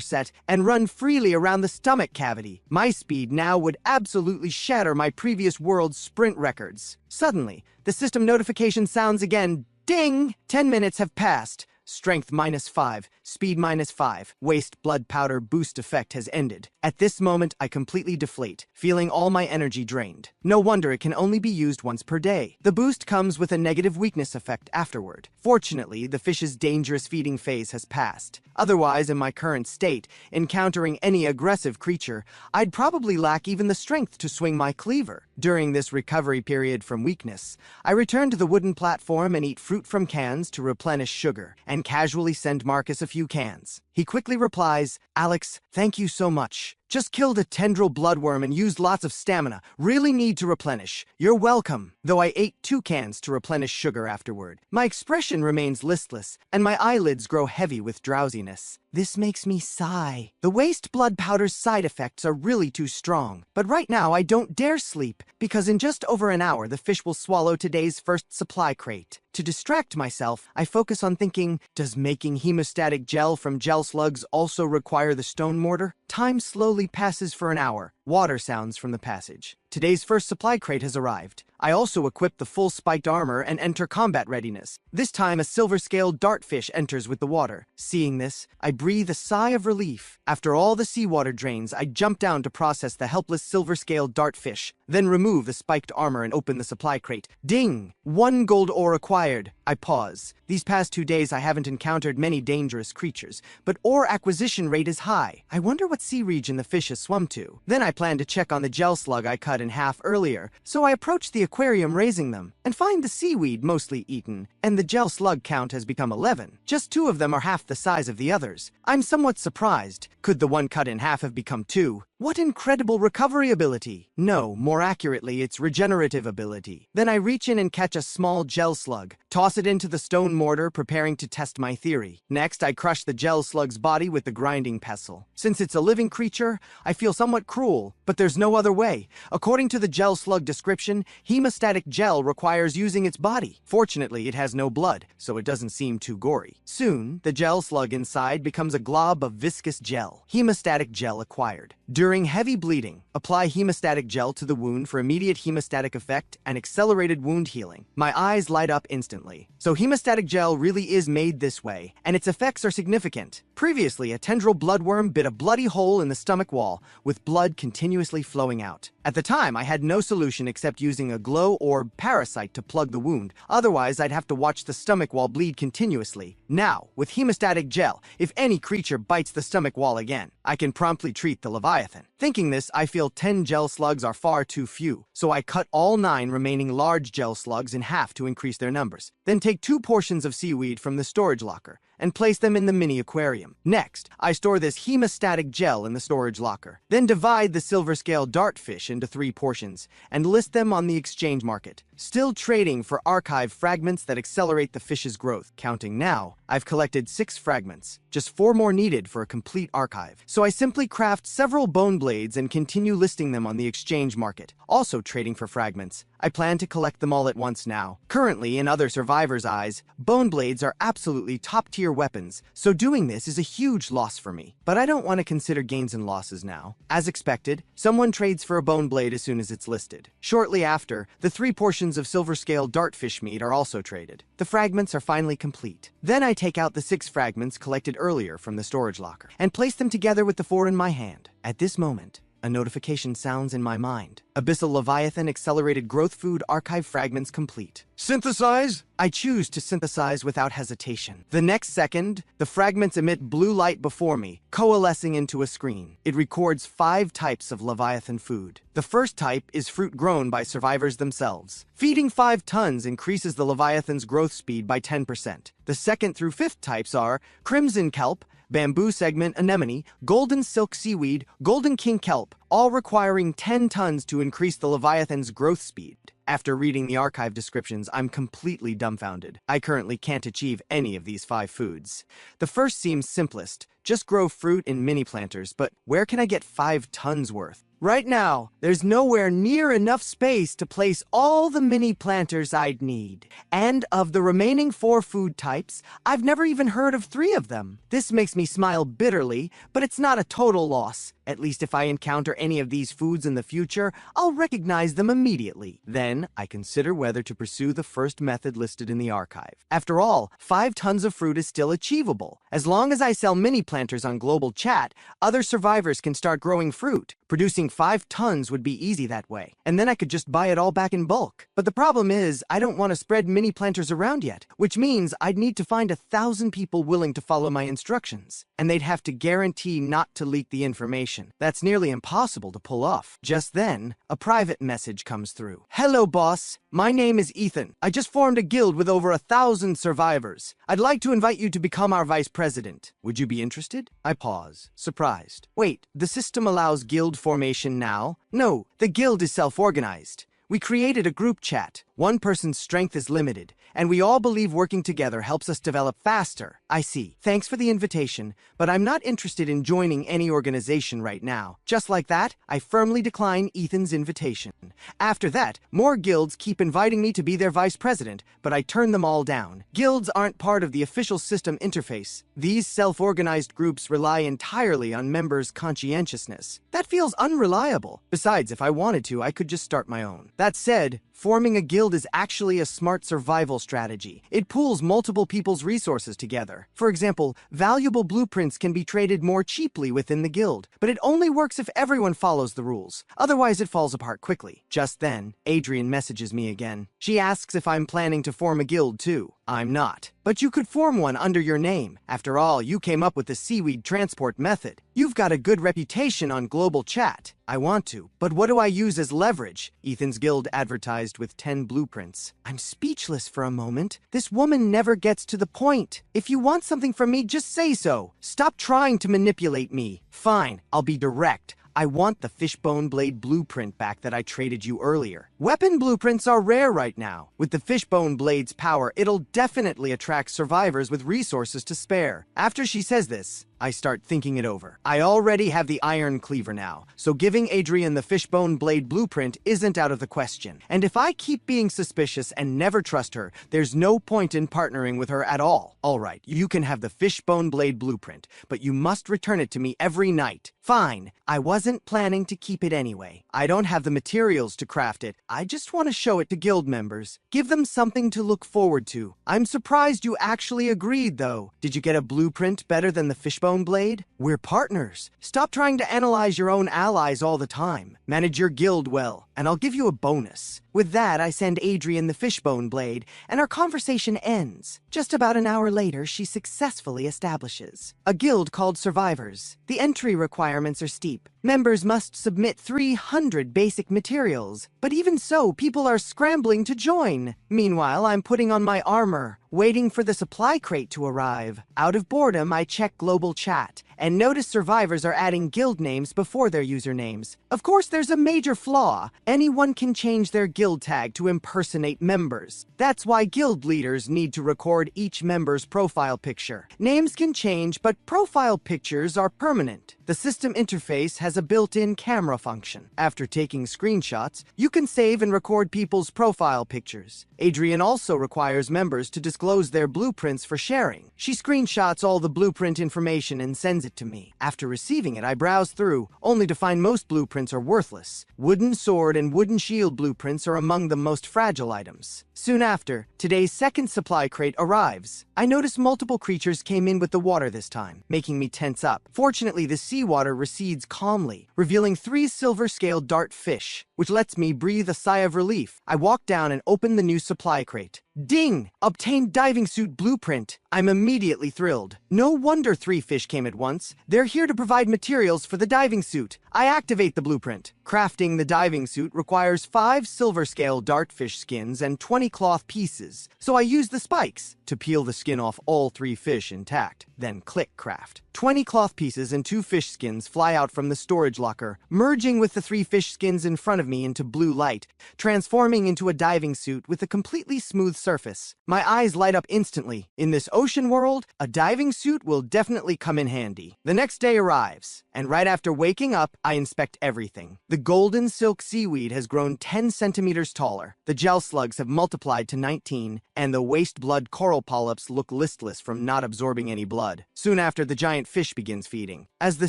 set and run freely around the stomach cavity. My speed now would absolutely shatter my previous world's sprint records. Suddenly, the system notification sounds again. Ding! 10 minutes have passed. Strength -5, speed -5, waste blood powder boost effect has ended. At this moment, I completely deflate, feeling all my energy drained. No wonder it can only be used once per day. The boost comes with a negative weakness effect afterward. Fortunately, the fish's dangerous feeding phase has passed. Otherwise, in my current state, encountering any aggressive creature, I'd probably lack even the strength to swing my cleaver. During this recovery period from weakness, I return to the wooden platform and eat fruit from cans to replenish sugar, and casually send Marcus a few cans. He quickly replies, "Alex, thank you so much. Just killed a tendril bloodworm and used lots of stamina. Really need to replenish. You're welcome." Though I ate 2 cans to replenish sugar afterward, my expression remains listless, and my eyelids grow heavy with drowsiness. This makes me sigh. The waste blood powder's side effects are really too strong. But right now I don't dare sleep, because in just over an hour the fish will swallow today's first supply crate. To distract myself, I focus on thinking, does making hemostatic gel from gel slugs also require the stone mortar? Time slowly passes for an hour. Water sounds from the passage. Today's first supply crate has arrived. I also equip the full spiked armor and enter combat readiness. This time, a silver-scaled dartfish enters with the water. Seeing this, I breathe a sigh of relief. After all the seawater drains, I jump down to process the helpless silver-scaled dartfish, then remove the spiked armor and open the supply crate. Ding! 1 gold ore acquired. I pause. These past 2 days, I haven't encountered many dangerous creatures, but ore acquisition rate is high. I wonder what sea region the fish has swum to. Then I plan to check on the gel slug I cut in half earlier, so I approach the aquarium raising them, and find the seaweed mostly eaten, and the gel slug count has become 11. Just 2 of them are half the size of the others. I'm somewhat surprised. Could the one cut in half have become 2? What incredible recovery ability! No, more accurately, it's regenerative ability. Then I reach in and catch a small gel slug, toss it into the stone mortar, preparing to test my theory. Next, I crush the gel slug's body with the grinding pestle. Since it's a living creature, I feel somewhat cruel, but there's no other way. According to the gel slug description, hemostatic gel requires using its body. Fortunately, it has no blood, so it doesn't seem too gory. Soon, the gel slug inside becomes a glob of viscous gel. Hemostatic gel acquired. During heavy bleeding, apply hemostatic gel to the wound for immediate hemostatic effect and accelerated wound healing. My eyes light up instantly. So hemostatic gel really is made this way, and its effects are significant. Previously, a tendril bloodworm bit a bloody hole in the stomach wall, with blood continuously flowing out. At the time, I had no solution except using a glow orb parasite to plug the wound. Otherwise, I'd have to watch the stomach wall bleed continuously. Now, with hemostatic gel, if any creature bites the stomach wall again, I can promptly treat the Leviathan. Thinking this, I feel 10 gel slugs are far too few, so I cut all 9 remaining large gel slugs in half to increase their numbers. Then take 2 portions of seaweed from the storage locker and place them in the mini aquarium. Next, I store this hemostatic gel in the storage locker. Then divide the silver scale dartfish into 3 portions and list them on the exchange market. Still trading for archive fragments that accelerate the fish's growth. Counting now, I've collected 6 fragments, just 4 more needed for a complete archive. So I simply craft several bone blades and continue listing them on the exchange market. Also trading for fragments. I plan to collect them all at once now. Currently, in other survivors' eyes, bone blades are absolutely top-tier weapons, so doing this is a huge loss for me. But I don't want to consider gains and losses now. As expected, someone trades for a bone blade as soon as it's listed. Shortly after, the 3 portions of silver scale dartfish meat are also traded. The fragments are finally complete. Then I take out the 6 fragments collected earlier from the storage locker and place them together with the 4 in my hand. At this moment, a notification sounds in my mind. Abyssal Leviathan Accelerated Growth Food Archive Fragments complete. Synthesize? I choose to synthesize without hesitation. The next second, the fragments emit blue light before me, coalescing into a screen. It records 5 types of Leviathan food. The first type is fruit grown by survivors themselves. Feeding 5 tons increases the Leviathan's growth speed by 10%. The second through 5th types are crimson kelp, bamboo segment anemone, golden silk seaweed, golden king kelp, all requiring 10 tons to increase the Leviathan's growth speed. After reading the archive descriptions, I'm completely dumbfounded. I currently can't achieve any of these 5 foods. The first seems simplest, just grow fruit in mini planters, but where can I get 5 tons worth? Right now, there's nowhere near enough space to place all the mini planters I'd need. And of the remaining 4 food types, I've never even heard of 3 of them. This makes me smile bitterly, but it's not a total loss. At least if I encounter any of these foods in the future, I'll recognize them immediately. Then, I consider whether to pursue the first method listed in the archive. After all, 5 tons of fruit is still achievable. As long as I sell mini planters on Global Chat, other survivors can start growing fruit. Producing 5 tons would be easy that way, and then I could just buy it all back in bulk. But the problem is, I don't want to spread mini planters around yet, which means I'd need to find 1,000 people willing to follow my instructions, and they'd have to guarantee not to leak the information. That's nearly impossible to pull off. Just then, a private message comes through. Hello, boss. My name is Ethan. I just formed a guild with over 1,000 survivors. I'd like to invite you to become our vice president. Would you be interested? I pause, surprised. Wait, the system allows guild formation now? No, the guild is self-organized. We created a group chat. One person's strength is limited, and we all believe working together helps us develop faster. I see. Thanks for the invitation, but I'm not interested in joining any organization right now. Just like that, I firmly decline Ethan's invitation. After that, more guilds keep inviting me to be their vice president, but I turn them all down. Guilds aren't part of the official system interface. These self-organized groups rely entirely on members' conscientiousness. That feels unreliable. Besides, if I wanted to, I could just start my own. That said, forming a guild is actually a smart survival strategy. It pools multiple people's resources together. For example, valuable blueprints can be traded more cheaply within the guild, but it only works if everyone follows the rules. Otherwise, it falls apart quickly. Just then, Adrian messages me again. She asks if I'm planning to form a guild too. I'm not. But you could form one under your name. After all, you came up with the seaweed transport method. You've got a good reputation on Global Chat. I want to, but what do I use as leverage? Ethan's guild advertised with 10 blueprints. I'm speechless for a moment. This woman never gets to the point. If you want something from me, just say so. Stop trying to manipulate me. Fine, I'll be direct. I want the fishbone blade blueprint back that I traded you earlier. Weapon blueprints are rare right now. With the fishbone blade's power, it'll definitely attract survivors with resources to spare. After she says this, I start thinking it over. I already have the iron cleaver now, so giving Adrian the fishbone blade blueprint isn't out of the question. And if I keep being suspicious and never trust her, there's no point in partnering with her at all. Alright, you can have the fishbone blade blueprint, but you must return it to me every night. Fine, I wasn't planning to keep it anyway. I don't have the materials to craft it. I just want to show it to guild members. Give them something to look forward to. I'm surprised you actually agreed, though. Did you get a blueprint better than the fishbone blade? We're partners. Stop trying to analyze your own allies all the time. Manage your guild well, and I'll give you a bonus. With that, I send Adrian the fishbone blade, and our conversation ends. Just about an hour later, she successfully establishes a guild called Survivors. The entry requirements are steep. Members must submit 300 basic materials, but even so, people are scrambling to join. Meanwhile, I'm putting on my armor, waiting for the supply crate to arrive. Out of boredom, I check global chat and notice survivors are adding guild names before their usernames. Of course, there's a major flaw. Anyone can change their guild tag to impersonate members. That's why guild leaders need to record each member's profile picture. Names can change, but profile pictures are permanent. The system interface has a built-in camera function. After taking screenshots, you can save and record people's profile pictures. Adrian also requires members to disclose their blueprints for sharing. She screenshots all the blueprint information and sends it to me. After receiving it, I browse through, only to find most blueprints are worthless. Wooden sword and wooden shield blueprints are among the most fragile items. Soon after, today's second supply crate arrives. I notice multiple creatures came in with the water this time, making me tense up. Fortunately, the seawater recedes calmly, revealing 3 silver-scaled dart fish, which lets me breathe a sigh of relief. I walk down and open the new supply crate. Ding! Obtained diving suit blueprint. I'm immediately thrilled. No wonder 3 fish came at once. They're here to provide materials for the diving suit. I activate the blueprint. Crafting the diving suit requires 5 silver-scale dartfish skins and 20 cloth pieces, so I use the spikes to peel the skin off all 3 fish intact. Then click craft. 20 cloth pieces and 2 fish skins fly out from the storage locker, merging with the 3 fish skins in front of me into blue light, transforming into a diving suit with a completely smooth surface. My eyes light up instantly. In this ocean world, a diving suit will definitely come in handy. The next day arrives, and right after waking up, I inspect everything. The golden silk seaweed has grown 10 centimeters taller. The gel slugs have multiplied to 19, and the waste blood coral polyps look listless from not absorbing any blood. Soon after, the giant fish begins feeding. As the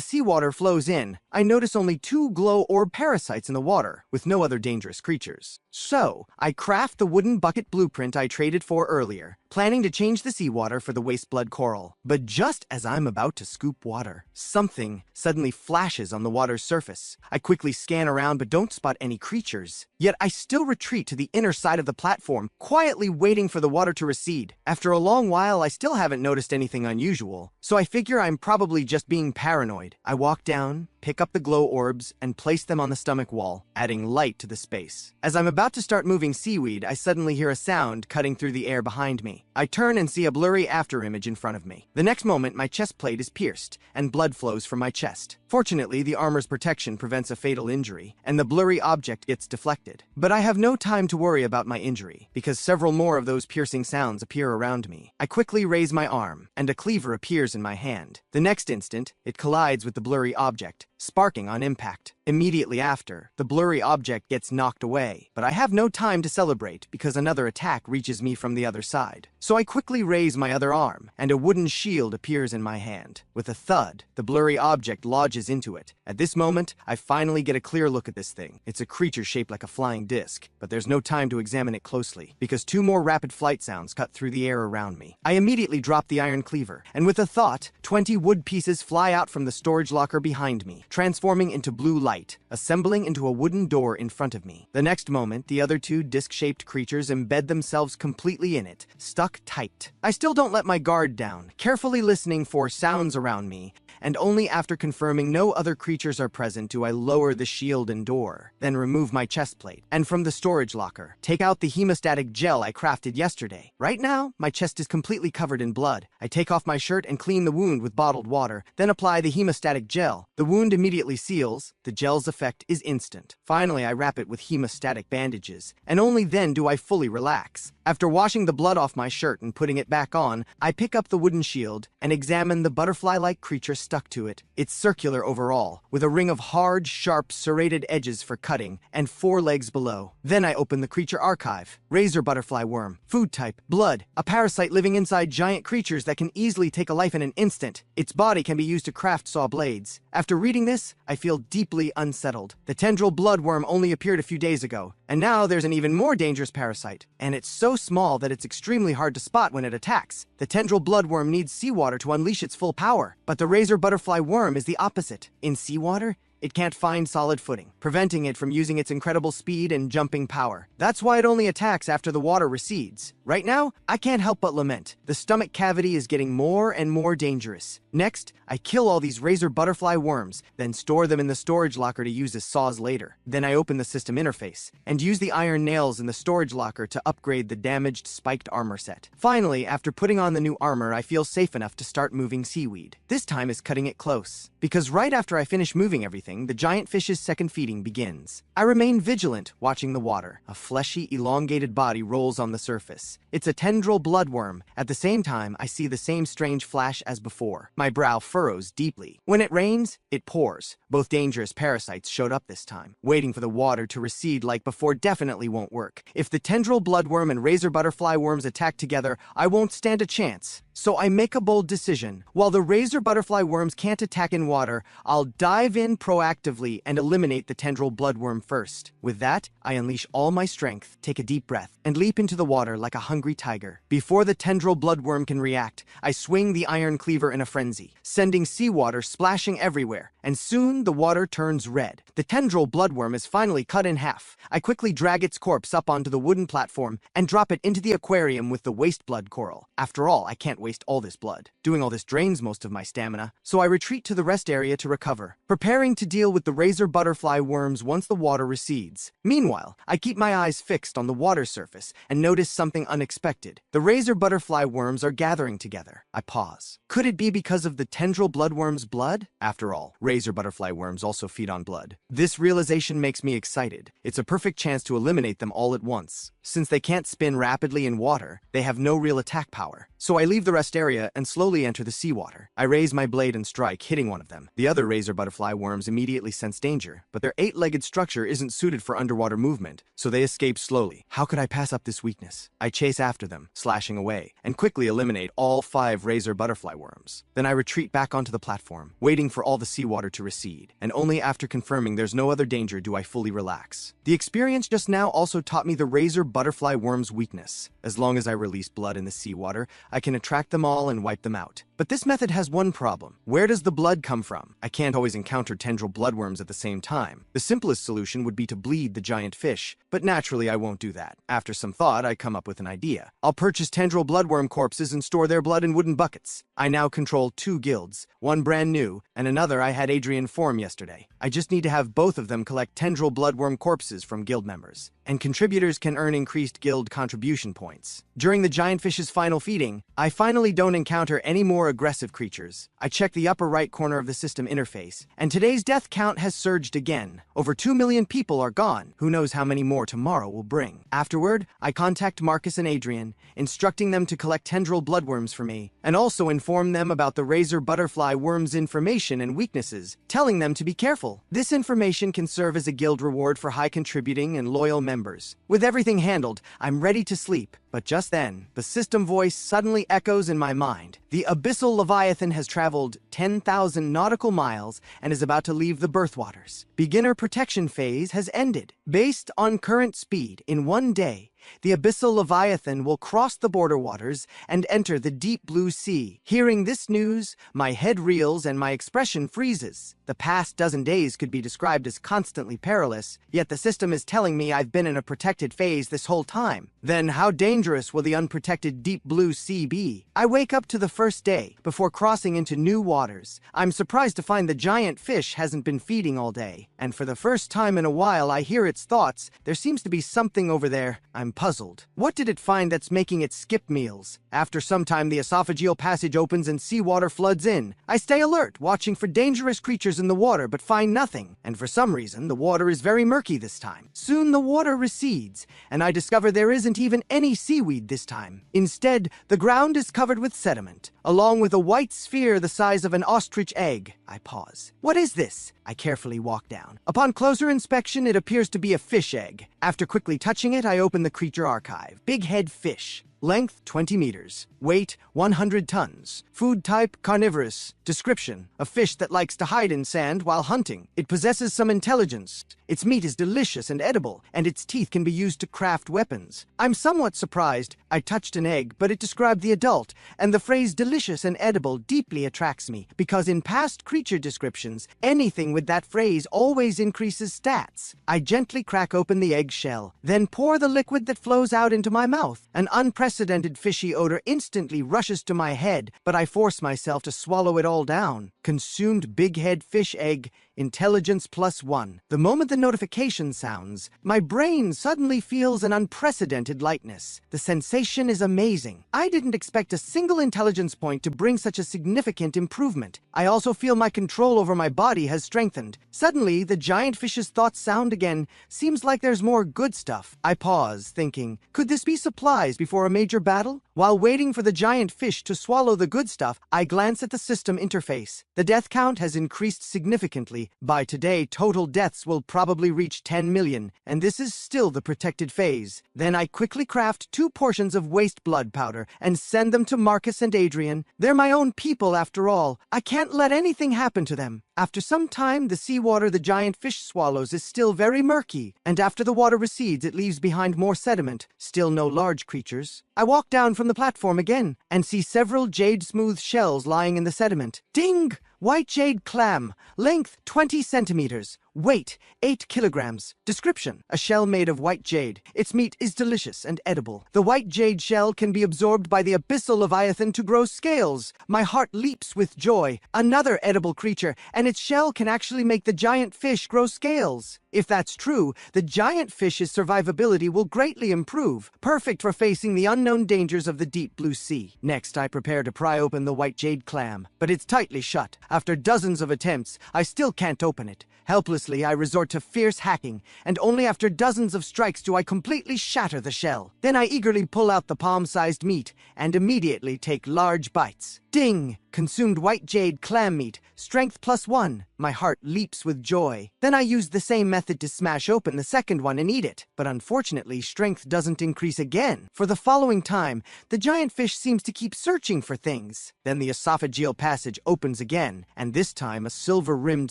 seawater flows in, I notice only 2 glow orb parasites in the water, with no other dangerous creatures. So, I craft the wooden bucket blueprint I traded for earlier, planning to change the seawater for the waste blood coral. But just as I'm about to scoop water, something suddenly flashes on the water's surface. I quickly scan around but don't spot any creatures. Yet I still retreat to the inner side of the platform, quietly waiting for the water to recede. After a long while, I still haven't noticed anything unusual, so I figure I'm probably just being paranoid. I walk down, pick up the glow orbs, and place them on the stomach wall, adding light to the space. As I'm about to start moving seaweed, I suddenly hear a sound cutting through the air behind me. I turn and see a blurry afterimage in front of me. The next moment, my chest plate is pierced, and blood flows from my chest. Fortunately, the armor's protection prevents a fatal injury, and the blurry object gets deflected. But I have no time to worry about my injury, because several more of those piercing sounds appear around me. I quickly raise my arm, and a cleaver appears in my hand. The next instant, it collides with the blurry object, sparking on impact. Immediately after, the blurry object gets knocked away, but I have no time to celebrate because another attack reaches me from the other side. So I quickly raise my other arm, and a wooden shield appears in my hand. With a thud, the blurry object lodges into it. At this moment, I finally get a clear look at this thing. It's a creature shaped like a flying disc, but there's no time to examine it closely, because 2 more rapid flight sounds cut through the air around me. I immediately drop the iron cleaver, and with a thought, 20 wood pieces fly out from the storage locker behind me, transforming into blue light, assembling into a wooden door in front of me. The next moment, the other 2 disc-shaped creatures embed themselves completely in it, stuck tight. I still don't let my guard down, carefully listening for sounds around me, and only after confirming no other creatures are present do I lower the shield and door, then remove my chest plate, and from the storage locker, take out the hemostatic gel I crafted yesterday. Right now, my chest is completely covered in blood. I take off my shirt and clean the wound with bottled water, then apply the hemostatic gel. The wound immediately seals. The gel's effect is instant. Finally, I wrap it with hemostatic bandages, and only then do I fully relax. After washing the blood off my shirt and putting it back on, I pick up the wooden shield and examine the butterfly-like creature stuck to it. It's circular overall, with a ring of hard, sharp, serrated edges for cutting, and 4 legs below. Then I open the creature archive. Razor butterfly worm. Food type: blood. A parasite living inside giant creatures that can easily take a life in an instant. Its body can be used to craft saw blades. After reading this, I feel deeply unsettled. The tendril bloodworm only appeared a few days ago, and now there's an even more dangerous parasite, and it's so small that it's extremely hard to spot when it attacks. The tendril bloodworm needs seawater to unleash its full power, but the razor butterfly worm is the opposite. In seawater, it can't find solid footing, preventing it from using its incredible speed and jumping power. That's why it only attacks after the water recedes. Right now, I can't help but lament. The stomach cavity is getting more and more dangerous. Next, I kill all these razor butterfly worms, then store them in the storage locker to use as saws later. Then I open the system interface and use the iron nails in the storage locker to upgrade the damaged spiked armor set. Finally, after putting on the new armor, I feel safe enough to start moving seaweed. This time is cutting it close, because right after I finish moving everything, the giant fish's second feeding begins. I remain vigilant, watching the water. A fleshy, elongated body rolls on the surface. It's a tendril bloodworm. At the same time, I see the same strange flash as before. My brow furrows deeply. When it rains, it pours. Both dangerous parasites showed up this time. Waiting for the water to recede like before definitely won't work. If the tendril bloodworm and razor butterfly worms attack together, I won't stand a chance. So I make a bold decision. While the razor butterfly worms can't attack in water, I'll dive in proactively and eliminate the tendril bloodworm first. With that, I unleash all my strength, take a deep breath, and leap into the water like a hungry tiger. Before the tendril bloodworm can react, I swing the iron cleaver in a frenzy, sending seawater splashing everywhere, and soon the water turns red. The tendril bloodworm is finally cut in half. I quickly drag its corpse up onto the wooden platform and drop it into the aquarium with the waste blood coral. After all, I can't waste all this blood. Doing all this drains most of my stamina, so I retreat to the rest area to recover, preparing to deal with the razor butterfly worms once the water recedes. Meanwhile, I keep my eyes fixed on the water surface and notice something unexpected. The razor butterfly worms are gathering together. I pause. Could it be because of the tendril bloodworm's blood? After all, razor butterfly worms also feed on blood. This realization makes me excited. It's a perfect chance to eliminate them all at once. Since they can't spin rapidly in water, they have no real attack power. So I leave the rest area and slowly enter the seawater. I raise my blade and strike, hitting one of them. The other razor butterfly worms immediately sense danger, but their 8-legged structure isn't suited for underwater movement, so they escape slowly. How could I pass up this weakness? I chase after them, slashing away, and quickly eliminate all 5 razor butterfly worms. Then I retreat back onto the platform, waiting for all the seawater to recede, and only after confirming there's no other danger do I fully relax. The experience just now also taught me the razor butterfly worm's weakness. As long as I release blood in the seawater, I can attract them all and wipe them out. But this method has one problem. Where does the blood come from? I can't always encounter tendril bloodworms at the same time. The simplest solution would be to bleed the giant fish, but naturally I won't do that. After some thought, I come up with an idea. I'll purchase tendril bloodworm corpses and store their blood in wooden buckets. I now control 2 guilds, one brand new, and another I had Adrian form yesterday. I just need to have both of them collect tendril bloodworm corpses from guild members, and contributors can earn increased guild contribution points. During the giant fish's final feeding, I finally don't encounter any more aggressive creatures. I check the upper right corner of the system interface, and today's death count has surged again. Over 2 million people are gone. Who knows how many more tomorrow will bring. Afterward, I contact Marcus and Adrian, instructing them to collect tendril bloodworms for me, and also inform them about the razor butterfly worm's information and weaknesses, telling them to be careful. This information can serve as a guild reward for high contributing and loyal members. With everything handled, I'm ready to sleep. But just then, the system voice suddenly echoes in my mind. The abyssal leviathan has traveled 10,000 nautical miles and is about to leave the birth waters. Beginner protection phase has ended. Based on current speed, in 1 day, the abyssal leviathan will cross the border waters and enter the deep blue sea. Hearing this news, my head reels and my expression freezes. The past dozen days could be described as constantly perilous, yet the system is telling me I've been in a protected phase this whole time. Then how dangerous will the unprotected deep blue sea be? I wake up to the first day, before crossing into new waters. I'm surprised to find the giant fish hasn't been feeding all day, and for the first time in a while I hear its thoughts. There seems to be something over there. I'm puzzled. What did it find that's making it skip meals? After some time, the esophageal passage opens and seawater floods in. I stay alert, watching for dangerous creatures in the water, but find nothing. And for some reason, the water is very murky this time. Soon the water recedes, and I discover there isn't even any seaweed this time. Instead, the ground is covered with sediment, along with a white sphere the size of an ostrich egg. I pause. What is this? I carefully walk down. Upon closer inspection, it appears to be a fish egg. After quickly touching it, I open the creature archive. Big head fish. Length 20 meters. Weight 100 tons. Food type carnivorous. Description: a fish that likes to hide in sand while hunting. It possesses some intelligence. Its meat is delicious and edible, and its teeth can be used to craft weapons. I'm somewhat surprised. I touched an egg, but it described the adult, and the phrase delicious and edible deeply attracts me, because in past creature descriptions, anything with that phrase always increases stats. I gently crack open the egg shell, then pour the liquid that flows out into my mouth. An unprecedented fishy odor instantly rushes to my head, but I force myself to swallow it all down. Consumed big head fish egg, intelligence +1. The moment the notification sounds, my brain suddenly feels an unprecedented lightness. The sensation is amazing. I didn't expect a single intelligence point to bring such a significant improvement. I also feel my control over my body has strengthened. Suddenly, the giant fish's thoughts sound again. Seems like there's more good stuff. I pause, thinking, could this be supplies before a major battle? While waiting for the giant fish to swallow the good stuff, I glance at the system interface. The death count has increased significantly. By today, total deaths will probably reach 10 million, and this is still the protected phase. Then I quickly craft 2 portions of waste blood powder and send them to Marcus and Adrian. They're my own people after all. I can't let anything happen to them. After some time, the seawater the giant fish swallows is still very murky, and after the water recedes, it leaves behind more sediment. Still no large creatures. I walk down from the platform again and see several jade-smooth shells lying in the sediment. Ding! White jade clam. Length 20 centimeters. Weight 8 kilograms. Description: a shell made of white jade. Its meat is delicious and edible. The white jade shell can be absorbed by the abyssal leviathan to grow scales. My heart leaps with joy. Another edible creature, and its shell can actually make the giant fish grow scales. If that's true, the giant fish's survivability will greatly improve, perfect for facing the unknown dangers of the deep blue sea. Next, I prepare to pry open the white jade clam, but it's tightly shut. After dozens of attempts, I still can't open it. Helplessly, I resort to fierce hacking, and only after dozens of strikes do I completely shatter the shell. Then I eagerly pull out the palm-sized meat and immediately take large bites. Ding! Consumed white jade clam meat. Strength +1. My heart leaps with joy. Then I use the same method to smash open the second one and eat it. But unfortunately, strength doesn't increase again. For the following time, the giant fish seems to keep searching for things. Then the esophageal passage opens again, and this time a silver-rimmed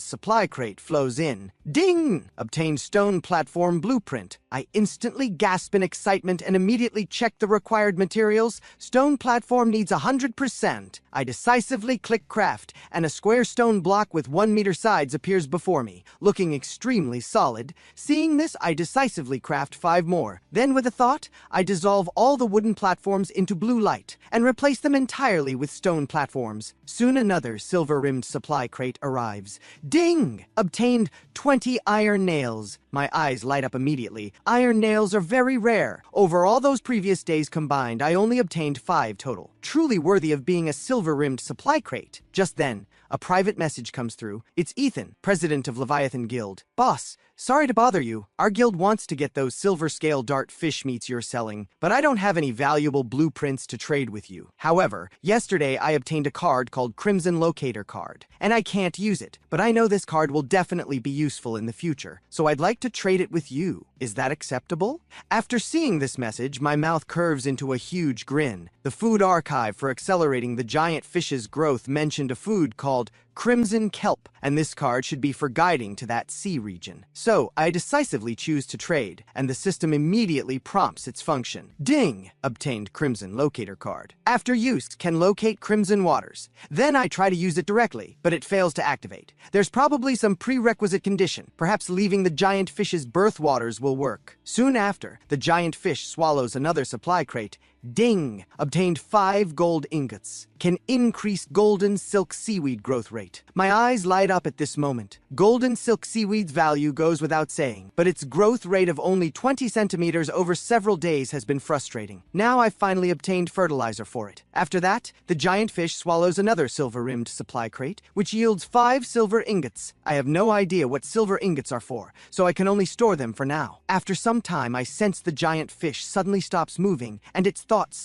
supply crate flows in. Ding! Obtained stone platform blueprint. I instantly gasp in excitement and immediately check the required materials. Stone platform needs 100%. I decisively click craft, and a square stone block with 1 meter sides appears before me, looking extremely solid. Seeing this, I decisively craft 5 more. Then with a thought, I dissolve all the wooden platforms into blue light, and replace them entirely with stone platforms. Soon another silver-rimmed supply crate arrives. Ding! Obtained 20 iron nails. My eyes light up immediately. Iron nails are very rare. Over all those previous days combined, I only obtained 5 total. Truly worthy of being a silver-rimmed supply crate. Just then, a private message comes through. It's Ethan, president of Leviathan Guild. Boss, sorry to bother you. Our guild wants to get those silver-scale dart fish meats you're selling, but I don't have any valuable blueprints to trade with you. However, yesterday I obtained a card called Crimson Locator Card, and I can't use it, but I know this card will definitely be useful in the future, so I'd like to trade it with you. Is that acceptable? After seeing this message, my mouth curves into a huge grin. The food archive for accelerating the giant fish's growth mentioned a food called Crimson Kelp, and this card should be for guiding to that sea region. So I decisively choose to trade, and the system immediately prompts its function. Ding! Obtained Crimson Locator card. After use, can locate Crimson Waters. Then I try to use it directly, but it fails to activate. There's probably some prerequisite condition. Perhaps leaving the giant fish's birth waters will work. Soon after, the giant fish swallows another supply crate. Ding! Obtained 5 gold ingots. Can increase golden silk seaweed growth rate. My eyes light up at this moment. Golden silk seaweed's value goes without saying, but its growth rate of only 20 centimeters over several days has been frustrating. Now I've finally obtained fertilizer for it. After that, the giant fish swallows another silver-rimmed supply crate, which yields 5 silver ingots. I have no idea what silver ingots are for, so I can only store them for now. After some time, I sense the giant fish suddenly stops moving, and its thoughts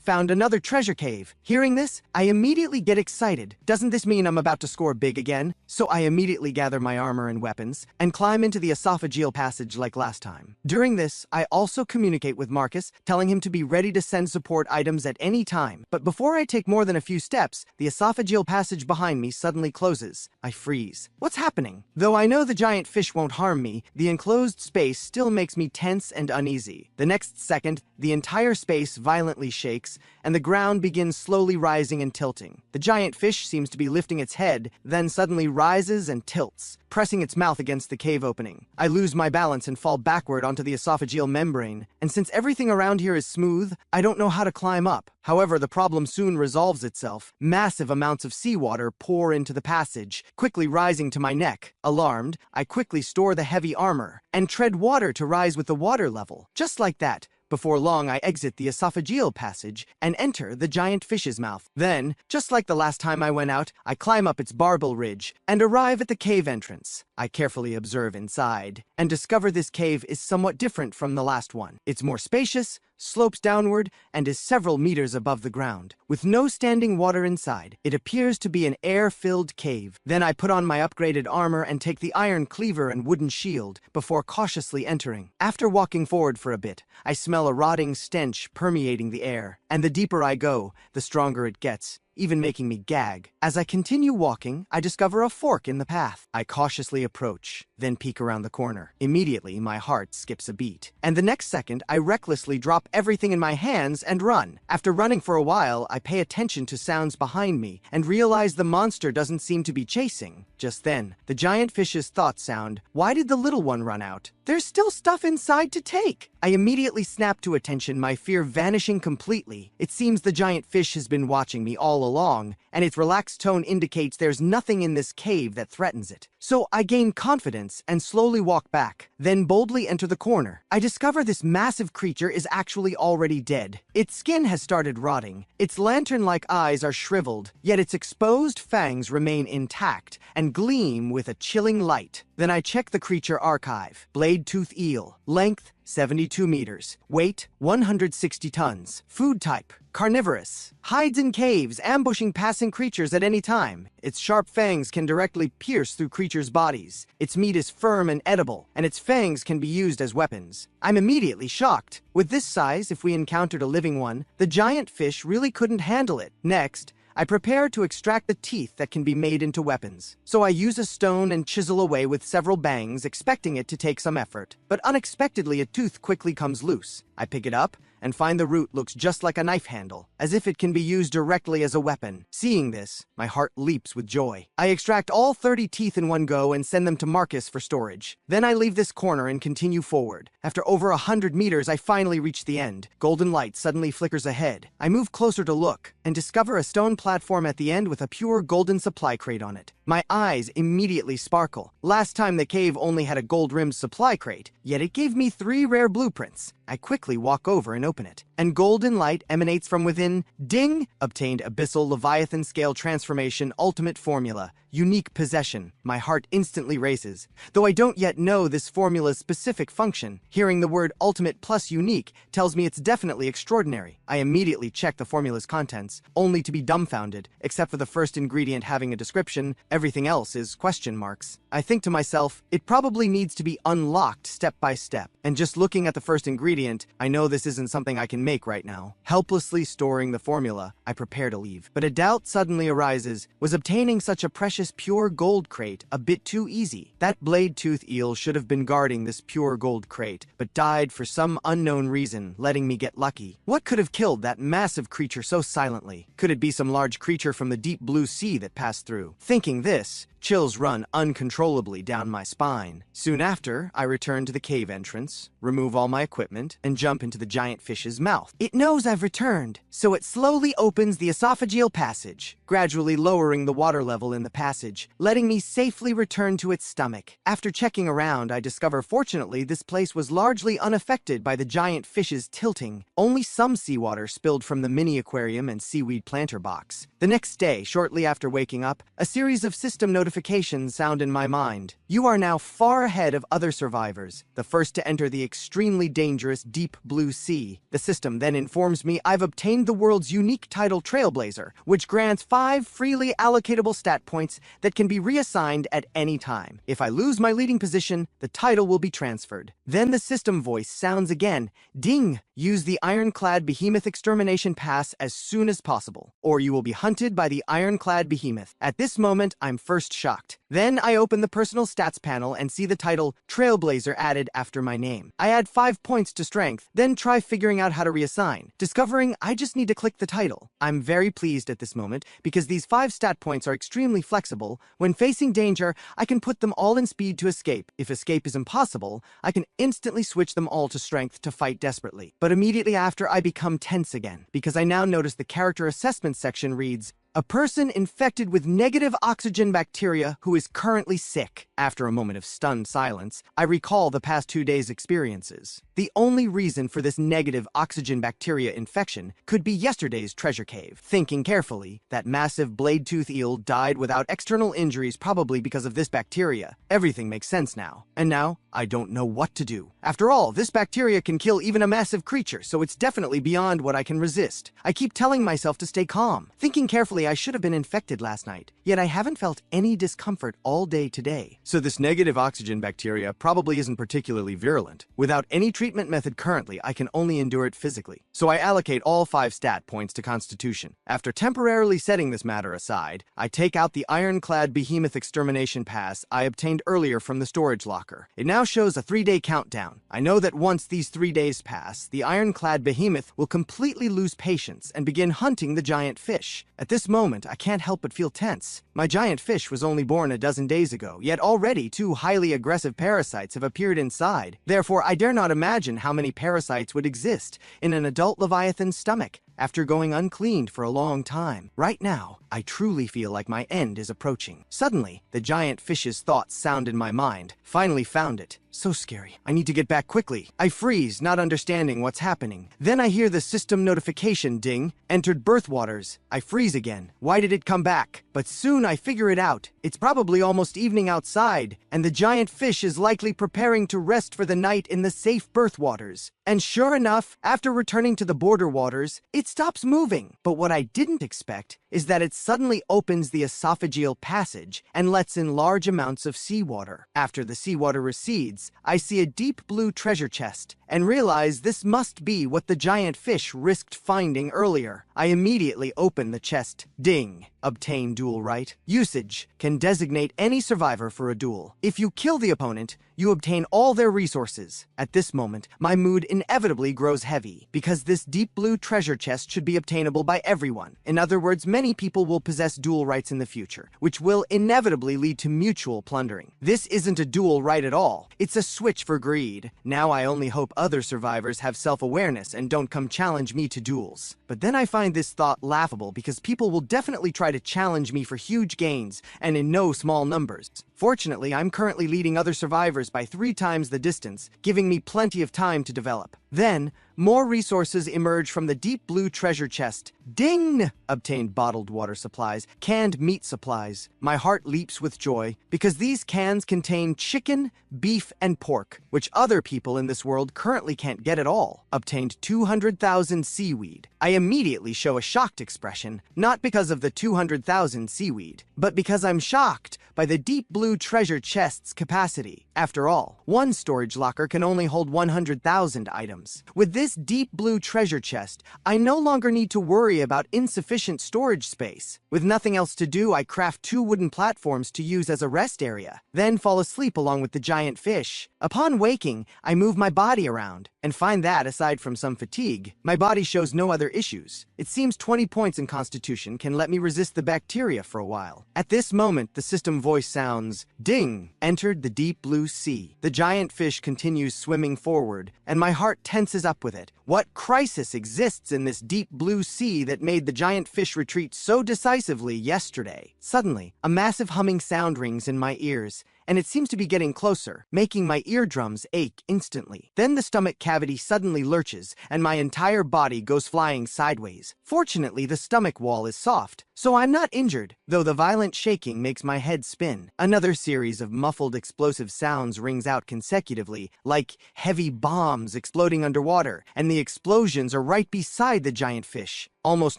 found another treasure cave. Hearing this, I immediately get excited. Doesn't this mean I'm about to score big again? So I immediately gather my armor and weapons and climb into the esophageal passage like last time. During this, I also communicate with Marcus, telling him to be ready to send support items at any time. But before I take more than a few steps, the esophageal passage behind me suddenly closes. I freeze. What's happening? Though I know the giant fish won't harm me, the enclosed space still makes me tense and uneasy. The next second, the entire space violently shakes, and the ground begins slowly rising and tilting. The giant fish seems to be lifting its head, then suddenly rises and tilts, pressing its mouth against the cave opening. I lose my balance and fall backward onto the esophageal membrane, and since everything around here is smooth, I don't know how to climb up. However, the problem soon resolves itself. Massive amounts of seawater pour into the passage, quickly rising to my neck. Alarmed, I quickly store the heavy armor and tread water to rise with the water level. Just like that, before long, I exit the esophageal passage and enter the giant fish's mouth. Then, just like the last time I went out, I climb up its barbel ridge and arrive at the cave entrance. I carefully observe inside and discover this cave is somewhat different from the last one. It's more spacious, slopes downward, and is several meters above the ground. With no standing water inside, it appears to be an air-filled cave. Then I put on my upgraded armor and take the iron cleaver and wooden shield before cautiously entering. After walking forward for a bit, I smell a rotting stench permeating the air, and the deeper I go, the stronger it gets, even making me gag. As I continue walking, I discover a fork in the path. I cautiously approach, then peek around the corner. Immediately, my heart skips a beat, and the next second, I recklessly drop everything in my hands and run. After running for a while, I pay attention to sounds behind me and realize the monster doesn't seem to be chasing. Just then, the giant fish's thoughts sound, "Why did the little one run out? There's still stuff inside to take." I immediately snap to attention, my fear vanishing completely. It seems the giant fish has been watching me all along, and its relaxed tone indicates there's nothing in this cave that threatens it. So I gain confidence and slowly walk back, then boldly enter the corner. I discover this massive creature is actually already dead. Its skin has started rotting, its lantern-like eyes are shriveled, yet its exposed fangs remain intact and gleam with a chilling light. Then I check the creature archive. Blade-tooth eel. Length, 72 meters. Weight, 160 tons. Food type, carnivorous. Hides in caves, ambushing passing creatures at any time. Its sharp fangs can directly pierce through creatures' bodies. Its meat is firm and edible, and its fangs can be used as weapons. I'm immediately shocked. With this size, if we encountered a living one, the giant fish really couldn't handle it. Next, I prepare to extract the teeth that can be made into weapons. So I use a stone and chisel away with several bangs, expecting it to take some effort. But unexpectedly, a tooth quickly comes loose. I pick it up and find the root looks just like a knife handle, as if it can be used directly as a weapon. Seeing this, my heart leaps with joy. I extract all 30 teeth in one go and send them to Marcus for storage. Then I leave this corner and continue forward. After over 100 meters, I finally reach the end. Golden light suddenly flickers ahead. I move closer to look and discover a stone platform at the end with a pure golden supply crate on it. My eyes immediately sparkle. Last time the cave only had a gold-rimmed supply crate, yet it gave me 3 rare blueprints. I quickly walk over and open it, and golden light emanates from within. Ding! Obtained Abyssal Leviathan Scale Transformation Ultimate Formula. Unique possession. My heart instantly races. Though I don't yet know this formula's specific function, hearing the word ultimate plus unique tells me it's definitely extraordinary. I immediately check the formula's contents, only to be dumbfounded. Except for the first ingredient having a description, everything else is question marks. I think to myself, it probably needs to be unlocked step by step. And just looking at the first ingredient, I know this isn't something I can make right now. Helplessly storing the formula, I prepare to leave. But a doubt suddenly arises. Was obtaining such a precious pure gold crate a bit too easy? That blade-tooth eel should have been guarding this pure gold crate, but died for some unknown reason, letting me get lucky. What could have killed that massive creature so silently? Could it be some large creature from the deep blue sea that passed through? Thinking this, chills run uncontrollably down my spine. Soon after, I return to the cave entrance, remove all my equipment, and jump into the giant fish's mouth. It knows I've returned, so it slowly opens the esophageal passage, gradually lowering the water level in the passage, letting me safely return to its stomach. After checking around, I discover fortunately this place was largely unaffected by the giant fish's tilting. Only some seawater spilled from the mini aquarium and seaweed planter box. The next day, shortly after waking up, a series of system notifications sound in my mind. You are now far ahead of other survivors, the first to enter the extremely dangerous deep blue sea. The system then informs me I've obtained the world's unique title Trailblazer, which grants 5 freely allocatable stat points that can be reassigned at any time. If I lose my leading position, the title will be transferred. Then the system voice sounds again. Ding! Use the ironclad behemoth extermination pass as soon as possible, or you will be hunted by the ironclad behemoth. At this moment, I'm first shocked. Then I open the personal stats panel and see the title Trailblazer added after my name. I add 5 points to strength, then try figuring out how to reassign, discovering I just need to click the title. I'm very pleased at this moment because these 5 stat points are extremely flexible. When facing danger, I can put them all in speed to escape. If escape is impossible, I can instantly switch them all to strength to fight desperately. But immediately after, I become tense again because I now notice the character assessment section reads, a person infected with negative oxygen bacteria who is currently sick. After a moment of stunned silence, I recall the past 2 days' experiences. The only reason for this negative oxygen bacteria infection could be yesterday's treasure cave. Thinking carefully, that massive blade-tooth eel died without external injuries probably because of this bacteria. Everything makes sense now. And now, I don't know what to do. After all, this bacteria can kill even a massive creature, so it's definitely beyond what I can resist. I keep telling myself to stay calm. Thinking carefully, I should have been infected last night, yet I haven't felt any discomfort all day today. So this negative oxygen bacteria probably isn't particularly virulent. Without any treatment method currently, I can only endure it physically. So I allocate all 5 stat points to Constitution. After temporarily setting this matter aside, I take out the ironclad behemoth extermination pass I obtained earlier from the storage locker. It now shows a 3-day countdown. I know that once these 3 days pass, the ironclad behemoth will completely lose patience and begin hunting the giant fish. At this moment, I can't help but feel tense. My giant fish was only born a dozen days ago, yet already 2 highly aggressive parasites have appeared inside. Therefore, I dare not imagine how many parasites would exist in an adult leviathan's stomach after going uncleaned for a long time. Right now, I truly feel like my end is approaching. Suddenly, the giant fish's thoughts sound in my mind. Finally found it. So scary. I need to get back quickly. I freeze, not understanding what's happening. Then I hear the system notification ding. Entered birth waters. I freeze again. Why did it come back? But soon I figure it out. It's probably almost evening outside, and the giant fish is likely preparing to rest for the night in the safe birth waters. And sure enough, after returning to the border waters, it stops moving. But what I didn't expect is that it suddenly opens the esophageal passage and lets in large amounts of seawater. After the seawater recedes, I see a deep blue treasure chest and realize this must be what the giant fish risked finding earlier. I immediately open the chest. Ding. Obtain duel right. Usage can designate any survivor for a duel. If you kill the opponent, you obtain all their resources. At this moment, my mood inevitably grows heavy, because this deep blue treasure chest should be obtainable by everyone. In other words, many people will possess duel rights in the future, which will inevitably lead to mutual plundering. This isn't a duel right at all. It's a switch for greed. Now I only hope other survivors have self-awareness and don't come challenge me to duels. But then I find this thought laughable because people will definitely try to challenge me for huge gains and in no small numbers. Fortunately, I'm currently leading other survivors by 3 times the distance, giving me plenty of time to develop. Then, more resources emerge from the deep blue treasure chest. Ding! Obtained bottled water supplies, canned meat supplies. My heart leaps with joy because these cans contain chicken, beef, and pork, which other people in this world currently can't get at all. Obtained 200,000 seaweed. I immediately show a shocked expression, not because of the 200,000 seaweed, but because I'm shocked by the deep blue blue treasure chest's capacity. After all, one storage locker can only hold 100,000 items. With this deep blue treasure chest, I no longer need to worry about insufficient storage space. With nothing else to do, I craft 2 wooden platforms to use as a rest area, then fall asleep along with the giant fish. Upon waking, I move my body around, and find that, aside from some fatigue, my body shows no other issues. It seems 20 points in Constitution can let me resist the bacteria for a while. At this moment, the system voice sounds, "Ding! Entered the deep blue sea." The giant fish continues swimming forward, and my heart tenses up with it. What crisis exists in this deep blue sea that made the giant fish retreat so decisively yesterday? Suddenly, a massive humming sound rings in my ears, and it seems to be getting closer, making my eardrums ache instantly. Then the stomach cavity suddenly lurches, and my entire body goes flying sideways. Fortunately, the stomach wall is soft, so I'm not injured, though the violent shaking makes my head spin. Another series of muffled explosive sounds rings out consecutively, like heavy bombs exploding underwater, and the explosions are right beside the giant fish, almost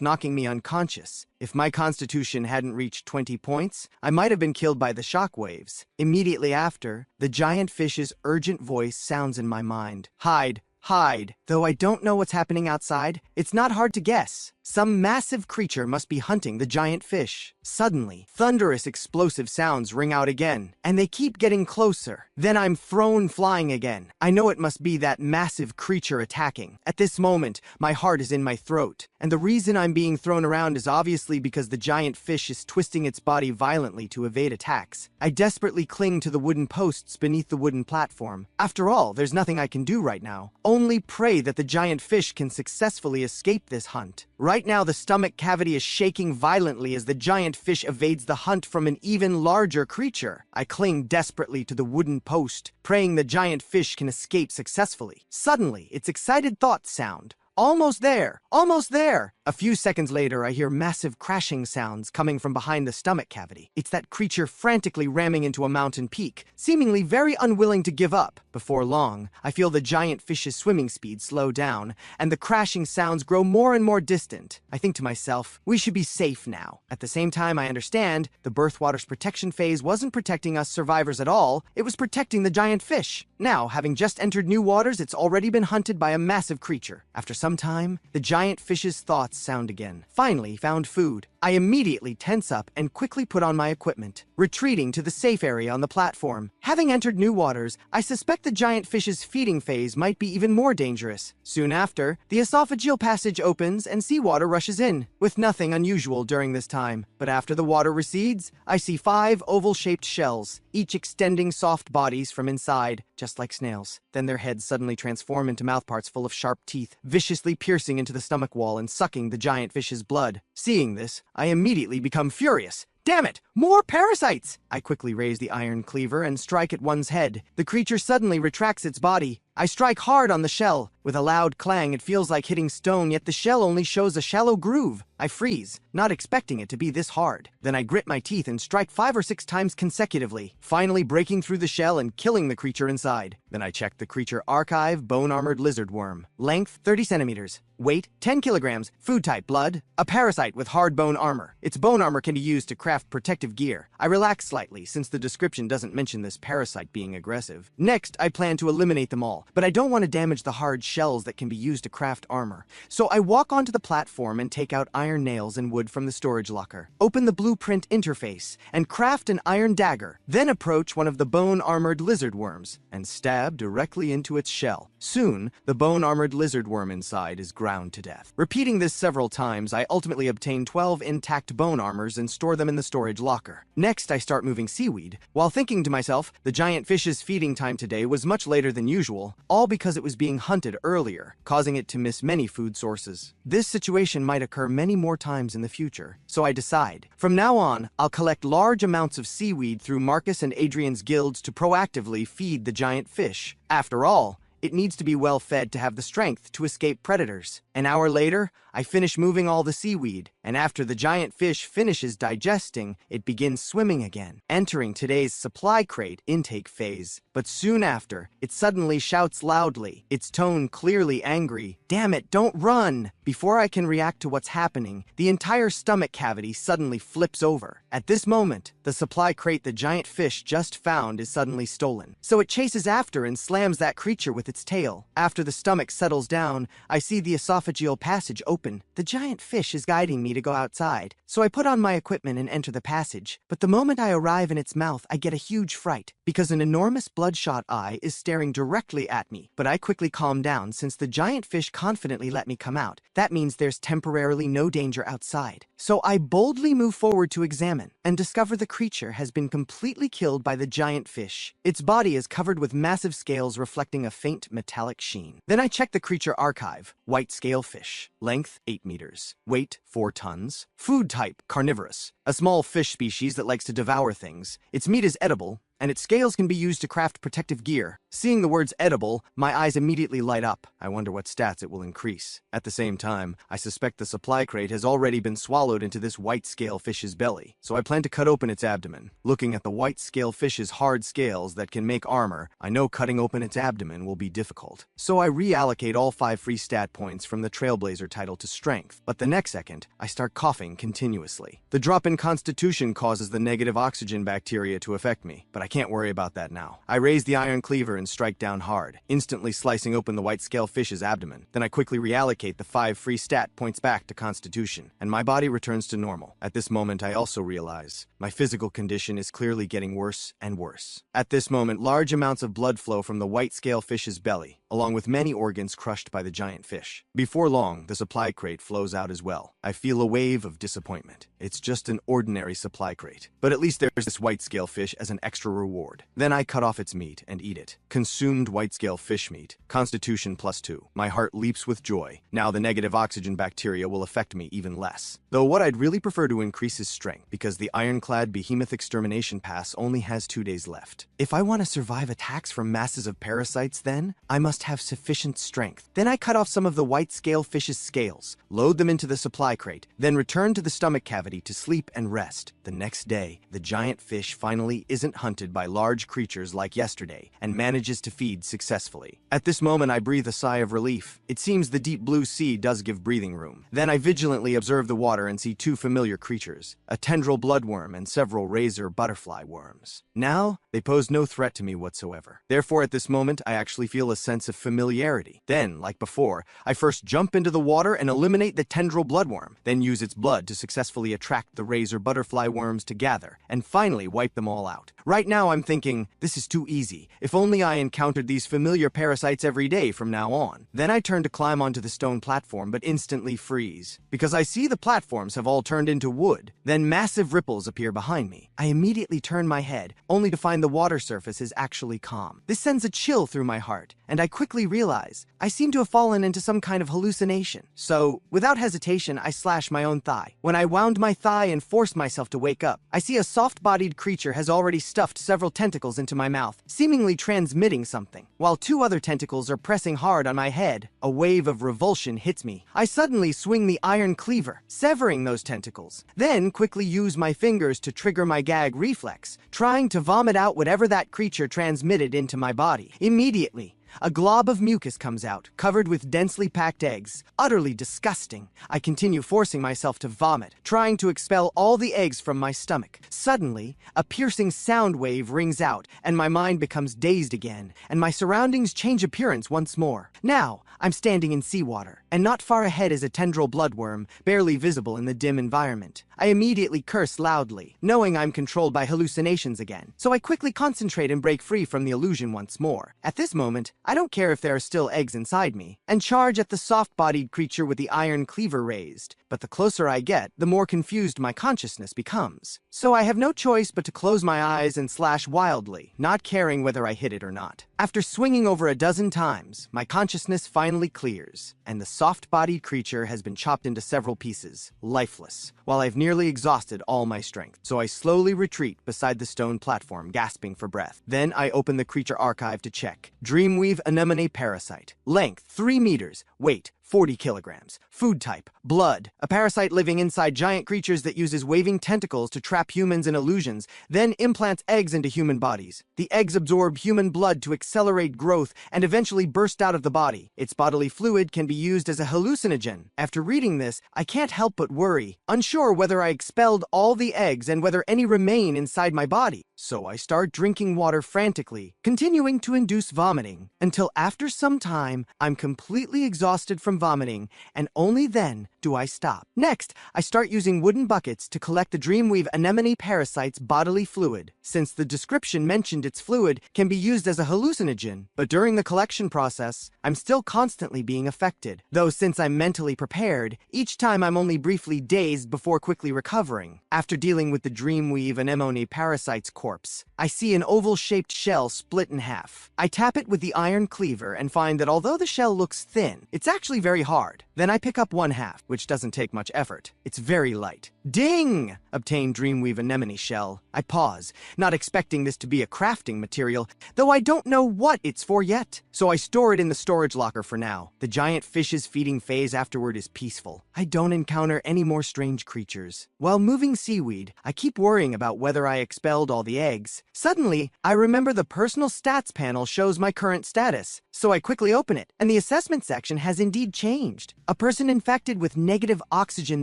knocking me unconscious. If my constitution hadn't reached 20 points, I might have been killed by the shock waves. Immediately after, the giant fish's urgent voice sounds in my mind. Hide, hide. Though I don't know what's happening outside, it's not hard to guess. Some massive creature must be hunting the giant fish. Suddenly, thunderous explosive sounds ring out again, and they keep getting closer. Then I'm thrown flying again. I know it must be that massive creature attacking. At this moment, my heart is in my throat, and the reason I'm being thrown around is obviously because the giant fish is twisting its body violently to evade attacks. I desperately cling to the wooden posts beneath the wooden platform. After all, there's nothing I can do right now. Only pray that the giant fish can successfully escape this hunt. Right now, the stomach cavity is shaking violently as the giant fish evades the hunt from an even larger creature. I cling desperately to the wooden post, praying the giant fish can escape successfully. Suddenly, its excited thoughts sound. Almost there! Almost there! A few seconds later, I hear massive crashing sounds coming from behind the stomach cavity. It's that creature frantically ramming into a mountain peak, seemingly very unwilling to give up. Before long, I feel the giant fish's swimming speed slow down, and the crashing sounds grow more and more distant. I think to myself, we should be safe now. At the same time, I understand the birthwater's protection phase wasn't protecting us survivors at all, it was protecting the giant fish. Now, having just entered new waters, it's already been hunted by a massive creature. After some time, the giant fish's thoughts sound again. Finally, found food. I immediately tense up and quickly put on my equipment, retreating to the safe area on the platform. Having entered new waters, I suspect the giant fish's feeding phase might be even more dangerous. Soon after, the esophageal passage opens and seawater rushes in, with nothing unusual during this time. But after the water recedes, I see 5 oval-shaped shells, each extending soft bodies from inside, just like snails. Then their heads suddenly transform into mouthparts full of sharp teeth, viciously piercing into the stomach wall and sucking the giant fish's blood. Seeing this, I immediately become furious. Damn it! More parasites! I quickly raise the iron cleaver and strike at one's head. The creature suddenly retracts its body. I strike hard on the shell. With a loud clang, it feels like hitting stone, yet the shell only shows a shallow groove. I freeze, not expecting it to be this hard. Then I grit my teeth and strike 5 or 6 times consecutively, finally breaking through the shell and killing the creature inside. Then I check the creature archive: bone-armored lizard worm. Length 30 centimeters. Weight 10 kilograms. Food type blood. A parasite with hard bone armor. Its bone armor can be used to craft protective gear. I relax slightly since the description doesn't mention this parasite being aggressive. Next, I plan to eliminate them all, but I don't want to damage the hard shells that can be used to craft armor. So I walk onto the platform and take out iron nails and wood from the storage locker, open the blueprint interface, and craft an iron dagger. Then approach one of the bone-armored lizard worms and stab directly into its shell. Soon, the bone-armored lizard worm inside is ground to death. Repeating this several times, I ultimately obtain 12 intact bone armors and store them in the storage locker. Next, I start moving seaweed, while thinking to myself, the giant fish's feeding time today was much later than usual, all because it was being hunted earlier, causing it to miss many food sources. This situation might occur many more times in the future, so I decide, from now on, I'll collect large amounts of seaweed through Marcus and Adrian's guilds to proactively feed the giant fish. After all, it needs to be well fed to have the strength to escape predators. An hour later, I finish moving all the seaweed, and after the giant fish finishes digesting, it begins swimming again, entering today's supply crate intake phase. But soon after, it suddenly shouts loudly, its tone clearly angry, "Damn it, don't run!" Before I can react to what's happening, the entire stomach cavity suddenly flips over. At this moment, the supply crate the giant fish just found is suddenly stolen. So it chases after and slams that creature with its tail. After the stomach settles down, I see the esophageal passage open. The giant fish is guiding me to go outside, so I put on my equipment and enter the passage. But the moment I arrive in its mouth, I get a huge fright, because an enormous bloodshot eye is staring directly at me. But I quickly calm down since the giant fish confidently let me come out. That means there's temporarily no danger outside. So I boldly move forward to examine, and discover the creature has been completely killed by the giant fish. Its body is covered with massive scales reflecting a faint metallic sheen. Then I check the creature archive. White scale fish. Length 8 meters. Weight 4 tons. Food type carnivorous. A small fish species that likes to devour things. Its meat is edible, and its scales can be used to craft protective gear. Seeing the words edible, my eyes immediately light up. I wonder what stats it will increase. At the same time, I suspect the supply crate has already been swallowed into this white scale fish's belly, so I plan to cut open its abdomen. Looking at the white scale fish's hard scales that can make armor, I know cutting open its abdomen will be difficult. So I reallocate all 5 free stat points from the Trailblazer title to strength, but the next second, I start coughing continuously. The drop in constitution causes the negative oxygen bacteria to affect me, but I can't worry about that now. I raise the iron cleaver and strike down hard, instantly slicing open the white scale fish's abdomen. Then I quickly reallocate the 5 free stat points back to constitution, and my body returns to normal. At this moment, I also realize my physical condition is clearly getting worse and worse. At this moment, large amounts of blood flow from the white scale fish's belly, along with many organs crushed by the giant fish. Before long, the supply crate flows out as well. I feel a wave of disappointment. It's just an ordinary supply crate. But at least there's this white scale fish as an extra reward. Then I cut off its meat and eat it. Consumed white scale fish meat. Constitution +2. My heart leaps with joy. Now the negative oxygen bacteria will affect me even less. Though what I'd really prefer to increase is strength, because the ironclad behemoth extermination pass only has 2 days left. If I want to survive attacks from masses of parasites, then I must have sufficient strength. Then I cut off some of the white scale fish's scales, load them into the supply crate, then return to the stomach cavity to sleep and rest. The next day, the giant fish finally isn't hunted by large creatures like yesterday and manages to feed successfully. At this moment, I breathe a sigh of relief. It seems the deep blue sea does give breathing room. Then I vigilantly observe the water and see 2 familiar creatures, a tendril bloodworm and several razor butterfly worms. Now, they pose no threat to me whatsoever. Therefore, at this moment, I actually feel a sense of familiarity. Then, like before, I first jump into the water and eliminate the tendril bloodworm, then use its blood to successfully attract the razor butterfly worms to gather, and finally wipe them all out. Right now I'm thinking, this is too easy. If only I encountered these familiar parasites every day from now on. Then I turn to climb onto the stone platform but instantly freeze, because I see the platforms have all turned into wood. Then massive ripples appear behind me. I immediately turn my head, only to find the water surface is actually calm. This sends a chill through my heart, and I quickly realize I seem to have fallen into some kind of hallucination. So, without hesitation, I slash my own thigh. When I wound my thigh and forced myself to wake up, I see a soft-bodied creature has already stuffed several tentacles into my mouth, seemingly transmitting something. While 2 other tentacles are pressing hard on my head, a wave of revulsion hits me. I suddenly swing the iron cleaver, severing those tentacles. Then quickly use my fingers to trigger my gag reflex, trying to vomit out whatever that creature transmitted into my body. Immediately, a glob of mucus comes out, covered with densely packed eggs. Utterly disgusting. I continue forcing myself to vomit, trying to expel all the eggs from my stomach. Suddenly, a piercing sound wave rings out, and my mind becomes dazed again, and my surroundings change appearance once more. Now, I'm standing in seawater, and not far ahead is a tendril bloodworm, barely visible in the dim environment. I immediately curse loudly, knowing I'm controlled by hallucinations again, so I quickly concentrate and break free from the illusion once more. At this moment, I don't care if there are still eggs inside me, and charge at the soft-bodied creature with the iron cleaver raised. But the closer I get, the more confused my consciousness becomes. So I have no choice but to close my eyes and slash wildly, not caring whether I hit it or not. After swinging over a dozen times, my consciousness finally clears, and the soft-bodied creature has been chopped into several pieces, lifeless, while I've nearly exhausted all my strength. So I slowly retreat beside the stone platform, gasping for breath. Then I open the creature archive to check. Dreamweave anemone parasite. Length 3 meters. Weight 40 kilograms. Food type, blood. A parasite living inside giant creatures that uses waving tentacles to trap humans in illusions, then implants eggs into human bodies. The eggs absorb human blood to accelerate growth and eventually burst out of the body. Its bodily fluid can be used as a hallucinogen. After reading this, I can't help but worry, unsure whether I expelled all the eggs and whether any remain inside my body. So I start drinking water frantically, continuing to induce vomiting, until after some time, I'm completely exhausted from vomiting, and only then do I stop. Next, I start using wooden buckets to collect the Dreamweave anemone parasite's bodily fluid, since the description mentioned its fluid can be used as a hallucinogen. But during the collection process, I'm still constantly being affected, though since I'm mentally prepared, each time I'm only briefly dazed before quickly recovering. After dealing with the Dreamweave anemone parasite's corpse, I see an oval-shaped shell split in half. I tap it with the iron cleaver and find that although the shell looks thin, it's actually very hard. Then I pick up one half, which doesn't take much effort. It's very light. Ding! Obtained Dreamweave anemone shell. I pause, not expecting this to be a crafting material, though I don't know what it's for yet. So I store it in the storage locker for now. The giant fish's feeding phase afterward is peaceful. I don't encounter any more strange creatures. While moving seaweed, I keep worrying about whether I expelled all the eggs. Suddenly, I remember the personal stats panel shows my current status, so I quickly open it, and the assessment section has indeed changed. A person infected with negative oxygen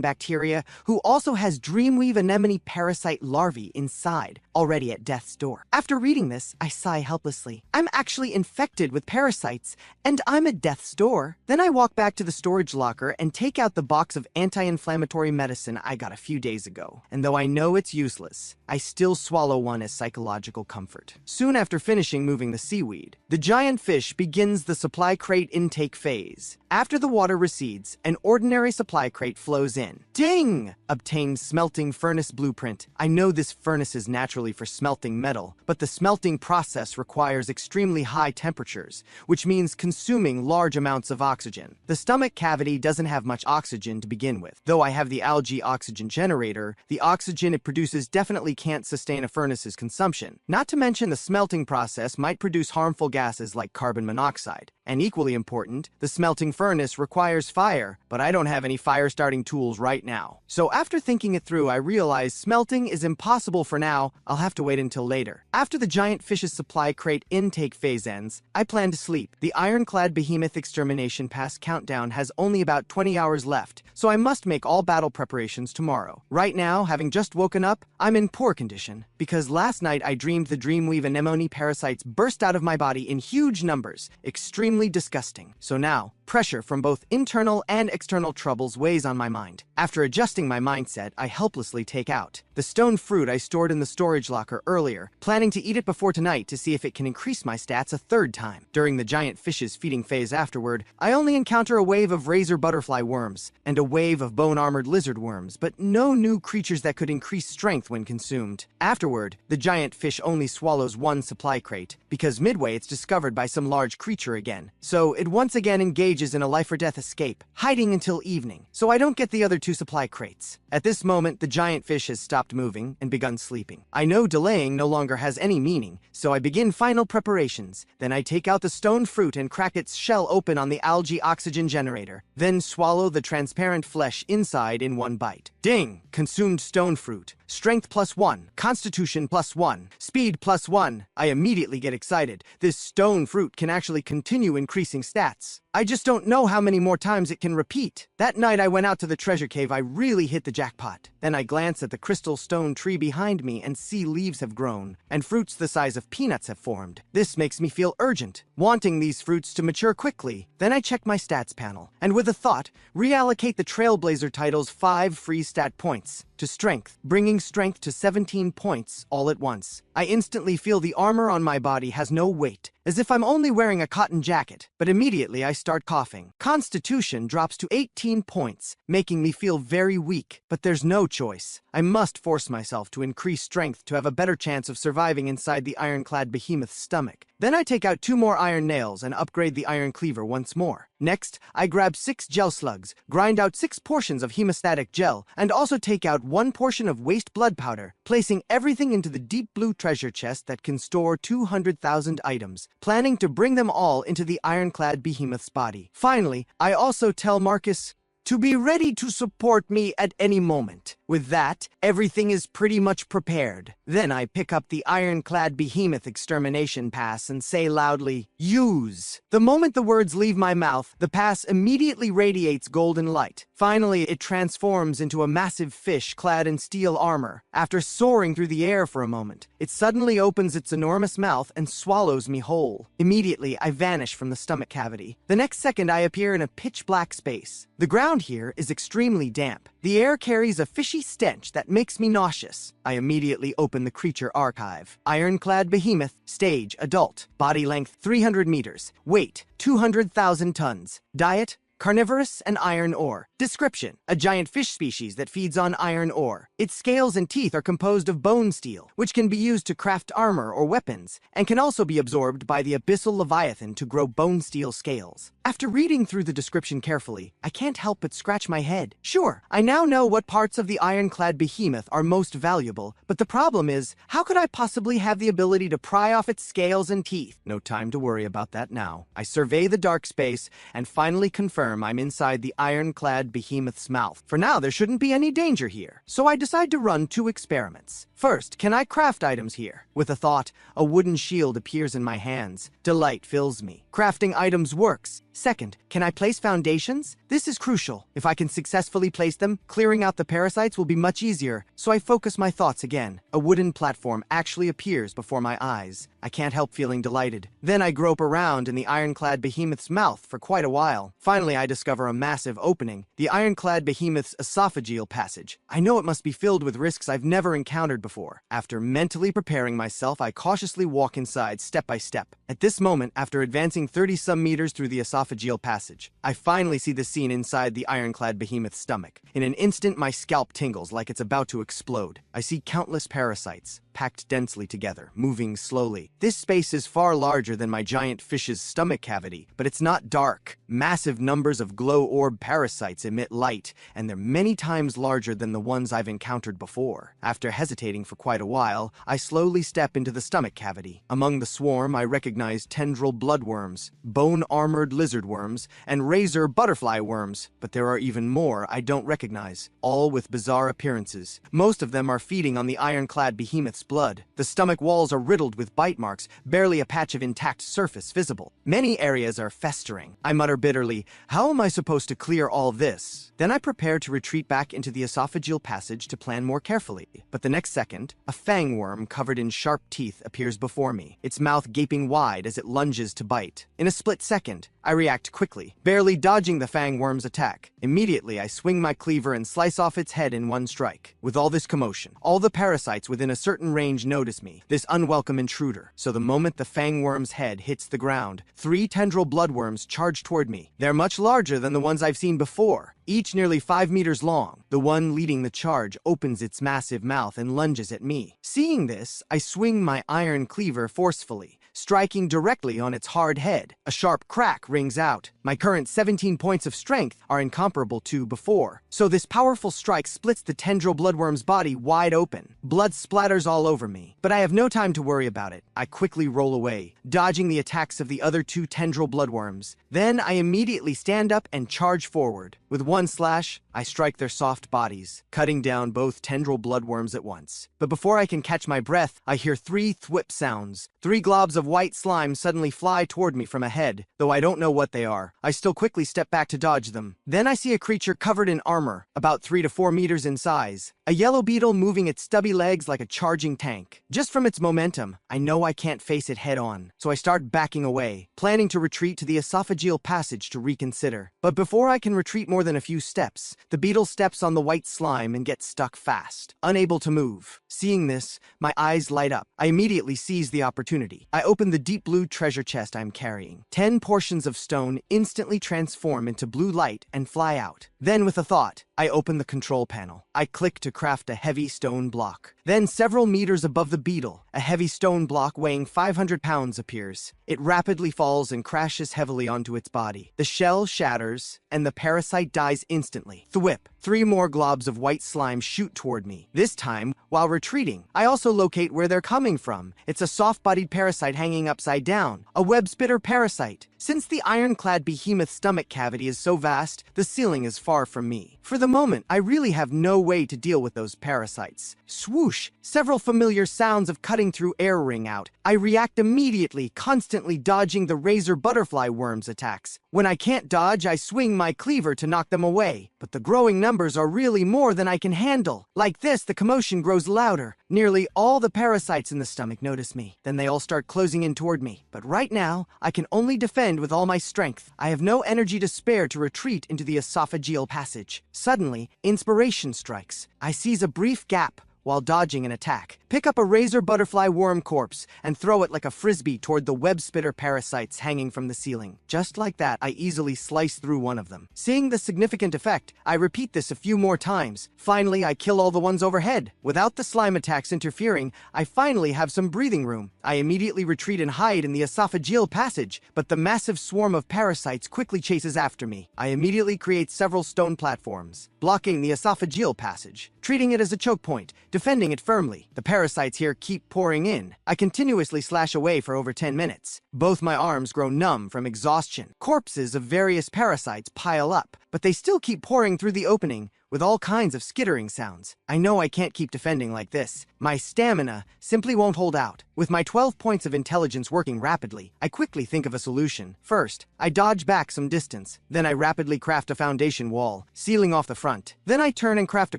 bacteria who also has Dreamweave anemone parasite larvae inside, already at death's door. After reading this, I sigh helplessly. I'm actually infected with parasites, and I'm at death's door. Then I walk back to the storage locker and take out the box of anti-inflammatory medicine I got a few days ago. And though I know it's useless, I still swallow one as psychological comfort. Soon after finishing moving the seaweed, the giant fish begins the supply crate intake phase. After the water recedes, an ordinary supply crate flows in. Ding! Obtained smelting furnace blueprint. I know this furnace is naturally for smelting metal, but the smelting process requires extremely high temperatures, which means consuming large amounts of oxygen. The stomach cavity doesn't have much oxygen to begin with. Though I have the algae oxygen generator, the oxygen it produces definitely can't sustain a furnace's consumption. Not to mention the smelting process might produce harmful gases like carbon monoxide. And equally important, the smelting furnace requires fire, but I don't have any fire-starting tools right now. So after thinking it through, I realize smelting is impossible for now. I'll have to wait until later. After the giant fish's supply crate intake phase ends, I plan to sleep. The ironclad behemoth extermination pass countdown has only about 20 hours left, so I must make all battle preparations tomorrow. Right now, having just woken up, I'm in poor condition, because last night I dreamed the Dreamweave anemone parasites burst out of my body in huge numbers, extremely disgusting. So now, pressure from both internal and external troubles weighs on my mind. After adjusting my mindset, I helplessly take out the stone fruit I stored in the storage locker earlier, planning to eat it before tonight to see if it can increase my stats a third time. During the giant fish's feeding phase afterward, I only encounter a wave of razor butterfly worms and a wave of bone-armored lizard worms, but no new creatures that could increase strength when consumed. Afterward, the giant fish only swallows one supply crate, because midway it's discovered by some large creature again. So it once again engages in a life-or-death escape, hiding until evening, so I don't get the other two supply crates. At this moment, the giant fish has stopped moving and begun sleeping. I know delaying no longer has any meaning, so I begin final preparations. Then I take out the stone fruit and crack its shell open on the algae oxygen generator, then swallow the transparent flesh inside in one bite. Ding! Consumed stone fruit. Strength +1, Constitution +1, Speed +1. I immediately get excited. This stone fruit can actually continue increasing stats. I just don't know how many more times it can repeat. That night I went out to the treasure cave, I really hit the jackpot. Then I glance at the crystal stone tree behind me and see leaves have grown, and fruits the size of peanuts have formed. This makes me feel urgent, wanting these fruits to mature quickly. Then I check my stats panel, and with a thought, reallocate the Trailblazer title's 5 free stat points to strength, bringing strength to 17 points all at once. I instantly feel the armor on my body has no weight, as if I'm only wearing a cotton jacket, but immediately I start coughing. Constitution drops to 18 points, making me feel very weak, but there's no choice. I must force myself to increase strength to have a better chance of surviving inside the ironclad behemoth's stomach. Then I take out 2 more iron nails and upgrade the iron cleaver once more. Next, I grab 6 gel slugs, grind out 6 portions of hemostatic gel, and also take out one portion of waste blood powder, placing everything into the deep blue treasure chest that can store 200,000 items, planning to bring them all into the ironclad behemoth's body. Finally, I also tell Marcus to be ready to support me at any moment. With that, everything is pretty much prepared. Then I pick up the ironclad behemoth extermination pass and say loudly, "Use." The moment the words leave my mouth, the pass immediately radiates golden light. Finally, it transforms into a massive fish clad in steel armor. After soaring through the air for a moment, it suddenly opens its enormous mouth and swallows me whole. Immediately, I vanish from the stomach cavity. The next second, I appear in a pitch-black space. The ground here is extremely damp. The air carries a fishy stench that makes me nauseous. I immediately open the creature archive. Ironclad behemoth, stage adult, body length 300 meters, weight 200,000 tons, diet carnivorous and iron ore. Description: a giant fish species that feeds on iron ore. Its scales and teeth are composed of bone steel, which can be used to craft armor or weapons, and can also be absorbed by the abyssal leviathan to grow bone steel scales. After reading through the description carefully, I can't help but scratch my head. Sure, I now know what parts of the ironclad behemoth are most valuable, but the problem is, how could I possibly have the ability to pry off its scales and teeth? No time to worry about that now. I survey the dark space and finally confirm I'm inside the ironclad behemoth's mouth. For now, there shouldn't be any danger here, so I decide to run 2 experiments. First, can I craft items here? With a thought, a wooden shield appears in my hands. Delight fills me. Crafting items works. Second, can I place foundations? This is crucial. If I can successfully place them, clearing out the parasites will be much easier, so I focus my thoughts again. A wooden platform actually appears before my eyes. I can't help feeling delighted. Then I grope around in the ironclad behemoth's mouth for quite a while. Finally, I discover a massive opening, the ironclad behemoth's esophageal passage. I know it must be filled with risks I've never encountered before. After mentally preparing myself, I cautiously walk inside step by step. At this moment, after advancing 30-some meters through the esophageal passage, I finally see the scene inside the ironclad behemoth's stomach. In an instant, my scalp tingles like it's about to explode. I see countless parasites, packed densely together, moving slowly. This space is far larger than my giant fish's stomach cavity, but it's not dark. Massive numbers of glow orb parasites emit light, and they're many times larger than the ones I've encountered before. After hesitating for quite a while, I slowly step into the stomach cavity. Among the swarm, I recognize tendril bloodworms, bone-armored lizard worms, and razor butterfly worms, but there are even more I don't recognize, all with bizarre appearances. Most of them are feeding on the ironclad behemoth's blood. The stomach walls are riddled with bite marks, barely a patch of intact surface visible. Many areas are festering. I mutter bitterly, how am I supposed to clear all this? Then I prepare to retreat back into the esophageal passage to plan more carefully. But the next second, a fangworm covered in sharp teeth appears before me, its mouth gaping wide as it lunges to bite. In a split second, I react quickly, barely dodging the fangworm's attack. Immediately, I swing my cleaver and slice off its head in one strike. With all this commotion, all the parasites within a certain range notice me, this unwelcome intruder. So the moment the fangworm's head hits the ground, 3 tendril bloodworms charge toward me. They're much larger than the ones I've seen before, each nearly 5 meters long. The one leading the charge opens its massive mouth and lunges at me. Seeing this, I swing my iron cleaver forcefully, striking directly on its hard head. A sharp crack rings out. My current 17 points of strength are incomparable to before, so this powerful strike splits the tendril bloodworm's body wide open. Blood splatters all over me, but I have no time to worry about it. I quickly roll away, dodging the attacks of the other 2 tendril bloodworms. Then I immediately stand up and charge forward. With one slash, I strike their soft bodies, cutting down both tendril bloodworms at once. But before I can catch my breath, I hear 3 thwip sounds. 3 globs of white slime suddenly fly toward me from ahead. Though I don't know what they are, I still quickly step back to dodge them. Then I see a creature covered in armor, about 3 to 4 meters in size. A yellow beetle moving its stubby legs like a charging tank. Just from its momentum, I know I can't face it head on, so I start backing away, planning to retreat to the esophageal passage to reconsider. But before I can retreat more than a few steps, the beetle steps on the white slime and gets stuck fast, unable to move. Seeing this, my eyes light up. I immediately seize the opportunity. I open the deep blue treasure chest I'm carrying. 10 portions of stone instantly transform into blue light and fly out. Then, with a thought, I open the control panel. I click to craft a heavy stone block. Then, several meters above the beetle, a heavy stone block weighing 500 pounds appears. It rapidly falls and crashes heavily onto its body. The shell shatters, and the parasite dies instantly. Thwip! 3 more globs of white slime shoot toward me. This time, while retreating, I also locate where they're coming from. It's a soft-bodied parasite hanging upside down, a web-spitter parasite. Since the ironclad behemoth's stomach cavity is so vast, the ceiling is far from me. For the moment, I really have no way to deal with those parasites. Swoosh! Several familiar sounds of cutting through air ring out. I react immediately, constantly dodging the razor butterfly worm's attacks. When I can't dodge, I swing my cleaver to knock them away. But the growing numbers are really more than I can handle. Like this, the commotion grows louder. Nearly all the parasites in the stomach notice me. Then they all start closing in toward me. But right now, I can only defend with all my strength. I have no energy to spare to retreat into the esophageal passage. Suddenly, inspiration strikes. I seize a brief gap while dodging an attack, pick up a razor butterfly worm corpse, and throw it like a frisbee toward the web spitter parasites hanging from the ceiling. Just like that, I easily slice through one of them. Seeing the significant effect, I repeat this a few more times. Finally, I kill all the ones overhead. Without the slime attacks interfering, I finally have some breathing room. I immediately retreat and hide in the esophageal passage, but the massive swarm of parasites quickly chases after me. I immediately create several stone platforms, blocking the esophageal passage, treating it as a choke point, defending it firmly. The parasites here keep pouring in. I continuously slash away for over 10 minutes. Both my arms grow numb from exhaustion. Corpses of various parasites pile up, but they still keep pouring through the opening with all kinds of skittering sounds. I know I can't keep defending like this. My stamina simply won't hold out. With my 12 points of intelligence working rapidly, I quickly think of a solution. First, I dodge back some distance. Then I rapidly craft a foundation wall, sealing off the front. Then I turn and craft a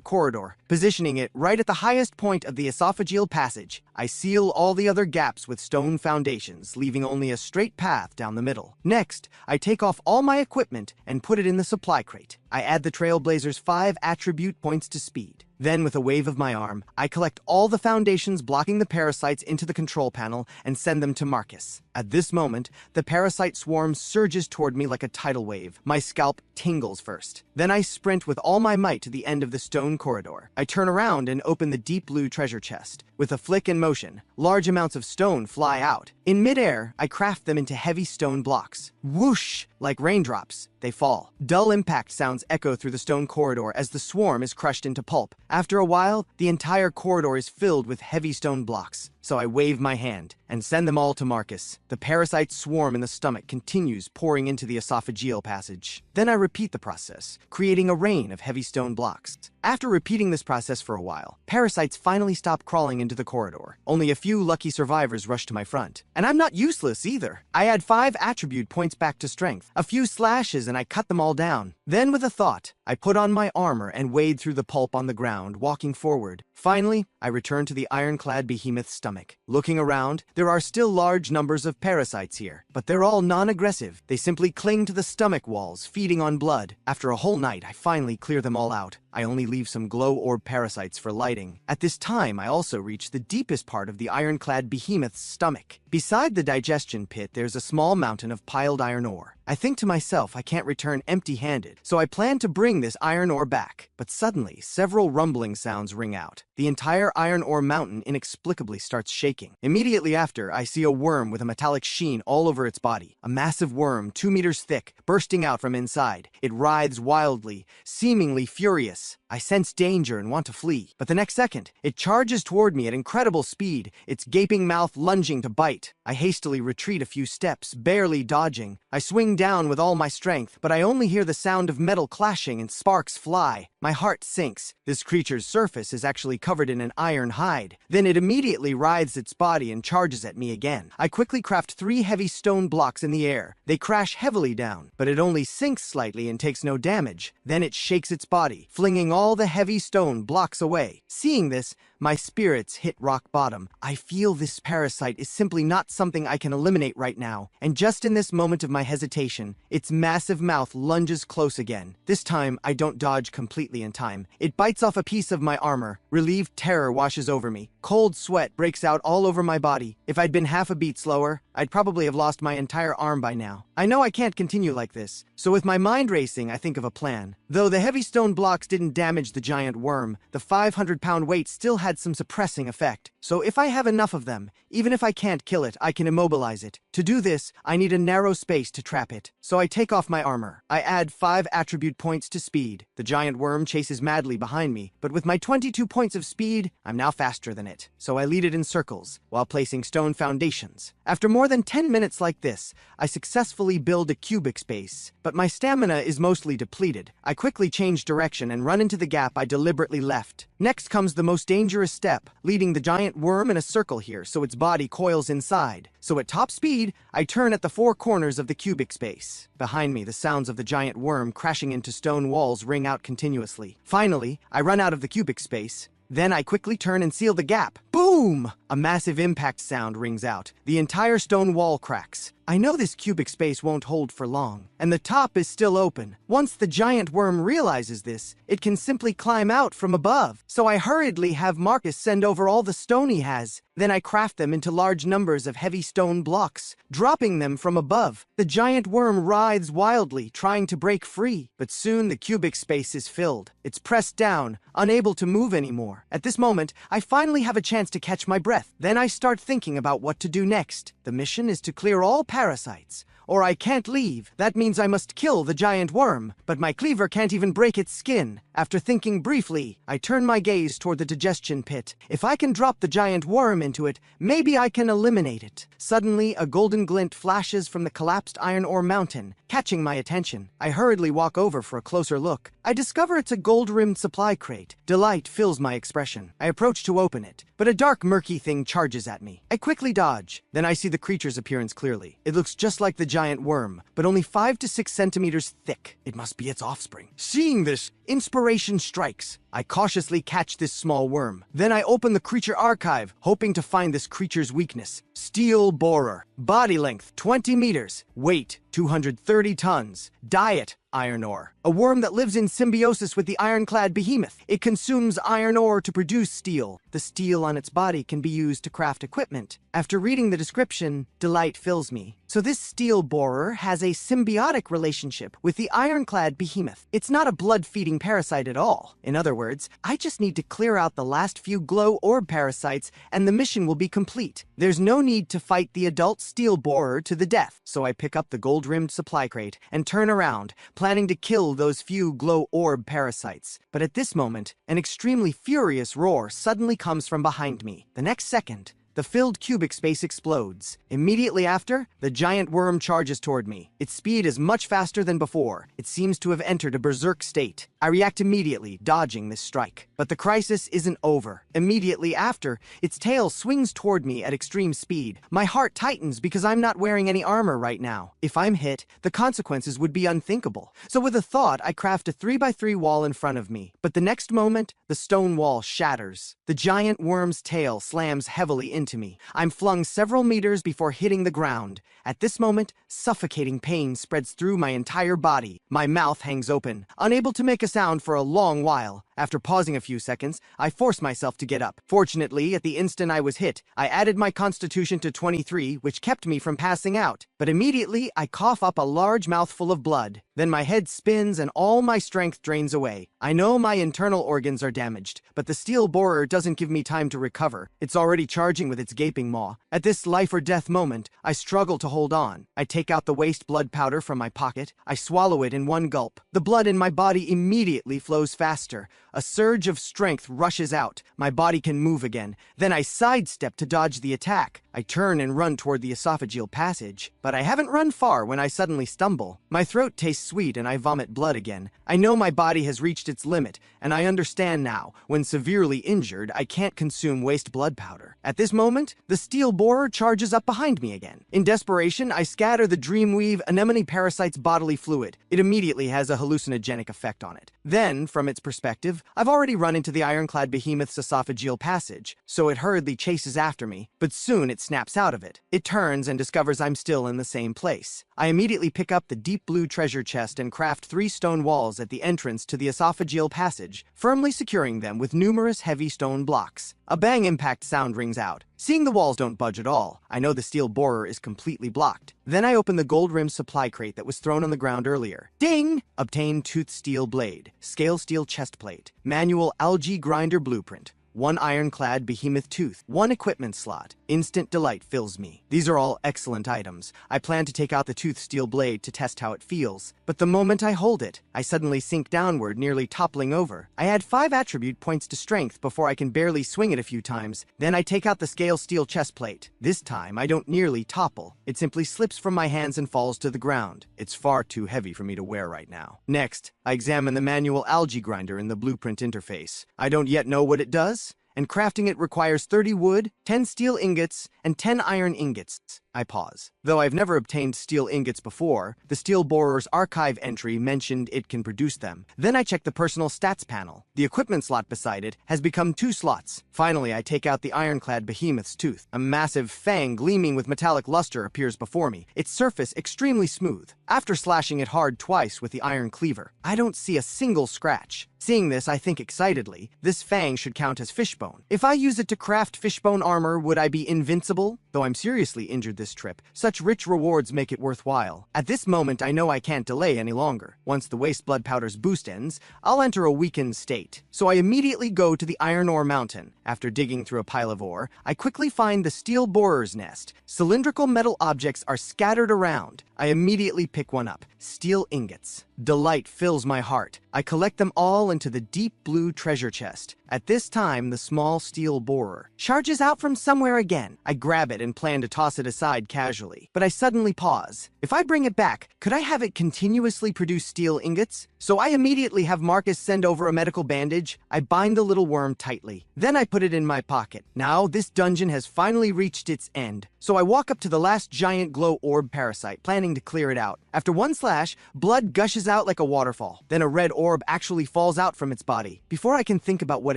corridor, positioning it right at the highest point of the esophageal passage. I seal all the other gaps with stone foundations, leaving only a straight path down the middle. Next, I take off all my equipment and put it in the supply crate. I add the Trailblazer's 5 attribute points to speed. Then, with a wave of my arm, I collect all the foundations blocking the parasites into the control panel and send them to Marcus. At this moment, the parasite swarm surges toward me like a tidal wave. My scalp tingles first. Then I sprint with all my might to the end of the stone corridor. I turn around and open the deep blue treasure chest. With a flick and motion, large amounts of stone fly out. In midair, I craft them into heavy stone blocks. Whoosh! Like raindrops, they fall. Dull impact sounds echo through the stone corridor as the swarm is crushed into pulp. After a while, the entire corridor is filled with heavy stone blocks. So I wave my hand and send them all to Marcus. The parasite swarm in the stomach continues pouring into the esophageal passage. Then I repeat the process, creating a rain of heavy stone blocks. After repeating this process for a while, parasites finally stop crawling into the corridor. Only a few lucky survivors rush to my front. And I'm not useless either. I add 5 attribute points back to strength, a few slashes, and I cut them all down. Then with a thought, I put on my armor and wade through the pulp on the ground, walking forward. Finally, I return to the ironclad behemoth's stomach. Looking around, there are still large numbers of parasites here, but they're all non-aggressive. They simply cling to the stomach walls, feeding on blood. After a whole night, I finally clear them all out. I only leave some glow orb parasites for lighting. At this time, I also reach the deepest part of the ironclad behemoth's stomach. Beside the digestion pit, there's a small mountain of piled iron ore. I think to myself I can't return empty-handed, so I plan to bring this iron ore back. But suddenly, several rumbling sounds ring out. The entire iron ore mountain inexplicably starts shaking. Immediately after, I see a worm with a metallic sheen all over its body. A massive worm, 2 meters thick, bursting out from inside. It writhes wildly, seemingly furious. I sense danger and want to flee, but the next second, it charges toward me at incredible speed, its gaping mouth lunging to bite. I hastily retreat a few steps, barely dodging. I swing down with all my strength, but I only hear the sound of metal clashing and sparks fly. My heart sinks. This creature's surface is actually covered in an iron hide. Then it immediately writhes its body and charges at me again. I quickly craft 3 heavy stone blocks in the air. They crash heavily down, but it only sinks slightly and takes no damage. Then it shakes its body, flinging all the heavy stone blocks away. Seeing this, my spirits hit rock bottom. I feel this parasite is simply not something I can eliminate right now. And just in this moment of my hesitation, its massive mouth lunges close again. This time, I don't dodge completely in time. It bites off a piece of my armor. Relieved terror washes over me. Cold sweat breaks out all over my body. If I'd been half a beat slower, I'd probably have lost my entire arm by now. I know I can't continue like this, so with my mind racing, I think of a plan. Though the heavy stone blocks didn't damage the giant worm, the 500-pound weight still had had some suppressing effect. So if I have enough of them, even if I can't kill it, I can immobilize it. To do this, I need a narrow space to trap it. So I take off my armor. I add 5 attribute points to speed. The giant worm chases madly behind me, but with my 22 points of speed, I'm now faster than it. So I lead it in circles, while placing stone foundations. After more than 10 minutes like this, I successfully build a cubic space, but my stamina is mostly depleted. I quickly change direction and run into the gap I deliberately left. Next comes the most dangerous step, leading the giant worm in a circle here so its body coils inside. So at top speed, I turn at the 4 corners of the cubic space. Behind me, the sounds of the giant worm crashing into stone walls ring out continuously. Finally, I run out of the cubic space. Then I quickly turn and seal the gap. Boom! A massive impact sound rings out. The entire stone wall cracks. I know this cubic space won't hold for long, and the top is still open. Once the giant worm realizes this, it can simply climb out from above. So I hurriedly have Marcus send over all the stone he has. Then I craft them into large numbers of heavy stone blocks, dropping them from above. The giant worm writhes wildly, trying to break free. But soon the cubic space is filled. It's pressed down, unable to move anymore. At this moment, I finally have a chance to catch my breath. Then I start thinking about what to do next. The mission is to clear all parasites, or I can't leave. That means I must kill the giant worm, but my cleaver can't even break its skin. After thinking briefly, I turn my gaze toward the digestion pit. If I can drop the giant worm into it, maybe I can eliminate it. Suddenly, a golden glint flashes from the collapsed iron ore mountain, catching my attention. I hurriedly walk over for a closer look. I discover it's a gold-rimmed supply crate. Delight fills my expression. I approach to open it, but a dark, murky thing charges at me. I quickly dodge. Then I see the creature's appearance clearly. It looks just like the giant worm, but only 5 to 6 centimeters thick. It must be its offspring. Seeing this, inspiration strikes. I cautiously catch this small worm. Then I open the creature archive, hoping to find this creature's weakness. Steel borer. Body length 20 meters. Weight 230 tons. Diet iron ore. A worm that lives in symbiosis with the ironclad behemoth. It consumes iron ore to produce steel. The steel on its body can be used to craft equipment. After reading the description, delight fills me. So this steel borer has a symbiotic relationship with the ironclad behemoth. It's not a blood-feeding parasite at all. In other words, I just need to clear out the last few glow orb parasites and the mission will be complete. There's no need to fight the adult steel borer to the death. So I pick up the gold-rimmed supply crate and turn around, planning to kill those few glow orb parasites. But at this moment, an extremely furious roar suddenly comes from behind me. The next second, the filled cubic space explodes. Immediately after, the giant worm charges toward me. Its speed is much faster than before. It seems to have entered a berserk state. I react immediately, dodging this strike. But the crisis isn't over. Immediately after, its tail swings toward me at extreme speed. My heart tightens because I'm not wearing any armor right now. If I'm hit, the consequences would be unthinkable. So with a thought, I craft a 3x3 wall in front of me. But the next moment, the stone wall shatters. The giant worm's tail slams heavily into me. I'm flung several meters before hitting the ground. At this moment, suffocating pain spreads through my entire body. My mouth hangs open, unable to make a sound for a long while. After pausing a few seconds, I force myself to get up. Fortunately, at the instant I was hit, I added my constitution to 23, which kept me from passing out. But immediately, I cough up a large mouthful of blood. Then my head spins and all my strength drains away. I know my internal organs are damaged, but the steel borer doesn't give me time to recover. It's already charging with its gaping maw. At this life or death moment, I struggle to hold on. I take out the waste blood powder from my pocket. I swallow it in one gulp. The blood in my body immediately flows faster. A surge of strength rushes out. My body can move again. Then I sidestep to dodge the attack. I turn and run toward the esophageal passage, but I haven't run far when I suddenly stumble. My throat tastes sweet and I vomit blood again. I know my body has reached its limit, and I understand now, when severely injured, I can't consume waste blood powder. At this moment, the steel borer charges up behind me again. In desperation, I scatter the Dreamweave anemone parasite's bodily fluid. It immediately has a hallucinogenic effect on it. Then, from its perspective, I've already run into the ironclad behemoth's esophageal passage, so it hurriedly chases after me, but soon it snaps out of it. It turns and discovers I'm still in the same place. I immediately pick up the deep blue treasure chest and craft 3 stone walls at the entrance to the esophageal passage, firmly securing them with numerous heavy stone blocks. A bang impact sound rings out. Seeing the walls don't budge at all, I know the steel borer is completely blocked. Then I open the gold-rimmed supply crate that was thrown on the ground earlier. Ding! Obtain tooth steel blade, scale steel chest plate, manual algae grinder blueprint, one ironclad behemoth tooth, one equipment slot. Instant delight fills me. These are all excellent items. I plan to take out the tooth steel blade to test how it feels, but the moment I hold it, I suddenly sink downward, nearly toppling over. I add 5 attribute points to strength before I can barely swing it a few times. Then I take out the scale steel chest plate. This time, I don't nearly topple. It simply slips from my hands and falls to the ground. It's far too heavy for me to wear right now. Next, I examine the manual algae grinder in the blueprint interface. I don't yet know what it does, and crafting it requires 30 wood, 10 steel ingots, and 10 iron ingots. I pause. Though I've never obtained steel ingots before, the steel borer's archive entry mentioned it can produce them. Then I check the personal stats panel. The equipment slot beside it has become 2 slots. Finally, I take out the ironclad behemoth's tooth. A massive fang gleaming with metallic luster appears before me, its surface extremely smooth. After slashing it hard twice with the iron cleaver, I don't see a single scratch. Seeing this, I think excitedly, this fang should count as fishbone. If I use it to craft fishbone armor, would I be invincible? Though I'm seriously injured this trip, such rich rewards make it worthwhile. At this moment, I know I can't delay any longer. Once the waste blood powder's boost ends, I'll enter a weakened state. So I immediately go to the iron ore mountain. After digging through a pile of ore, I quickly find the steel borer's nest. Cylindrical metal objects are scattered around. I immediately pick one up. Steel ingots. Delight fills my heart. I collect them all into the deep blue treasure chest. At this time, the small steel borer charges out from somewhere again. I grab it and plan to toss it aside casually, but I suddenly pause. If I bring it back, could I have it continuously produce steel ingots? So I immediately have Marcus send over a medical bandage. I bind the little worm tightly. Then I put it in my pocket. Now this dungeon has finally reached its end. So I walk up to the last giant glow orb parasite, planning to clear it out. After one slash, blood gushes out like a waterfall. Then a red orb actually falls out from its body. Before I can think about what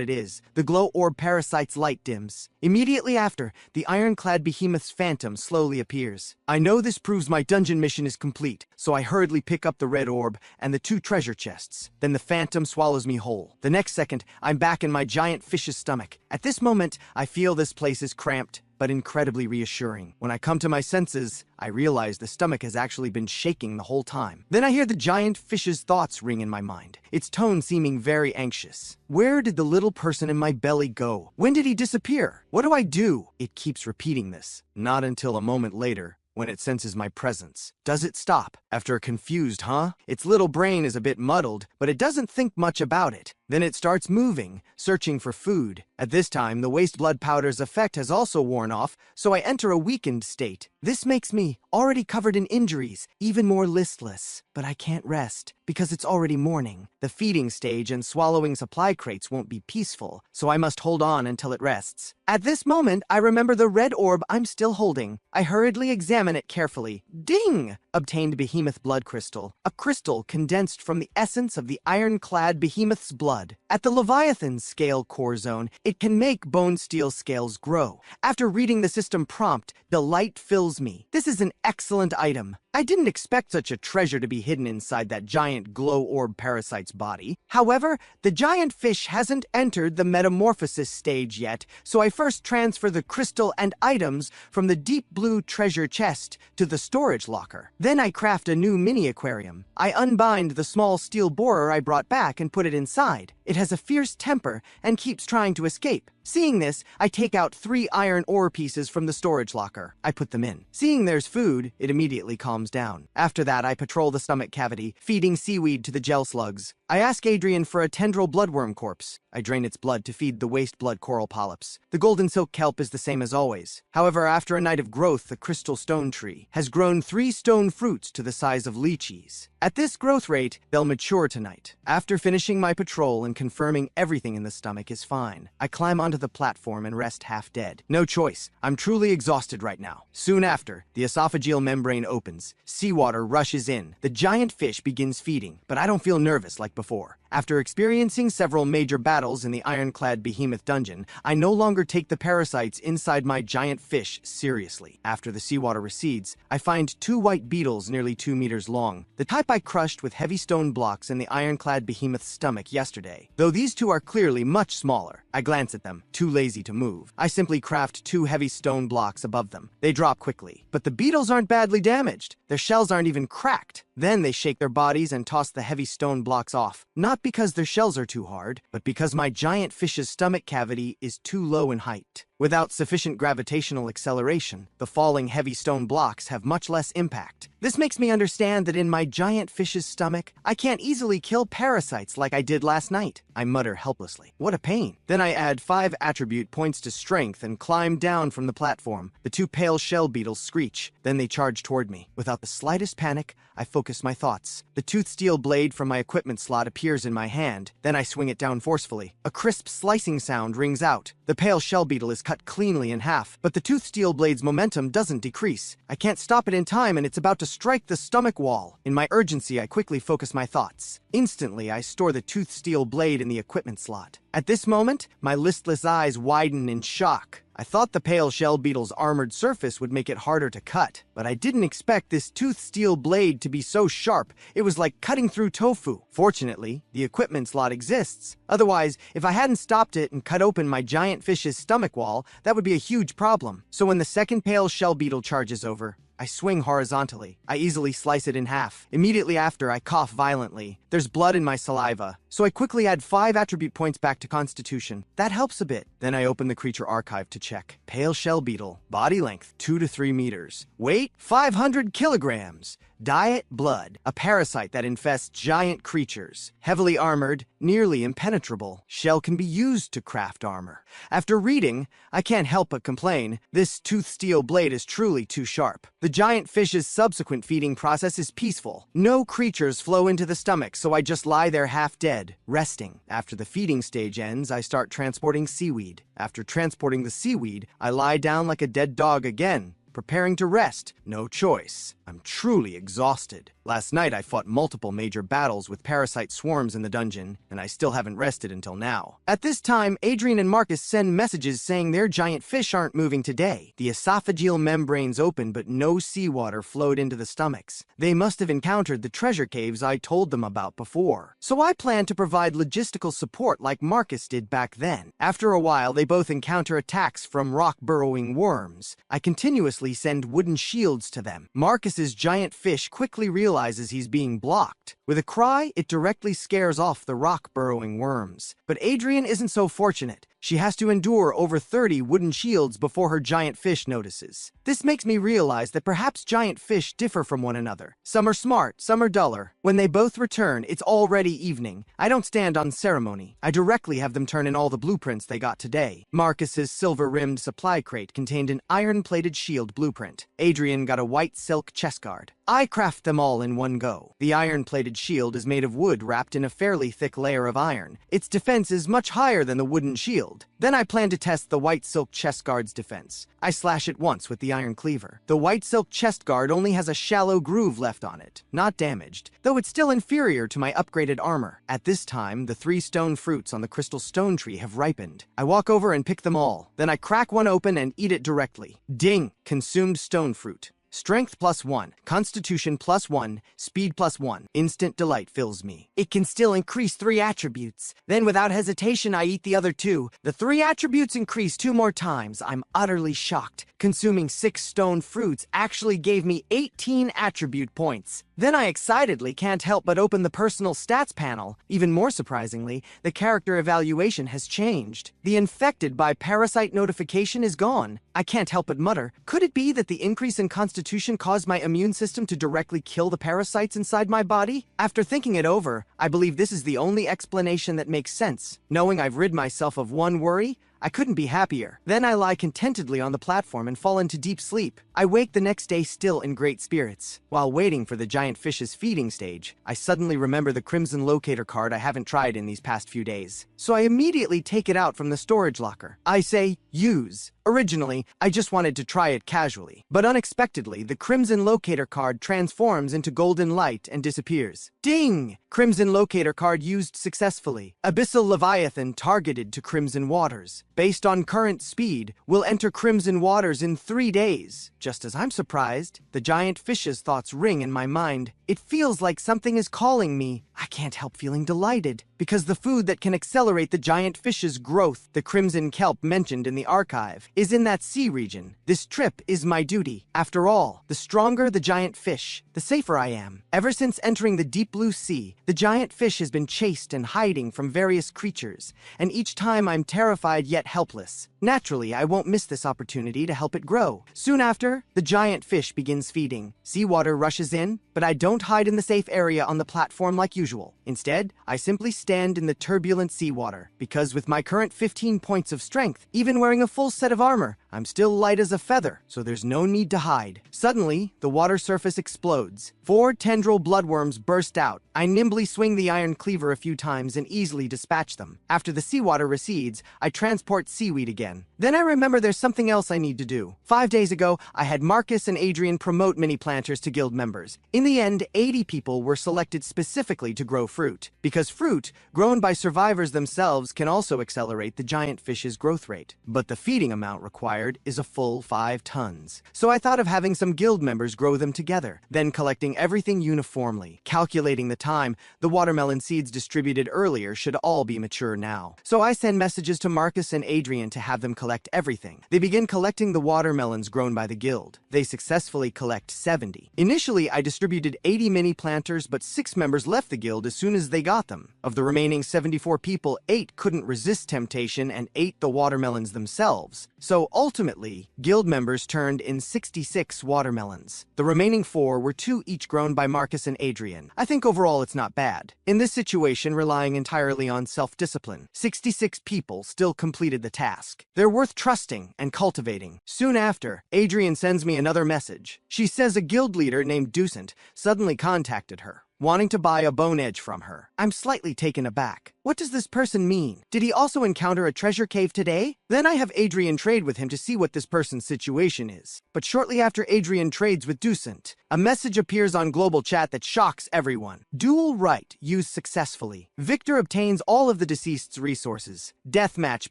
it is, the glow orb parasite's light dims. Immediately after, the ironclad behemoth's phantom slowly appears. I know this proves my dungeon mission is complete, so I hurriedly pick up the red orb and the 2 treasure chests. Then the phantom swallows me whole. The next second, I'm back in my giant fish's stomach. At this moment, I feel this place is cramped, but incredibly reassuring. When I come to my senses, I realize the stomach has actually been shaking the whole time. Then I hear the giant fish's thoughts ring in my mind, its tone seeming very anxious. Where did the little person in my belly go? When did he disappear? What do I do? It keeps repeating this. Not until a moment later, when it senses my presence. Does it stop? After a confused, huh? Its little brain is a bit muddled, but it doesn't think much about it. Then it starts moving, searching for food. At this time, the waste blood powder's effect has also worn off, so I enter a weakened state. This makes me, already covered in injuries, even more listless. But I can't rest, because it's already morning. The feeding stage and swallowing supply crates won't be peaceful, so I must hold on until it rests. At this moment, I remember the red orb I'm still holding. I hurriedly examine it carefully. Ding! Obtained behemoth blood crystal. A crystal condensed from the essence of the ironclad behemoth's blood. At the Leviathan scale core zone, it can make bone steel scales grow. After reading the system prompt, delight fills me. This is an excellent item. I didn't expect such a treasure to be hidden inside that giant glow orb parasite's body. However, the giant fish hasn't entered the metamorphosis stage yet, so I first transfer the crystal and items from the deep blue treasure chest to the storage locker. Then I craft a new mini aquarium. I unbind the small steel borer I brought back and put it inside. It has a fierce temper and keeps trying to escape. Seeing this, I take out 3 iron ore pieces from the storage locker. I put them in. Seeing there's food, it immediately calms down. After that, I patrol the stomach cavity, feeding seaweed to the gel slugs. I ask Adrian for a tendril bloodworm corpse. I drain its blood to feed the waste blood coral polyps. The golden silk kelp is the same as always. However, after a night of growth, the crystal stone tree has grown 3 stone fruits to the size of lychees. At this growth rate, they'll mature tonight. After finishing my patrol and confirming everything in the stomach is fine, I climb onto the platform and rest half dead. No choice. I'm truly exhausted right now. Soon after, the esophageal membrane opens. Seawater rushes in. The giant fish begins feeding, but I don't feel nervous like before. After experiencing several major battles in the ironclad behemoth dungeon, I no longer take the parasites inside my giant fish seriously. After the seawater recedes, I find 2 white beetles nearly 2 meters long, the type I crushed with heavy stone blocks in the ironclad behemoth's stomach yesterday. Though these 2 are clearly much smaller, I glance at them, too lazy to move. I simply craft 2 heavy stone blocks above them. They drop quickly, but the beetles aren't badly damaged. Their shells aren't even cracked. Then they shake their bodies and toss the heavy stone blocks off, not because their shells are too hard, but because my giant fish's stomach cavity is too low in height. Without sufficient gravitational acceleration, the falling heavy stone blocks have much less impact. This makes me understand that in my giant fish's stomach, I can't easily kill parasites like I did last night. I mutter helplessly. What a pain. Then I add 5 attribute points to strength and climb down from the platform. The 2 pale shell beetles screech. Then they charge toward me. Without the slightest panic, I focus my thoughts. The toothed steel blade from my equipment slot appears in my hand. Then I swing it down forcefully. A crisp slicing sound rings out. The pale shell beetle is cut cleanly in half, but the toothed steel blade's momentum doesn't decrease. I can't stop it in time, and it's about to strike the stomach wall. In my urgency, I quickly focus my thoughts. Instantly, I store the toothed steel blade in the equipment slot. At this moment, my listless eyes widen in shock. I thought the pale shell beetle's armored surface would make it harder to cut, but I didn't expect this toothed steel blade to be so sharp. It was like cutting through tofu. Fortunately, the equipment slot exists. Otherwise, if I hadn't stopped it and cut open my giant fish's stomach wall, that would be a huge problem. So when the second pale shell beetle charges over, I swing horizontally. I easily slice it in half. Immediately after, I cough violently. There's blood in my saliva, so I quickly add 5 attribute points back to Constitution. That helps a bit. Then I open the creature archive to check. Pale shell beetle. Body length, 2 to 3 meters. Weight, 500 kilograms. Diet, blood. A parasite that infests giant creatures. Heavily armored, nearly impenetrable. Shell can be used to craft armor. After reading, I can't help but complain. This toothed steel blade is truly too sharp. The giant fish's subsequent feeding process is peaceful. No creatures flow into the stomach, so I just lie there half dead, resting. After the feeding stage ends, I start transporting seaweed. After transporting the seaweed, I lie down like a dead dog again, preparing to rest. No choice. I'm truly exhausted. Last night I fought multiple major battles with parasite swarms in the dungeon, and I still haven't rested until now. At this time, Adrian and Marcus send messages saying their giant fish aren't moving today. The esophageal membranes opened, but no seawater flowed into the stomachs. They must have encountered the treasure caves I told them about before. So I plan to provide logistical support like Marcus did back then. After a while, they both encounter attacks from rock-burrowing worms. I continuously send wooden shields to them. Marcus's giant fish quickly realizes he's being blocked. With a cry, it directly scares off the rock-burrowing worms. But Adrian isn't so fortunate. She has to endure over 30 wooden shields before her giant fish notices. This makes me realize that perhaps giant fish differ from one another. Some are smart, some are duller. When they both return, it's already evening. I don't stand on ceremony. I directly have them turn in all the blueprints they got today. Marcus's silver-rimmed supply crate contained an iron-plated shield blueprint. Adrian got a white silk chest guard. I craft them all in one go. The iron-plated shield is made of wood wrapped in a fairly thick layer of iron. Its defense is much higher than the wooden shield. Then I plan to test the white silk chest guard's defense. I slash it once with the iron cleaver. The white silk chest guard only has a shallow groove left on it, not damaged, though it's still inferior to my upgraded armor. At this time, the 3 stone fruits on the crystal stone tree have ripened. I walk over and pick them all. Then I crack one open and eat it directly. Ding! Consumed stone fruit. Strength +1, Constitution +1, Speed +1. Instant delight fills me. It can still increase 3 attributes. Then without hesitation, I eat the other 2. The 3 attributes increase 2 more times. I'm utterly shocked. Consuming 6 stone fruits actually gave me 18 attribute points. Then I excitedly can't help but open the personal stats panel. Even more surprisingly, the character evaluation has changed. The infected by parasite notification is gone. I can't help but mutter, could it be that the increase in Constitution caused my immune system to directly kill the parasites inside my body? After thinking it over, I believe this is the only explanation that makes sense. Knowing I've rid myself of one worry, I couldn't be happier. Then I lie contentedly on the platform and fall into deep sleep. I wake the next day still in great spirits. While waiting for the giant fish's feeding stage, I suddenly remember the crimson locator card I haven't tried in these past few days. So I immediately take it out from the storage locker. I say, use. Originally, I just wanted to try it casually, but unexpectedly, the Crimson Locator card transforms into golden light and disappears. Ding! Crimson Locator card used successfully. Abyssal Leviathan targeted to Crimson Waters. Based on current speed, will enter Crimson Waters in 3 days. Just as I'm surprised, the giant fish's thoughts ring in my mind. It feels like something is calling me. I can't help feeling delighted. because the food that can accelerate the giant fish's growth, the crimson kelp mentioned in the archive, is in that sea region. This trip is my duty. After all, the stronger the giant fish, the safer I am. Ever since entering the deep blue sea, the giant fish has been chased and hiding from various creatures, and each time I'm terrified yet helpless. Naturally, I won't miss this opportunity to help it grow. Soon after, the giant fish begins feeding. Seawater rushes in, but I don't hide in the safe area on the platform like usual. Instead, I simply stand in the turbulent seawater, because with my current 15 points of strength, even wearing a full set of armor, I'm still light as a feather, so there's no need to hide. Suddenly, the water surface explodes. 4 tendril bloodworms burst out. I nimbly swing the iron cleaver a few times and easily dispatch them. After the seawater recedes, I transport seaweed again. Then I remember there's something else I need to do. 5 days ago, I had Marcus and Adrian promote mini planters to guild members. In the end, 80 people were selected specifically to grow fruit, because fruit, grown by survivors themselves, can also accelerate the giant fish's growth rate. But the feeding amount required is a full 5 tons. So I thought of having some guild members grow them together, then collecting everything uniformly. Calculating the time, the watermelon seeds distributed earlier should all be mature now. So I send messages to Marcus and Adrian to have them collect everything. They begin collecting the watermelons grown by the guild. They successfully collect 70. Initially, I distributed 80 mini planters, but 6 members left the guild as soon as they got them. Of the remaining 74 people, 8 couldn't resist temptation and ate the watermelons themselves. So ultimately, guild members turned in 66 watermelons. The remaining 4 were 2 each grown by Marcus and Adrian. I think overall it's not bad. In this situation, relying entirely on self-discipline, 66 people still completed the task. They're worth trusting and cultivating. Soon after, Adrian sends me another message. She says a guild leader named Ducent suddenly contacted her, wanting to buy a bone edge from her. I'm slightly taken aback. What does this person mean? Did he also encounter a treasure cave today? Then I have Adrian trade with him to see what this person's situation is. But shortly after Adrian trades with Ducent, a message appears on global chat that shocks everyone. Dual right used successfully. Victor obtains all of the deceased's resources. Deathmatch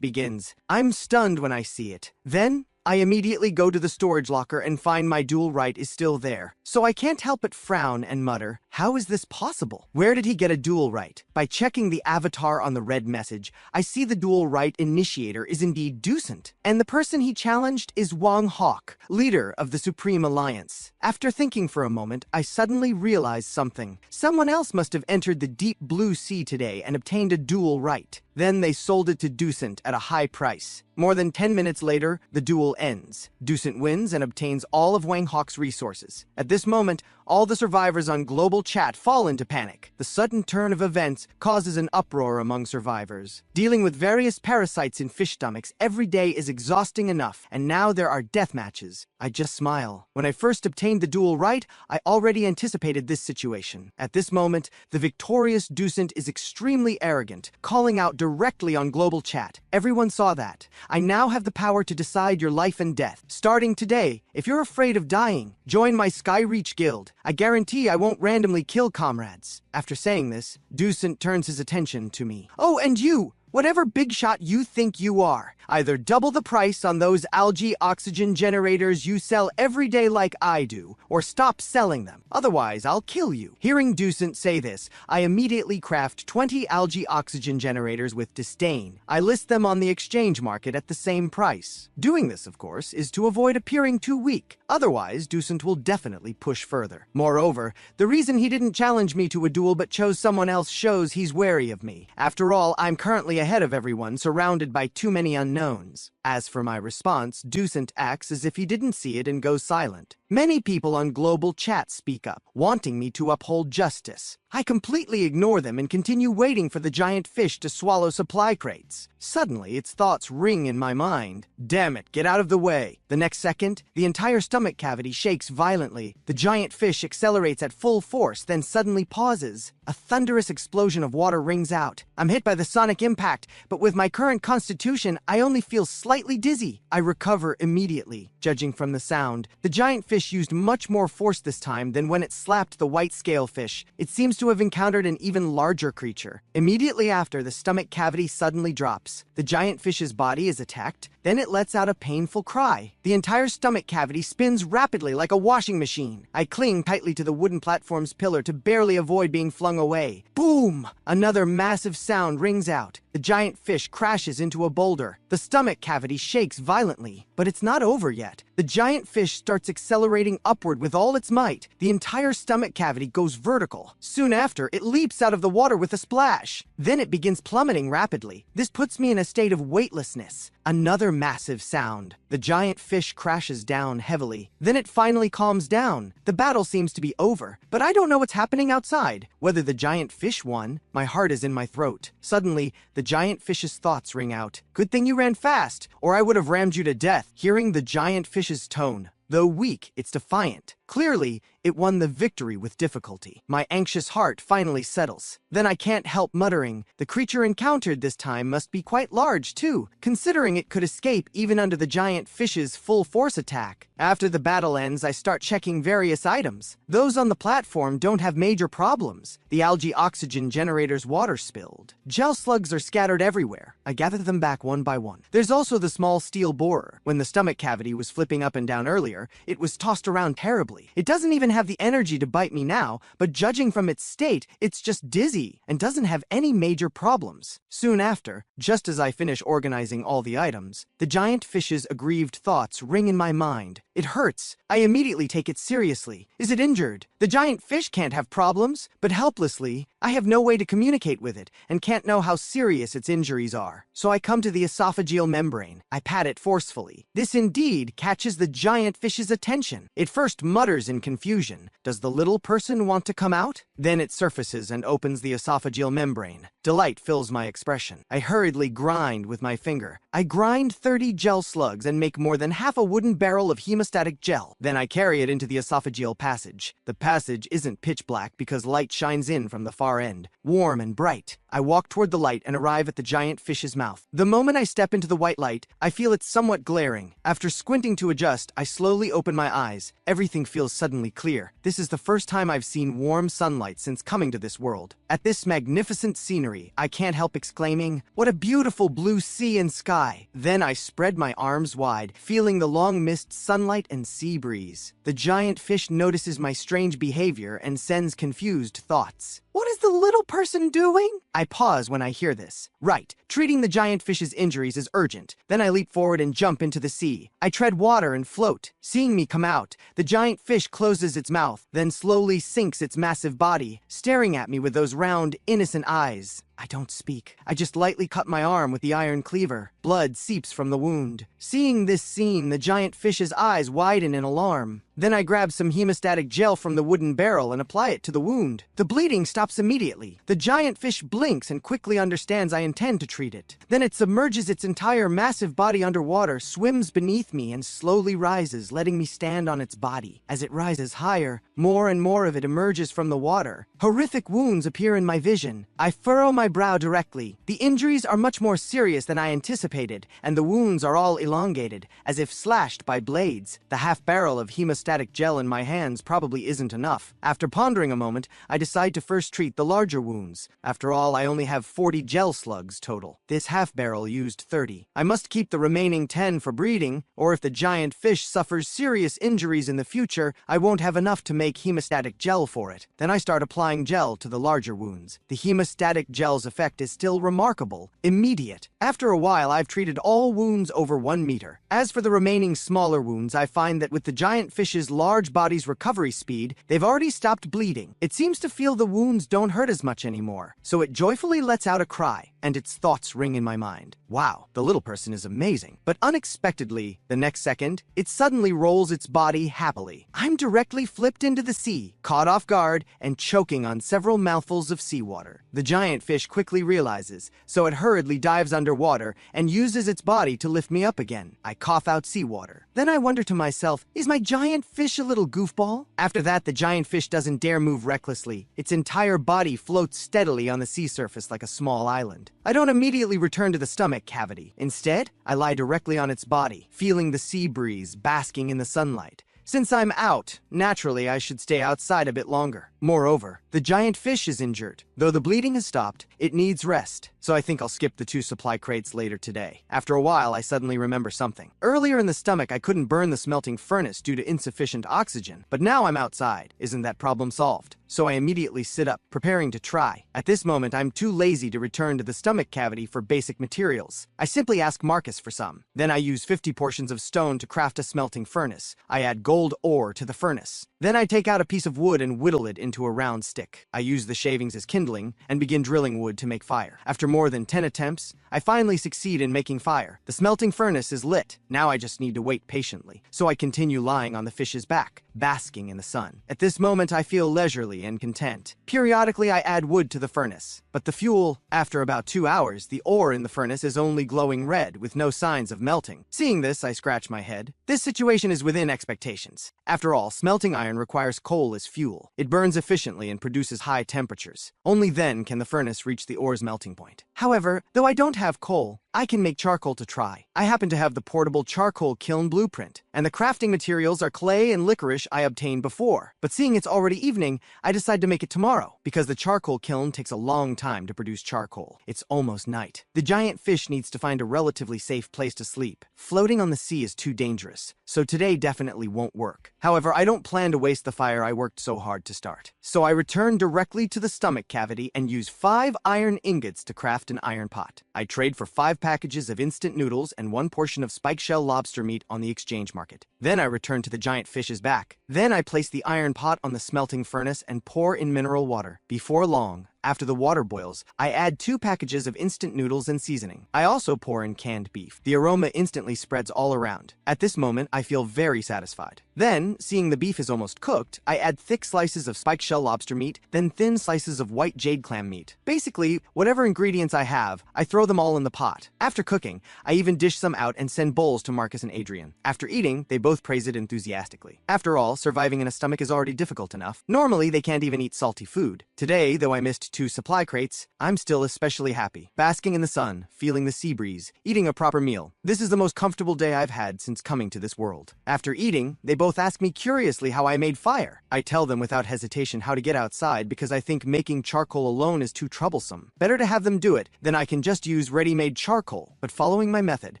begins. I'm stunned when I see it. Then, I immediately go to the storage locker and find my dual right is still there. So I can't help but frown and mutter, how is this possible? Where did he get a dual right? By checking the avatar on the red message, I see the dual right initiator is indeed Ducent, and the person he challenged is Wang Hawk, leader of the Supreme Alliance. After thinking for a moment, I suddenly realize something. Someone else must have entered the deep blue sea today and obtained a dual right. Then they sold it to Ducent at a high price. More than 10 minutes later, the duel ends. Ducent wins and obtains all of Wang Hawk's resources. At this moment, all the survivors on global chat fall into panic. The sudden turn of events causes an uproar among survivors. Dealing with various parasites in fish stomachs every day is exhausting enough, and now there are death matches. I just smile. When I first obtained the dual right, I already anticipated this situation. At this moment, the victorious Ducent is extremely arrogant, calling out directly on global chat. Everyone saw that. I now have the power to decide your life and death. Starting today, if you're afraid of dying, join my Skyreach guild. I guarantee I won't randomly kill comrades. After saying this, Ducent turns his attention to me. Oh, and you! Whatever big shot you think you are, either double the price on those algae oxygen generators you sell every day like I do, or stop selling them. Otherwise, I'll kill you. Hearing Ducent say this, I immediately craft 20 algae oxygen generators with disdain. I list them on the exchange market at the same price. Doing this, of course, is to avoid appearing too weak. Otherwise, Ducent will definitely push further. Moreover, the reason he didn't challenge me to a duel but chose someone else shows he's wary of me. After all, I'm currently ahead of everyone, surrounded by too many unknowns. As for my response, Ducent acts as if he didn't see it and goes silent. Many people on global chat speak up, wanting me to uphold justice. I completely ignore them and continue waiting for the giant fish to swallow supply crates. Suddenly, its thoughts ring in my mind. Damn it, get out of the way. The next second, the entire stomach cavity shakes violently. The giant fish accelerates at full force, then suddenly pauses. A thunderous explosion of water rings out. I'm hit by the sonic impact, but with my current constitution, I only feel slightly dizzy. I recover immediately. Judging from the sound, the giant fish used much more force this time than when it slapped the white scale fish. It seems to have encountered an even larger creature. Immediately after, the stomach cavity suddenly drops. The giant fish's body is attacked, then it lets out a painful cry. The entire stomach cavity spins rapidly like a washing machine. I cling tightly to the wooden platform's pillar to barely avoid being flung away. Boom! Another massive sound rings out. The giant fish crashes into a boulder. The stomach cavity shakes violently, but it's not over yet. The giant fish starts accelerating upward with all its might. The entire stomach cavity goes vertical. Soon after, it leaps out of the water with a splash. Then it begins plummeting rapidly. This puts me in a state of weightlessness. Another massive sound. The giant fish crashes down heavily. Then it finally calms down. The battle seems to be over, but I don't know what's happening outside. Whether the giant fish won, my heart is in my throat. Suddenly, the giant fish's thoughts ring out. Good thing you ran fast, or I would have rammed you to death. Hearing the giant fish's tone, though weak, it's defiant. Clearly, it won the victory with difficulty. My anxious heart finally settles. Then I can't help muttering, the creature encountered this time must be quite large too, considering it could escape even under the giant fish's full force attack. After the battle ends, I start checking various items. Those on the platform don't have major problems. The algae oxygen generator's water spilled. Gel slugs are scattered everywhere. I gather them back one by one. There's also the small steel borer. When the stomach cavity was flipping up and down earlier, it was tossed around terribly. It doesn't even have the energy to bite me now, but judging from its state, it's just dizzy and doesn't have any major problems. Soon after, just as I finish organizing all the items, the giant fish's aggrieved thoughts ring in my mind. It hurts. I immediately take it seriously. Is it injured? The giant fish can't have problems, but helplessly, I have no way to communicate with it and can't know how serious its injuries are. So I come to the esophageal membrane. I pat it forcefully. This indeed catches the giant fish's attention. It first mutters in confusion. Does the little person want to come out? Then it surfaces and opens the esophageal membrane. Delight fills my expression. I hurriedly grind with my finger. I grind 30 gel slugs and make more than half a wooden barrel of hemostatic gel. Then I carry it into the esophageal passage. The passage isn't pitch black because light shines in from the far end, warm and bright. I walk toward the light and arrive at the giant fish's mouth. The moment I step into the white light, I feel it somewhat glaring. After squinting to adjust, I slowly open my eyes. Everything feels suddenly clear. This is the first time I've seen warm sunlight since coming to this world. At this magnificent scenery, I can't help exclaiming, "What a beautiful blue sea and sky!" Then I spread my arms wide, feeling the long-missed sunlight and sea breeze. The giant fish notices my strange behavior and sends confused thoughts. What is the little person doing? I pause when I hear this. Right, treating the giant fish's injuries is urgent. Then I leap forward and jump into the sea. I tread water and float. Seeing me come out, the giant fish closes its mouth, then slowly sinks its massive body, staring at me with those round, innocent eyes. I don't speak. I just lightly cut my arm with the iron cleaver. Blood seeps from the wound. Seeing this scene, the giant fish's eyes widen in alarm. Then I grab some hemostatic gel from the wooden barrel and apply it to the wound. The bleeding stops immediately. The giant fish blinks and quickly understands I intend to treat it. Then it submerges its entire massive body underwater, swims beneath me, and slowly rises, letting me stand on its body. As it rises higher, more and more of it emerges from the water. Horrific wounds appear in my vision. I furrow my brow directly. The injuries are much more serious than I anticipated, and the wounds are all elongated, as if slashed by blades. The half barrel of hemostatic gel in my hands probably isn't enough. After pondering a moment, I decide to first treat the larger wounds. After all, I only have 40 gel slugs total. This half barrel used 30. I must keep the remaining 10 for breeding, or if the giant fish suffers serious injuries in the future, I won't have enough to make hemostatic gel for it. Then I start applying gel to the larger wounds. The hemostatic gel's effect is still remarkable, immediate. After a while, I've treated all wounds over 1 meter. As for the remaining smaller wounds, I find that with the giant fish's large body's recovery speed, they've already stopped bleeding. It seems to feel the wounds don't hurt as much anymore, so it joyfully lets out a cry, and its thoughts ring in my mind. Wow, the little person is amazing. But unexpectedly, the next second, it suddenly rolls its body happily. I'm directly flipped into the sea, caught off guard, and choking on several mouthfuls of seawater. The giant fish quickly realizes, so it hurriedly dives underwater and uses its body to lift me up again. I cough out seawater. Then I wonder to myself, is my giant fish a little goofball? After that, the giant fish doesn't dare move recklessly. Its entire body floats steadily on the sea surface like a small island. I don't immediately return to the stomach cavity. Instead, I lie directly on its body, feeling the sea breeze basking in the sunlight. Since I'm out, naturally I should stay outside a bit longer. Moreover, the giant fish is injured. Though the bleeding has stopped, it needs rest, so I think I'll skip the 2 supply crates later today. After a while, I suddenly remember something. Earlier in the stomach, I couldn't burn the smelting furnace due to insufficient oxygen, but now I'm outside. Isn't that problem solved? So I immediately sit up, preparing to try. At this moment, I'm too lazy to return to the stomach cavity for basic materials. I simply ask Marcus for some. Then I use 50 portions of stone to craft a smelting furnace. I add gold ore to the furnace. Then I take out a piece of wood and whittle it into a round stick. I use the shavings as kindling and begin drilling wood to make fire. After more than 10 attempts, I finally succeed in making fire. The smelting furnace is lit. Now I just need to wait patiently. So I continue lying on the fish's back, basking in the sun. At this moment, I feel leisurely and content. Periodically, I add wood to the furnace. But the fuel, after about 2 hours, the ore in the furnace is only glowing red with no signs of melting. Seeing this, I scratch my head. This situation is within expectations. After all, smelting iron requires coal as fuel. It burns efficiently and produces high temperatures. Only then can the furnace reach the ore's melting point. However, though I don't have coal, I can make charcoal to try. I happen to have the portable charcoal kiln blueprint, and the crafting materials are clay and licorice I obtained before. But seeing it's already evening, I decide to make it tomorrow, because the charcoal kiln takes a long time to produce charcoal. It's almost night. The giant fish needs to find a relatively safe place to sleep. Floating on the sea is too dangerous, so today definitely won't work. However, I don't plan to waste the fire I worked so hard to start. So I return directly to the stomach cavity and use 5 iron ingots to craft an iron pot. I trade for 5 packages of instant noodles and 1 portion of spike shell lobster meat on the exchange market. Then I return to the giant fish's back. Then I place the iron pot on the smelting furnace and pour in mineral water. Before long, after the water boils, I add 2 packages of instant noodles and seasoning. I also pour in canned beef. The aroma instantly spreads all around. At this moment, I feel very satisfied. Then, seeing the beef is almost cooked, I add thick slices of spike shell lobster meat, then thin slices of white jade clam meat. Basically, whatever ingredients I have, I throw them all in the pot. After cooking, I even dish some out and send bowls to Marcus and Adrian. After eating, they both praise it enthusiastically. After all, surviving in a stomach is already difficult enough. Normally, they can't even eat salty food. Today, though I missed 2 supply crates, I'm still especially happy. Basking in the sun, feeling the sea breeze, eating a proper meal. This is the most comfortable day I've had since coming to this world. After eating, they both ask me curiously how I made fire. I tell them without hesitation how to get outside because I think making charcoal alone is too troublesome. Better to have them do it, then I can just use ready-made charcoal. But following my method,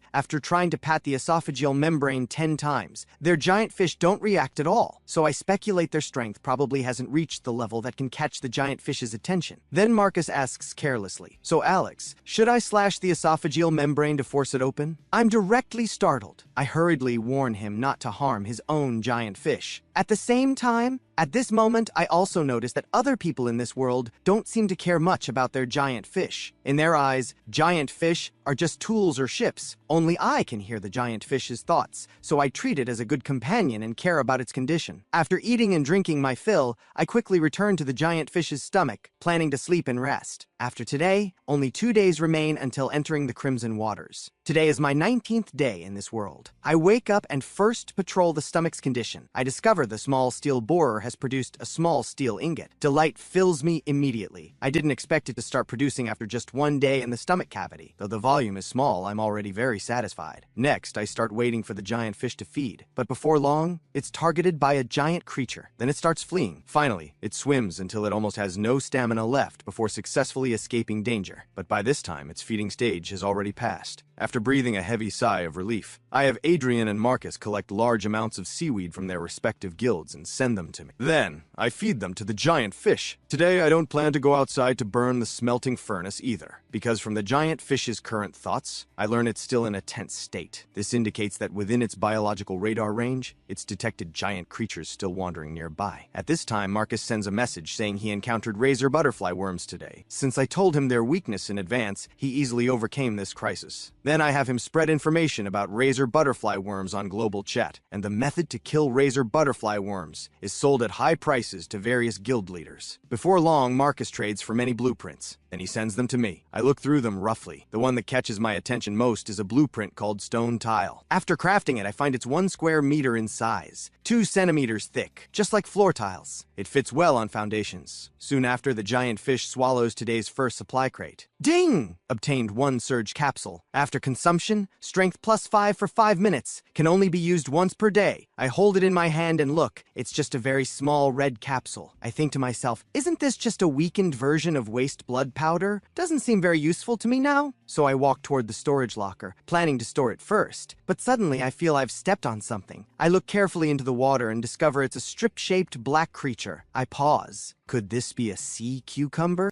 after trying to pat the esophageal membrane 10 times, their giant fish don't react at all. So I speculate their strength probably hasn't reached the level that can catch the giant fish's attention. Then Marcus asks carelessly, "So Alex, should I slash the esophageal membrane to force it open?" I'm directly startled. I hurriedly warn him not to harm his own giant fish. At the same time, at this moment, I also notice that other people in this world don't seem to care much about their giant fish. In their eyes, giant fish are just tools or ships. Only I can hear the giant fish's thoughts, so I treat it as a good companion and care about its condition. After eating and drinking my fill, I quickly return to the giant fish's stomach, planning to sleep and rest. After today, only 2 days remain until entering the Crimson Waters. Today is my 19th day in this world. I wake up and first patrol the stomach's condition. I discover the small steel borer has produced a small steel ingot. Delight fills me immediately. I didn't expect it to start producing after just 1 day in the stomach cavity. Though the volume is small, I'm already very satisfied. Next, I start waiting for the giant fish to feed. But before long, it's targeted by a giant creature. Then it starts fleeing. Finally, it swims until it almost has no stamina left before successfully escaping danger. But by this time, its feeding stage has already passed. After breathing a heavy sigh of relief, I have Adrian and Marcus collect large amounts of seaweed from their respective guilds and send them to me. Then, I feed them to the giant fish. Today, I don't plan to go outside to burn the smelting furnace either, because from the giant fish's current thoughts, I learn it's still in a tense state. This indicates that within its biological radar range, it's detected giant creatures still wandering nearby. At this time, Marcus sends a message saying he encountered razor butterfly worms today. Since I told him their weakness in advance, he easily overcame this crisis. Then I have him spread information about razor butterfly worms on global chat, and the method to kill razor butterfly worms is sold at high prices to various guild leaders. Before long, Marcus trades for many blueprints. Then he sends them to me. I look through them roughly. The one that catches my attention most is a blueprint called Stone Tile. After crafting it, I find it's 1 square meter in size, 2 centimeters thick, just like floor tiles. It fits well on foundations. Soon after, the giant fish swallows today's day's first supply crate. Ding! Obtained 1 surge capsule. After consumption, strength +5 for 5 minutes. Can only be used once per day. I hold it in my hand and look. It's just a very small red capsule. I think to myself, isn't this just a weakened version of waste blood powder? Doesn't seem very useful to me now. So I walk toward the storage locker, planning to store it first. But suddenly I feel I've stepped on something. I look carefully into the water and discover it's a strip-shaped black creature. I pause. Could this be a sea cucumber?